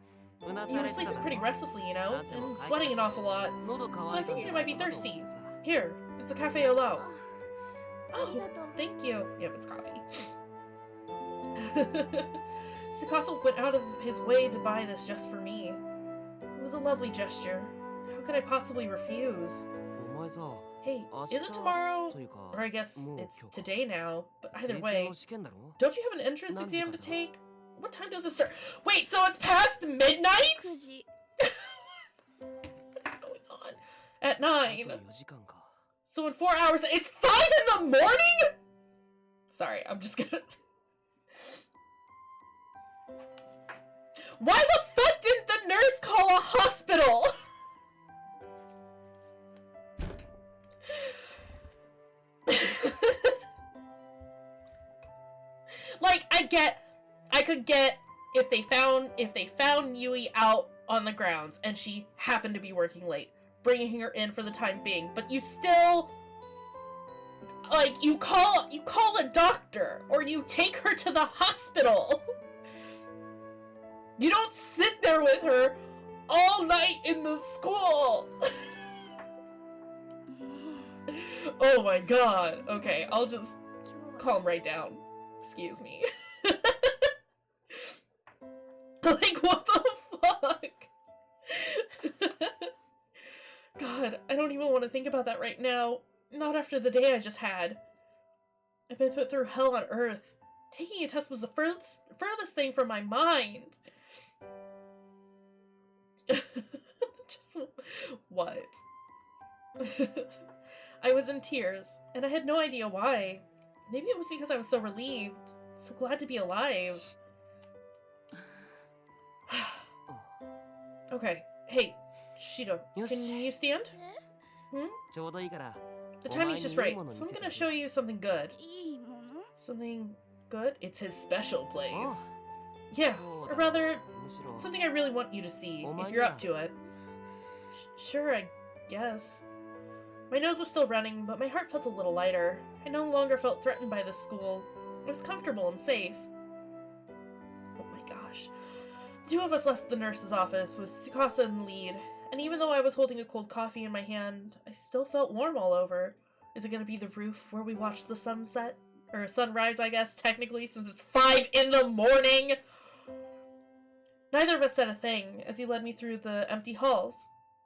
うな You さ were れてた sleeping だ pretty ろ restlessly, you know, 汗も and かい sweating た an し awful lot. 喉乾 So I いたん figured じ you ゃな might い be かなと thirsty. 思ってさ Here, it's a cafe au lait. あ Oh, ありがとう thank you. Yep, it's coffee. Tsukasa went out of his way to buy this just for me. It was a lovely gesture. How could I possibly refuse? お前さ Hey, 明 is 日 it tomorrow? というか Or I guess もう it's 今日か today now. But either 推薦 way, の試験だろ don't you have an entrance 何時 exam から to だ take? What time does it start? Wait, so it's past midnight? 9時 What's going on? At あと 9. 4時間か So in 4 hours, it's 5 in the morning? Sorry, I'm just gonna... Why the fuck didn't the nurse call a hospital? I could get if they found Yui out on the grounds and she happened to be working late, bringing her in for the time being, but you still you call a doctor or you take her to the hospital. You don't sit there with her all night in the school. Oh my god. Okay, I'll just 今日は calm right down. Excuse me. Like, what the fuck? God, I don't even want to think about that right now. Not after the day I just had. I've been put through hell on earth. Taking a test was the furthest thing from my mind. Just what? I was in tears, and I had no idea why. Maybe it was because I was so relieved, so glad to be alive. Okay, hey, Shido, Yosh. can you stand? え ちょうどいいから The timing's just right, so I'm gonna show you something good. いいもの Something good? It's his special place. Oh. Yeah, そう or だ rather, むしろ something I really want you to see, Oh if my you're up God. to it. Sure, I guess. My nose was still running, but my heart felt a little lighter. I no longer felt threatened by this school. It was comfortable and safe. Oh my gosh. The two of us left the nurse's office with Tsukasa in the lead, and even though I was holding a cold coffee in my hand, I still felt warm all over. Is it gonna be the roof where we watch the sunset? Or sunrise, I guess, technically, since it's 5 in the morning! Neither of us said a thing as he led me through the empty halls.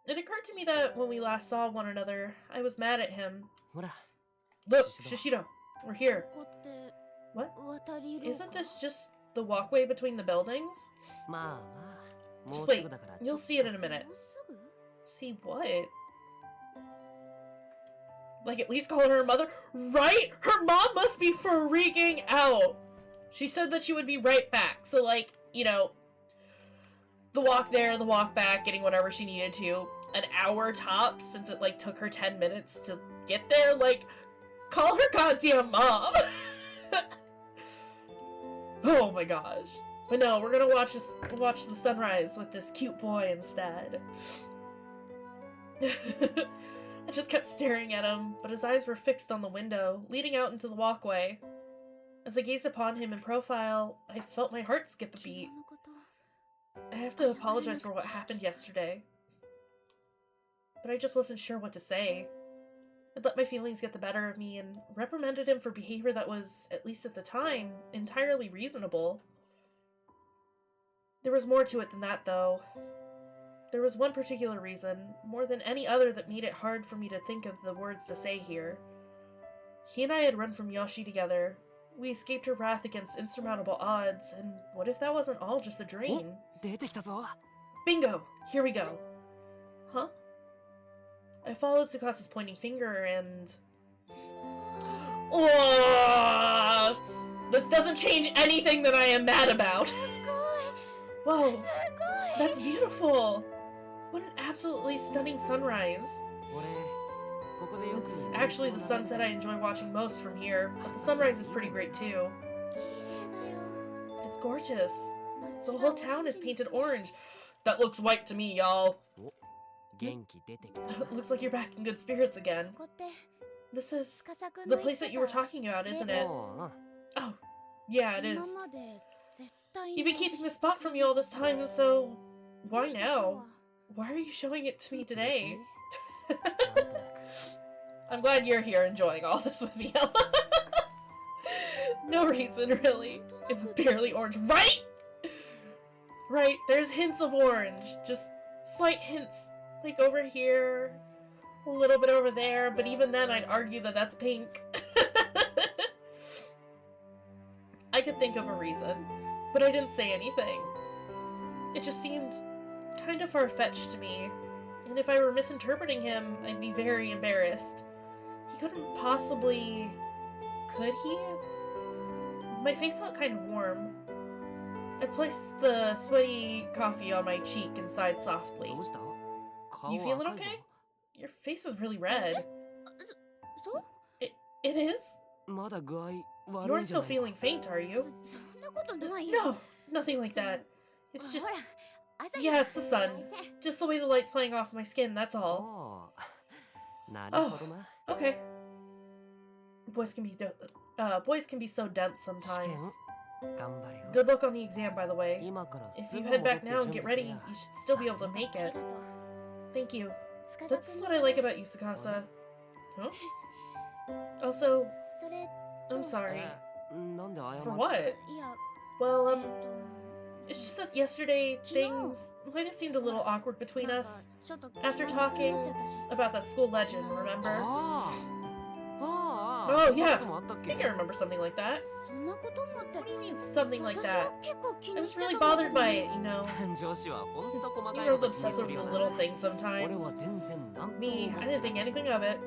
It occurred to me that when we last saw one another, I was mad at him. ほら Look, Shishido. Shishido, we're here. ここって What? 渡り廊 Isn't 下 this just the walkway between the buildings? まあまあもう Just す wait, ぐだから you'll see it in a minute. もうすぐ See what? Like, at least call her her mother? Right? Her mom must be freaking out! She said that she would be right back, so like, you know, the walk there, the walk back, getting whatever she needed to, an hour tops, since it like took her 10 minutes to get there, like, call her goddamn mom! Oh my gosh. But no, we're gonna watch the sunrise with this cute boy instead. I just kept staring at him, but his eyes were fixed on the window, leading out into the walkway. As I gazed upon him in profile, I felt my heart skip a 昨日 beat. のこと I have to apologize for what happened yesterday. But I just wasn't sure what to say. I'd let my feelings get the better of me and reprimanded him for behavior that was, at least at the time, entirely reasonable. There was more to it than that, though. There was one particular reason, more than any other, that made it hard for me to think of the words to say here. He and I had run from Yoshi together. We escaped her wrath against insurmountable odds, and what if that wasn't all just a dream? 出てきたぞ。 Bingo! Here we go. Huh? I followed Tsukasa's pointing finger and... Oh! This doesn't change anything that I am mad about. Whoa, that's beautiful. What an absolutely stunning sunrise. 俺ここでよく It's actually the sunset I enjoy watching most from here, but the sunrise is pretty great too. It's gorgeous. The whole town is painted orange. That looks white to me, y'all. お元気出てきた。 Looks like you're back in good spirits again. ここって This is 司くん the の place that you were talking about, isn't it? おう Oh, yeah, it 今 is. まで絶対 You've been keeping the spot from me all this time, so why now? Why are you showing it to me today? なんとなく I'm glad you're here enjoying all this with me, Ella. No reason, really. It's barely orange. Right? Right, there's hints of orange. Just slight hints. Like over here, a little bit over there, but even then I'd argue that that's pink. I could think of a reason, but I didn't say anything. It just seemed kind of far-fetched to me, and if I were misinterpreting him, I'd be very embarrassed. He couldn't possibly... Could he? My face felt kind of warm. I placed the sweaty coffee on my cheek and sighed softly. どうした？顔 You feeling 赤いぞ okay? Your face is really red. そう It is? まだ具合 You 悪い aren't んじゃ still ない feeling faint, are you? そんなことないよ No, nothing like that. It's just... ほら朝日 Yeah, it's the sun. 紫外線 Just the way the light's playing off my skin, that's all. おうなるほどな。 Okay. Boys can be so dense 試験 sometimes. 頑張れよ。 Good luck on the exam, by the way. 今から If す you ぐ head 戻っ back て now 準 and get 備す ready, り you ゃ should still be able to make あり it. がとう Thank you. 司くん That's what I like about you, Tsukasa. Huh? Also, それ I'm sorry. なんで謝る For what? いや Well, と it's just that yesterday things might have seemed a little awkward between なんか us ちょっと after 気まずくなっ talking ちゃったし about that school legend, remember? ああああ Oh, そんな yeah. こともあったっ I け think I remember something like that. そんなこともって What do you mean something like 私 that? は結構気 I に was してた really んだけ bothered ど by it, you know. 女子はほんと細かい Heroes こと気に obsessive す with るよ the な little things 俺 sometimes. は全然なんとも Me, 思 I わない didn't think anything of it.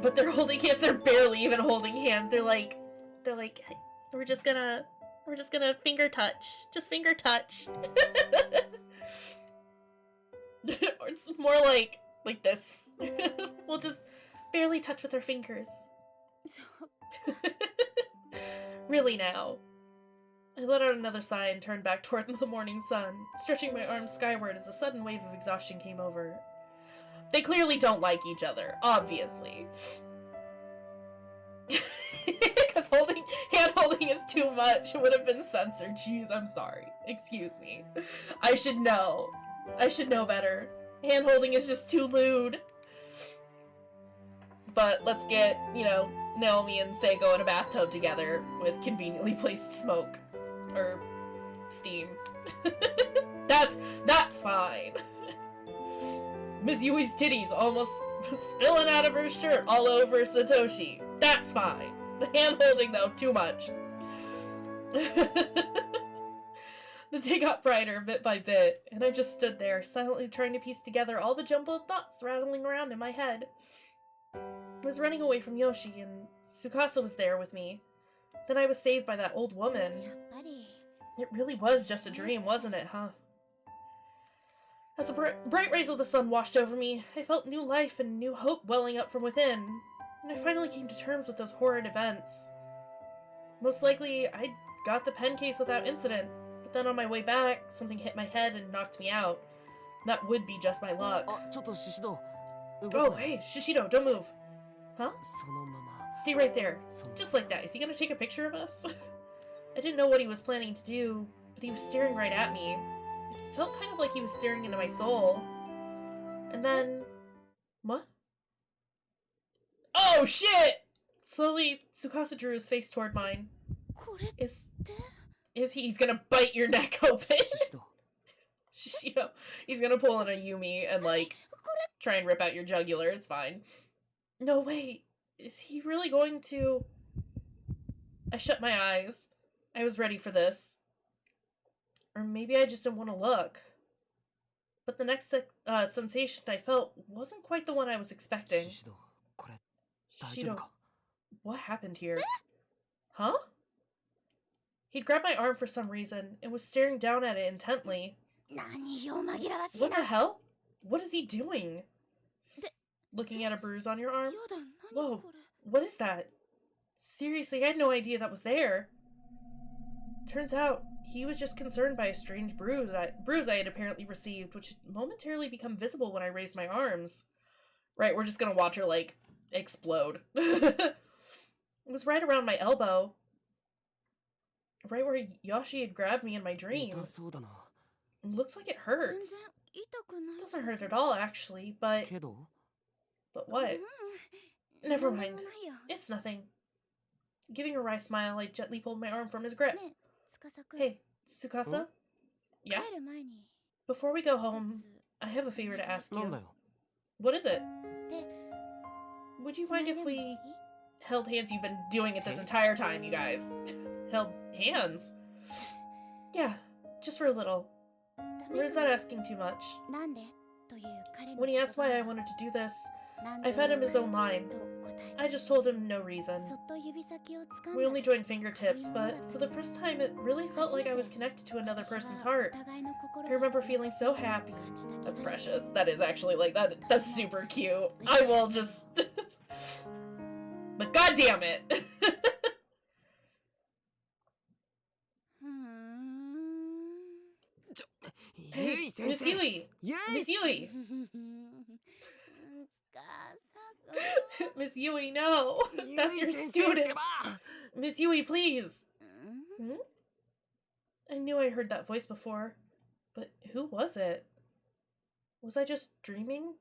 But they're holding hands, they're barely even holding hands. They're like, "Hey, we're just gonna finger touch. Just finger touch." Or it's more like this. We'll just barely touch with our fingers. そう Really now. I let out another sigh and turned back toward the morning sun, stretching my arms skyward as a sudden wave of exhaustion came over. They clearly don't like each other, obviously. Because hand-holding is too much. It would have been censored. Jeez, I'm sorry. Excuse me. I should know. I should know better. Hand-holding is just too lewd. But let's get, Naomi and Seiko in a bathtub together with conveniently placed smoke. Or steam. That's fine. Miss Yui's titties almost spilling out of her shirt all over Satoshi. That's fine. The hand-holding, though, too much. The day got brighter bit by bit, and I just stood there, silently trying to piece together all the jumbled thoughts rattling around in my head. I was running away from Yoshi, and Tsukasa was there with me. Then I was saved by that old woman. やっぱり It really was just a dream, wasn't it, huh? As the bright rays of the sun washed over me, I felt new life and new hope welling up from within, and I finally came to terms with those horrid events. Most likely, I got the pen case without incident, but then on my way back, something hit my head and knocked me out. That would be just my luck. あちょっとシシド動く Oh, な hey, Shishido, don't move. Huh? そのまま Stay right there. その Just like that. Is he gonna take a picture of us? I didn't know what he was planning to do, but he was staring right at me. It felt kind of like he was staring into my soul. And then... What? Oh, shit! Slowly, Tsukasa drew his face toward mine. これ Is he's gonna bite your neck open? シド Shishido. He's gonna pull on a Yumi and, like, try and rip out your jugular. It's fine. No, wait. Is he really going to... I shut my eyes. I was ready for this. Or maybe I just didn't want to look. But the next sensation I felt wasn't quite the one I was expecting. シドこれ大丈夫か What happened here? Huh? He'd grabbed my arm for some reason and was staring down at it intently. 何を紛らわしい What な the hell? What is he doing? The- Looking at a bruise on your arm? やだ何 Whoa, これ what is that? Seriously, I had no idea that was there. Turns out, he was just concerned by a strange bruise I had apparently received, which had momentarily become visible when I raised my arms. Right, we're just gonna watch her, like, explode. It was right around my elbow. Right where Yoshi had grabbed me in my 痛 dream. そうだな It looks like it 全然 hurts. 痛くない It doesn't hurt at all, actually, but... けど But what? うん Never なんでも mind. ないよ It's nothing. Giving a wry smile, I gently pulled my arm from his grip. ねえ司くん Hey, Tsukasa? 帰 Yeah? る前に Before we go 一 home, つ I have a favor to ask なんだ you. よ What is it? で Would you 繋 mind いで if もいい we held hands? You've been doing it this Okay. entire time, you guys. Held hands? Yeah, just for a little. ダ Or メ is か that な asking too much? なんでという彼の When he 言 asked 葉 why に I は wanted to do this, 何 I と fed 言 him え his ばい own い line. と答え I just told him no reason. そっと指先を掴ん We だ only だけ joined fingertips, but for the first time it really felt like I was connected to another 私は person's お heart. 互いの心 I が remember 繋が feeling って so いるのを happy. 感じた気 That's がした precious. That is actually like that's super cute. I will just But god damn it. ふーんちょ Hey, ゆい先 Miss 生 Yui. ゆい Miss Yui. 司くん Miss Yui, no. ゆ That's い your 先生って student. ば Miss Yui, please. うん Hmm? I knew I heard that voice before, but who was it? Was I just dreaming?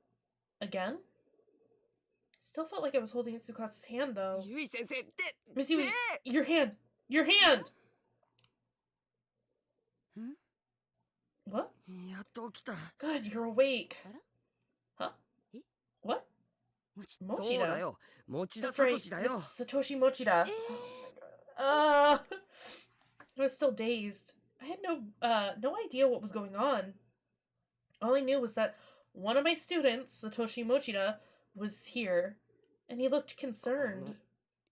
Again? Still felt like I was holding Tsukasa's hand, though. ゆい先生って Miss Yui, って your hand! Your hand! ん What? やっと起きた God, you're awake. あら Huh? え What? もちそう Mochida? だよ持田 That's 聡 right. だよ It's Satoshi Mochida. え I was still dazed. I had no idea what was going on. All I knew was that one of my students, Satoshi Mochida, was here, and he looked concerned.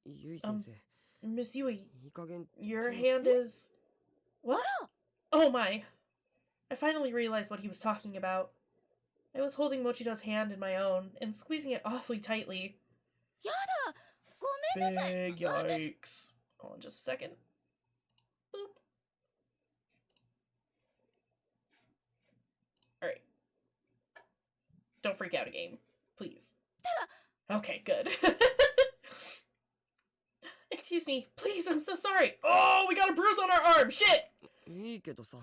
ゆい先生 Miss Yui, いい加減 your hand is... What? Oh my. I finally realized what he was talking about. I was holding Mochida's hand in my own, and squeezing it awfully tightly. やだごめんなさい Big 私 yikes. Hold on just a second. Boop. Alright. Don't freak out again, please. Okay, good. Excuse me, please, I'm so sorry. Oh, we got a bruise on our arm. Shit! いいけどさ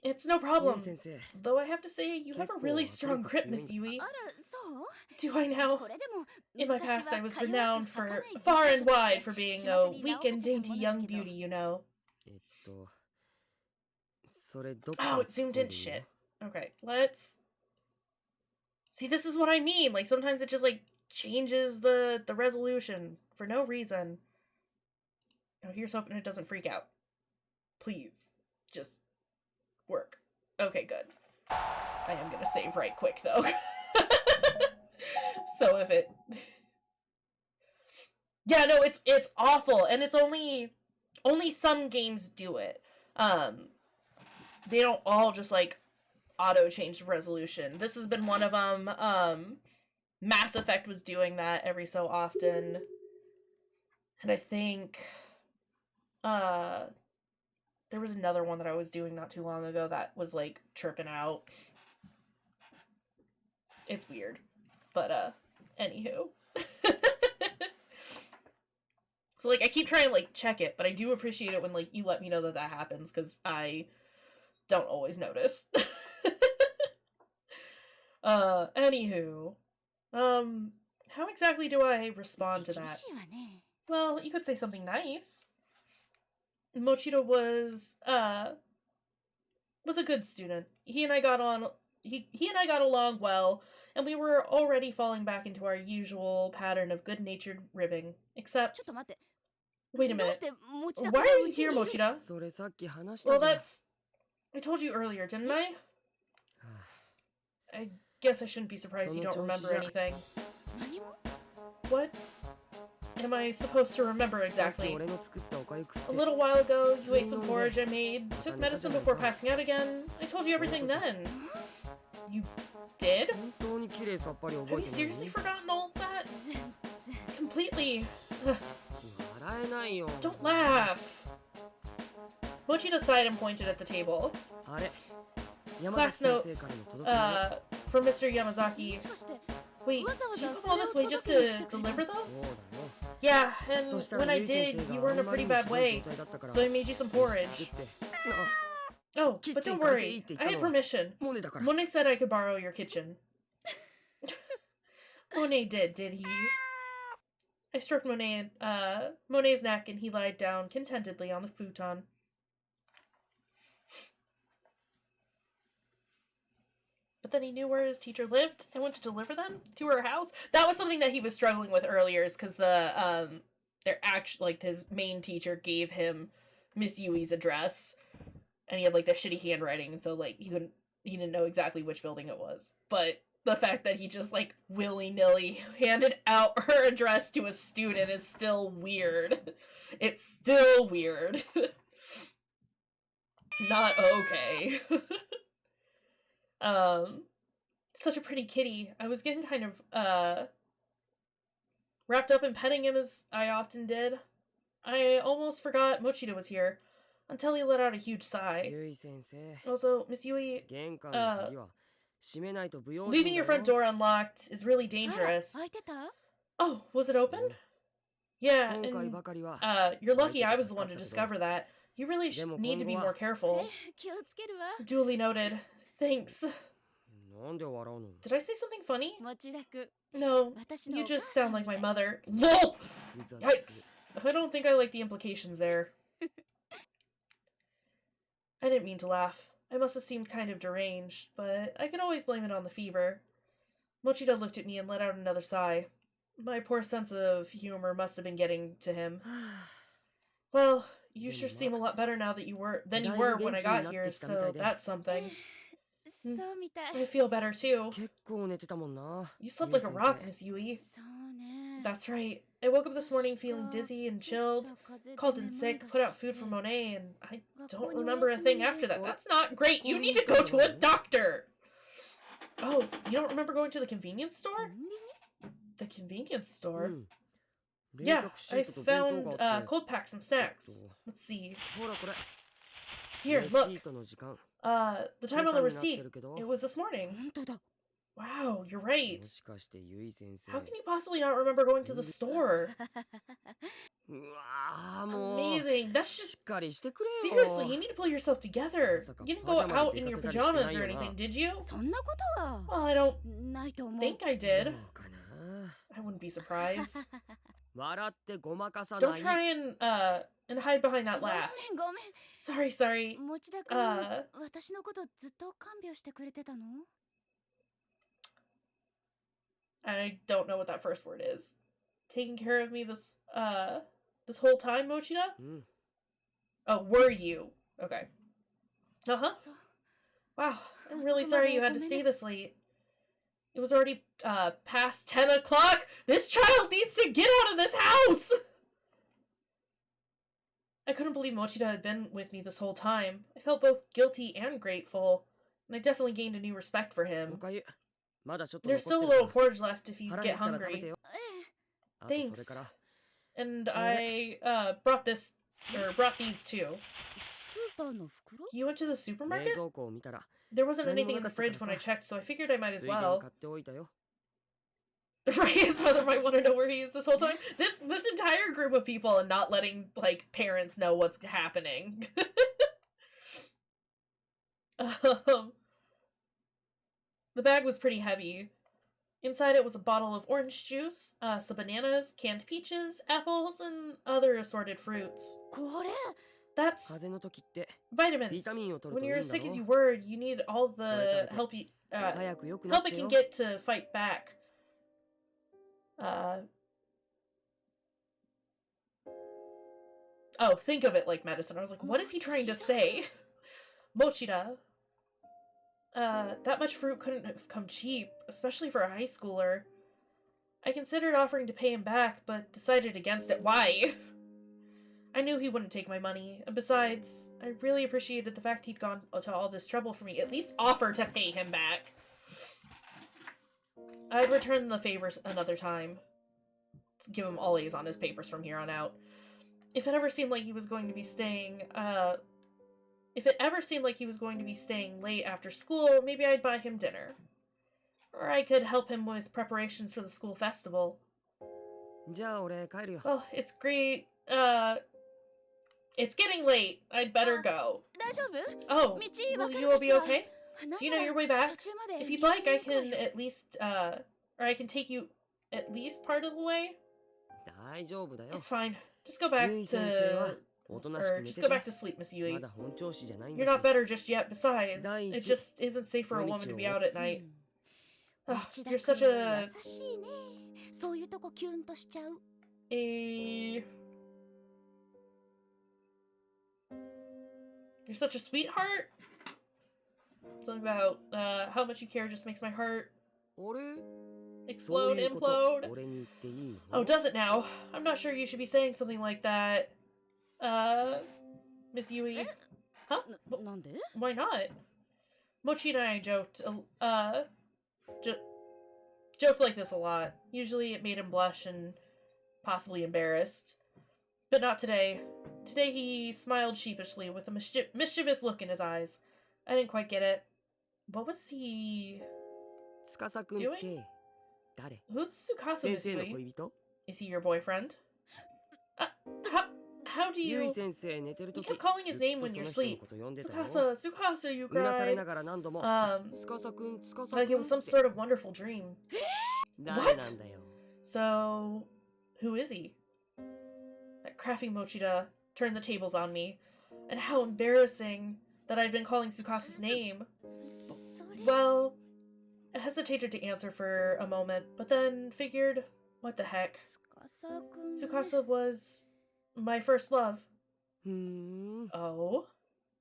It's no ゆい problem. 先生 Though I have to say, you have a really strong grip, Miss Yui. あらそう Do I now? これでも In my 私 past, I は was か弱く renowned 儚 for い far 美 and 少女 wide と for して being 巷 a に weak 名を馳 and せた dainty もの young だけど beauty, you know. それどこ Oh, it zoomed in shit. Okay, let's... See, this is what I mean. Like, sometimes it just, like, changes the resolution for no reason. Oh, here's hoping it doesn't freak out. Please. Just work. Okay, good. I am gonna save right quick, though. So if it... Yeah, no, it's awful, and it's only some games do it. They don't all just, like, auto-change the resolution. This has been one of them. Mass Effect was doing that every so often. And I think, there was another one that I was doing not too long ago that was, like, tripping out. It's weird. But, anywho. So, like, I keep trying to, like, check it, but I do appreciate it when, like, you let me know that that happens, because I don't always notice. Anywho. How exactly do I respond to 厳 that? しいわね。 Well, you could say something nice. Mochito was a good student. He and I got along well, and we were already falling back into our usual pattern of good-natured ribbing. ちょ Except, っと待って。 wait a どう minute. して持田 Why 君 are が you うち here, にいる Mochida? それさっき話した Well, じゃん。 that's... I told you earlier, didn't I? はあ I guess I shouldn't be surprised you don't remember anything. 何も What am I supposed to remember さっき exactly? 俺の作ったおかゆ食っ A て little while ago, you ate some porridge I made, took medicine before passing out again. I told you everything then. You did? 本当に綺麗さっぱり Have 覚 you えてない seriously forgotten all of that? 全然 Completely. 笑えないよ Don't laugh. Mochida sighed and pointed at the table. あれ山 Class 崎先 notes, 生からの届け物 from Mr. Yamazaki. もしかして Wait, わざわ did you ざ come そ all れを this way just 届けに来 to てくれ deliver た those? そうだよ Yeah, そ and したら when I ゆい先 did, 生 you が were あ in a んまり pretty にひ bad どい way, 状態だったから so I made you some 作 porridge. って Oh, Kitchen but don't 借り worry, ていいって言った I had のは permission. モネだから Monet said I could borrow your kitchen. Monet did he? I stroked Monet's neck and he lied down contentedly on the futon. But then he knew where his teacher lived and went to deliver them to her house. That was something that he was struggling with earlier, is because his main teacher gave him Miss Yui's address, and he had like that shitty handwriting, and so like he didn't know exactly which building it was. But the fact that he just like willy-nilly handed out her address to a student is still weird. It's still weird. Not okay. Such a pretty kitty. I was getting kind of wrapped up in petting him as I often did. I almost forgot Mochida was here until he let out a huge sigh. ゆい先生 Also, Miss Yui, 玄関の鍵は閉めないと不用心 leaving your だ front よ door unlocked is really あら dangerous. 開いてた Oh, was it open? Yeah, 今回 and ばかりは you're lucky I was the one to discover that. You really need to be more え careful. 気をつけるわ Duly noted. Thanks. なんで笑うの Did I say something funny? 持田君 No. 私の You お母 just さ sound ん like み my たい mother. LOL! 複雑 Yikes. I don't think I like the implications there. I didn't mean to laugh. I must have seemed kind of deranged, but I could always blame it on the fever. Mochida looked at me and let out another sigh. My poor sense of humor must have been getting to him. Well, you sure seem a lot better now than you were when I got here, so that's something. そうみたい I feel better too. 結構寝てたもんな You slept ゆい like a 先 rock, 生 Miss Yui. そうね That's right. I woke up this morning feeling dizzy and chilled, called in sick, put out food for Monet, and I don't remember a thing after that. That's not great. You need to go to a doctor. Oh, you don't remember going to the convenience store? The convenience store? うん Yeah, 冷却シ I ートと弁 found 当があって cold packs and snacks. Let's see. ほらこれ Here, レシ look. ートの時間 The time on the 計算になって receipt. るけど It was this morning. 本当だ Wow, you're right. もしかしてゆい先生 How can you possibly not remember going to the store? うわーもう Amazing. That's し just っかりしてくれ seriously. よ You need to pull yourself together. You didn't go out in your pajamas or anything, did you? そんなことは Well, I don't ないと思う think I ど did. うかな I wouldn't be surprised. 笑ってごまかさな Don't い try and hide behind that ごめん laugh. ごめ Sorry, sorry. ん持田君、私のことずっと看病してくれてたの I don't know what that first word is. Taking care of me this whole time, Mochida? うん Oh, were you? Okay. Uh-huh. そう Wow. I'm Oh, really so sorry you come had to on, stay Gomez. this late. It was already past 10 o'clock. This child needs to get out of this house. I couldn't believe Mochida had been with me this whole time. I felt both guilty and grateful, and I definitely gained a new respect for お him. かゆまだちょっと There's 残 still っ a てる little から porridge left if you 腹 get 減ったら食べて hungry. よええあとそれ Thanks. から And I brought these too. スーパーの袋 You went to the 冷 supermarket? 蔵庫を見たら There wasn't 何も anything in な the かったから fridge when I さ checked, so I figured I might つ as いでに well. 買っておいたよ Right, his mother might want to know where he is this whole time. This entire group of people and not letting, like, parents know what's happening. um, the bag was pretty heavy. Inside it was a bottle of orange juice, some bananas, canned peaches, apples, and other assorted fruits. これ That's 風邪の時って vitamins. ビタミンを取 When るといい you're ん as だ sick ろ as you were, you need all the それ食べて help you 早く良くな help っ it て can よ get to fight back. Oh, think of it like medicine. I was like, what is he trying to say? Mochida. That much fruit couldn't have come cheap, especially for a high schooler. I considered offering to pay him back, but decided against it. Why? I knew he wouldn't take my money, and besides, I really appreciated the fact he'd gone to all this trouble for me. At least offer to pay him back. I'd return the favors another time. Give him all A's on his papers from here on out. If it ever seemed like he was going to be staying, late after school, maybe I'd buy him dinner. Or I could help him with preparations for the school festival. じゃあ俺帰るよ Well, it's great, it's getting late. I'd better go. 大丈夫 Oh, 道 will わか you る all かし be ら okay? なん Do you な know ら your way back? 途中まで If you'd 見 like, I に行こう can よ at least, or I can take you at least part of the way. 大丈夫だよ It's fine. Just go back ゆい先生は to, おとなしく or 寝 just て go て back to sleep, Miss ま Yui. だ本調子じゃないん You're だ not し better just yet. Besides, Dai it ichi. just isn't safe for a woman to be out at う night. ん Ugh, 町田 you're such 君は a 優しいねそういうとこキュンとしちゃう You're such a sweetheart. Something about how much you care just makes my heart あれ explode, そういうこと implode. 俺に言っていい Oh, の does it now? I'm not sure you should be saying something like that. Miss Yui. Huh? なんで Why not? Mochi and I joked, joked like this a lot. Usually it made him blush and possibly embarrassed. But not today. Today he smiled sheepishly with a mischievous look in his eyes. I didn't quite get it. What was he... 司くんって誰 Who's Tsukasa, 先 Miss 生の Yui? 恋人 Is he your boyfriend? How do ゆい you... 先生寝てる You 時 kept calling his ずっ name と when そ you're の人の asleep. こと呼んでたの Tsukasa, you うなされ cried. ながら何度も 司くん司 Like く it ん was some って sort of wonderful dream. 誰なんだよ So, who is he? That crafty Mochida turned the tables on me. And how embarrassing that I'd been calling Tsukasa's name. それ Well, I hesitated to answer for a moment, but then figured, what the heck? 司くん Tsukasa was my first love. ふーん Oh?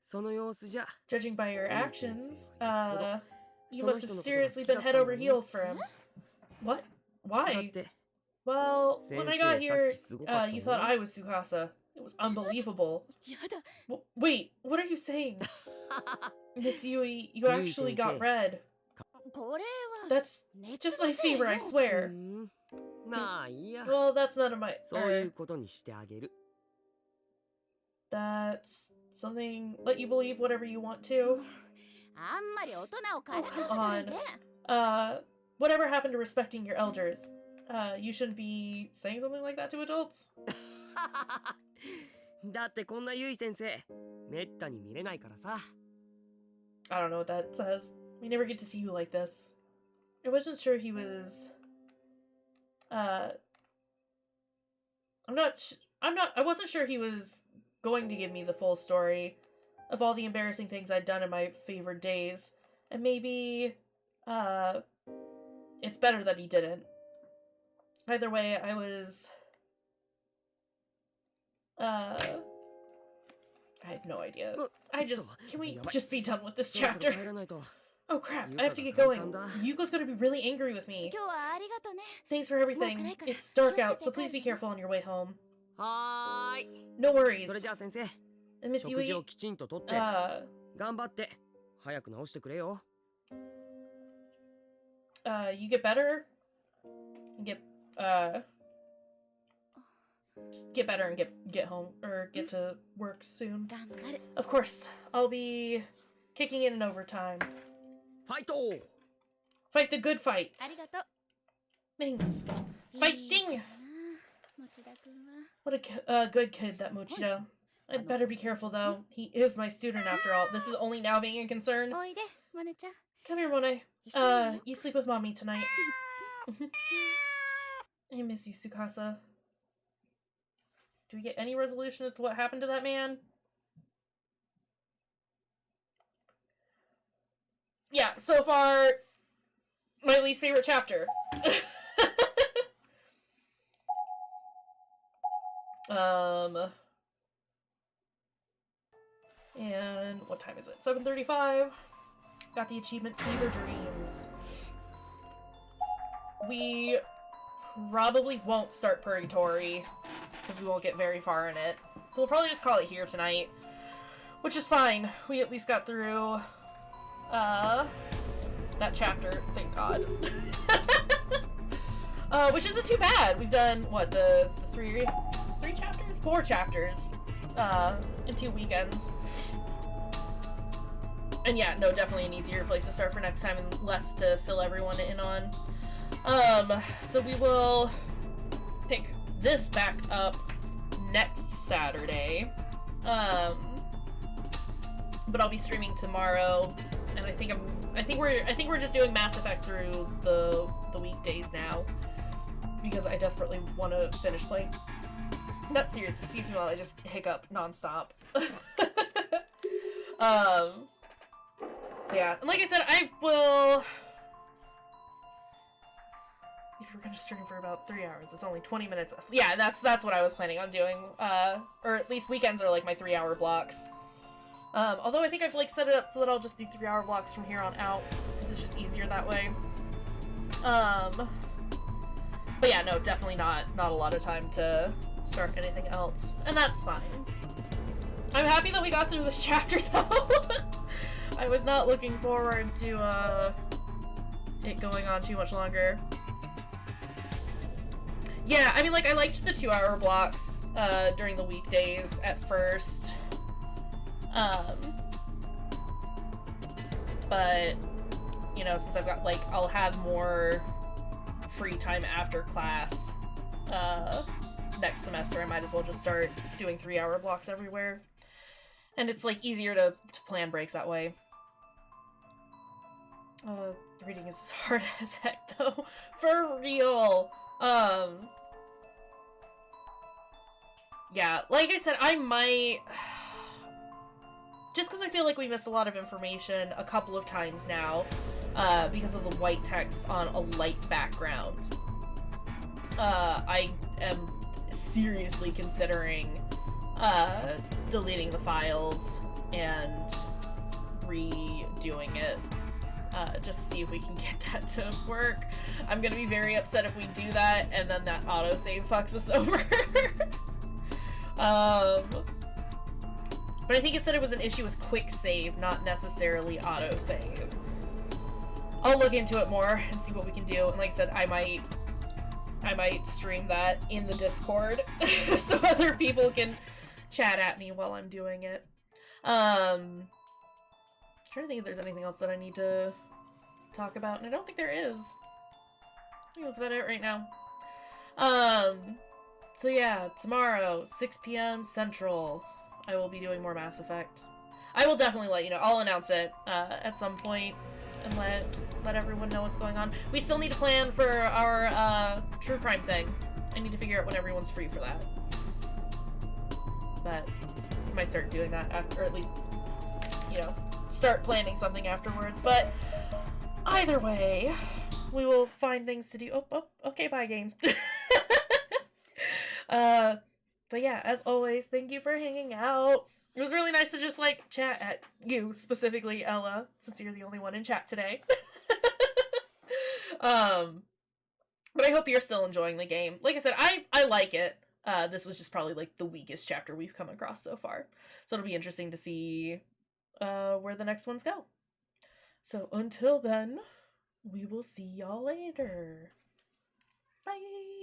その様子じゃ Judging by your Yes, actions, yes, yes. you So must much have to seriously look been at head that over one. heels for him. What? だっ Why? て Well, when I got Sensei, here, さっきすごかった you よ。 thought I was Tsukasa. It was unbelievable. やだ Wait, what are you saying? Miss Yui, you Yui actually got sensei. red. これは That's 熱 just の my せい fever, I よ swear. ふーんまあいいや Well, that's none of my... そういうことにしてあげる That's something... Let you believe whatever you want to. あんまり大人をからか come わないで Whatever happened to respecting your elders? You shouldn't be saying something like that to adults. だってこんなゆい先生めったに見れないからさ I don't know what that says. We never get to see you like this. I wasn't sure he was... I wasn't sure he was going to give me the full story of all the embarrassing things I'd done in my favored days. And maybe, it's better that he didn't. Either way, I was... I have no idea. Can we just be done with this そろそろ chapter? 帰らないと Oh crap, I have to get Yuka going. が簡単だ。 Yuko's gonna be really angry with me. 今日はありがとね Thanks for everything. It's dark out, so please be careful on your way home. はーい No worries. それじゃあ先生 And Miss 食事 Yui, をきちんととって頑張って早く治してくれよ you get better? Get better and get home, or get to work soon. 頑張る Of course, I'll be kicking in overtime. ファイト Fight the good fight. ありがとう Thanks. いい Fighting! かな持田君は What a good kid, that Mochito. I'd better be careful, though. He is my student, after all. This is only now being a concern. おいでモネちゃん Come here, Monet. 一緒に寝よう You sleep with mommy tonight. I miss you, Tsukasa. Do we get any resolution as to what happened to that man? Yeah, so far, my least favorite chapter. And what time is it? 7:35. Got the achievement Fever Dreams. We probably won't start Purgatory because we won't get very far in it. So we'll probably just call it here tonight, which is fine. We at least got through that chapter, thank God. Which isn't too bad. We've done what, the three chapters? 4 chapters in 2 weekends. And yeah, no, definitely an easier place to start for next time and less to fill everyone in on. So we will pick this back up next Saturday. But I'll be streaming tomorrow, and I think we're just doing Mass Effect through the weekdays now because I desperately want to finish playing that series. Excuse me while I just hiccup nonstop. So yeah, and like I said, I will. If we're gonna stream for about 3 hours, it's only 20 minutes. Yeah, that's what I was planning on doing. Or at least weekends are like my 3-hour blocks. Although I think I've like set it up so that I'll just do 3-hour blocks from here on out because it's just easier that way. But yeah, no, definitely not a lot of time to start anything else, and that's fine. I'm happy that we got through this chapter though. I was not looking forward to it going on too much longer. Yeah, I mean, like, I liked the 2-hour blocks during the weekdays at first. But, you know, since I've got, like, I'll have more free time after class next semester, I might as well just start doing 3-hour blocks everywhere. And it's, like, easier to plan breaks that way. Reading is as hard as heck, though. For real! Yeah, like I said, I might... Just because I feel like we missed a lot of information a couple of times now, because of the white text on a light background. I am seriously considering deleting the files and redoing it. Just to see if we can get that to work. I'm gonna be very upset if we do that and then that autosave fucks us over. But I think it said it was an issue with quick save, not necessarily autosave. I'll look into it more and see what we can do. And like I said, I might stream that in the Discord so other people can chat at me while I'm doing it. I'm trying to think if there's anything else that I need to talk about, and I don't think there is. I think that's about it right now. So yeah, tomorrow, 6 p.m. Central, I will be doing more Mass Effect. I will definitely let you know. I'll announce it at some point and let everyone know what's going on. We still need to plan for our true crime thing. I need to figure out when everyone's free for that. But I might start doing that after, or at least, you know, start planning something afterwards. But either way, we will find things to do. Oh, okay, bye game. But yeah, as always, thank you for hanging out. It was really nice to just, like, chat at you, specifically Ella, since you're the only one in chat today. But I hope you're still enjoying the game. Like I said, I like it. This was just probably, like, the weakest chapter we've come across so far. So it'll be interesting to see where the next ones go. So until then, we will see y'all later. Bye!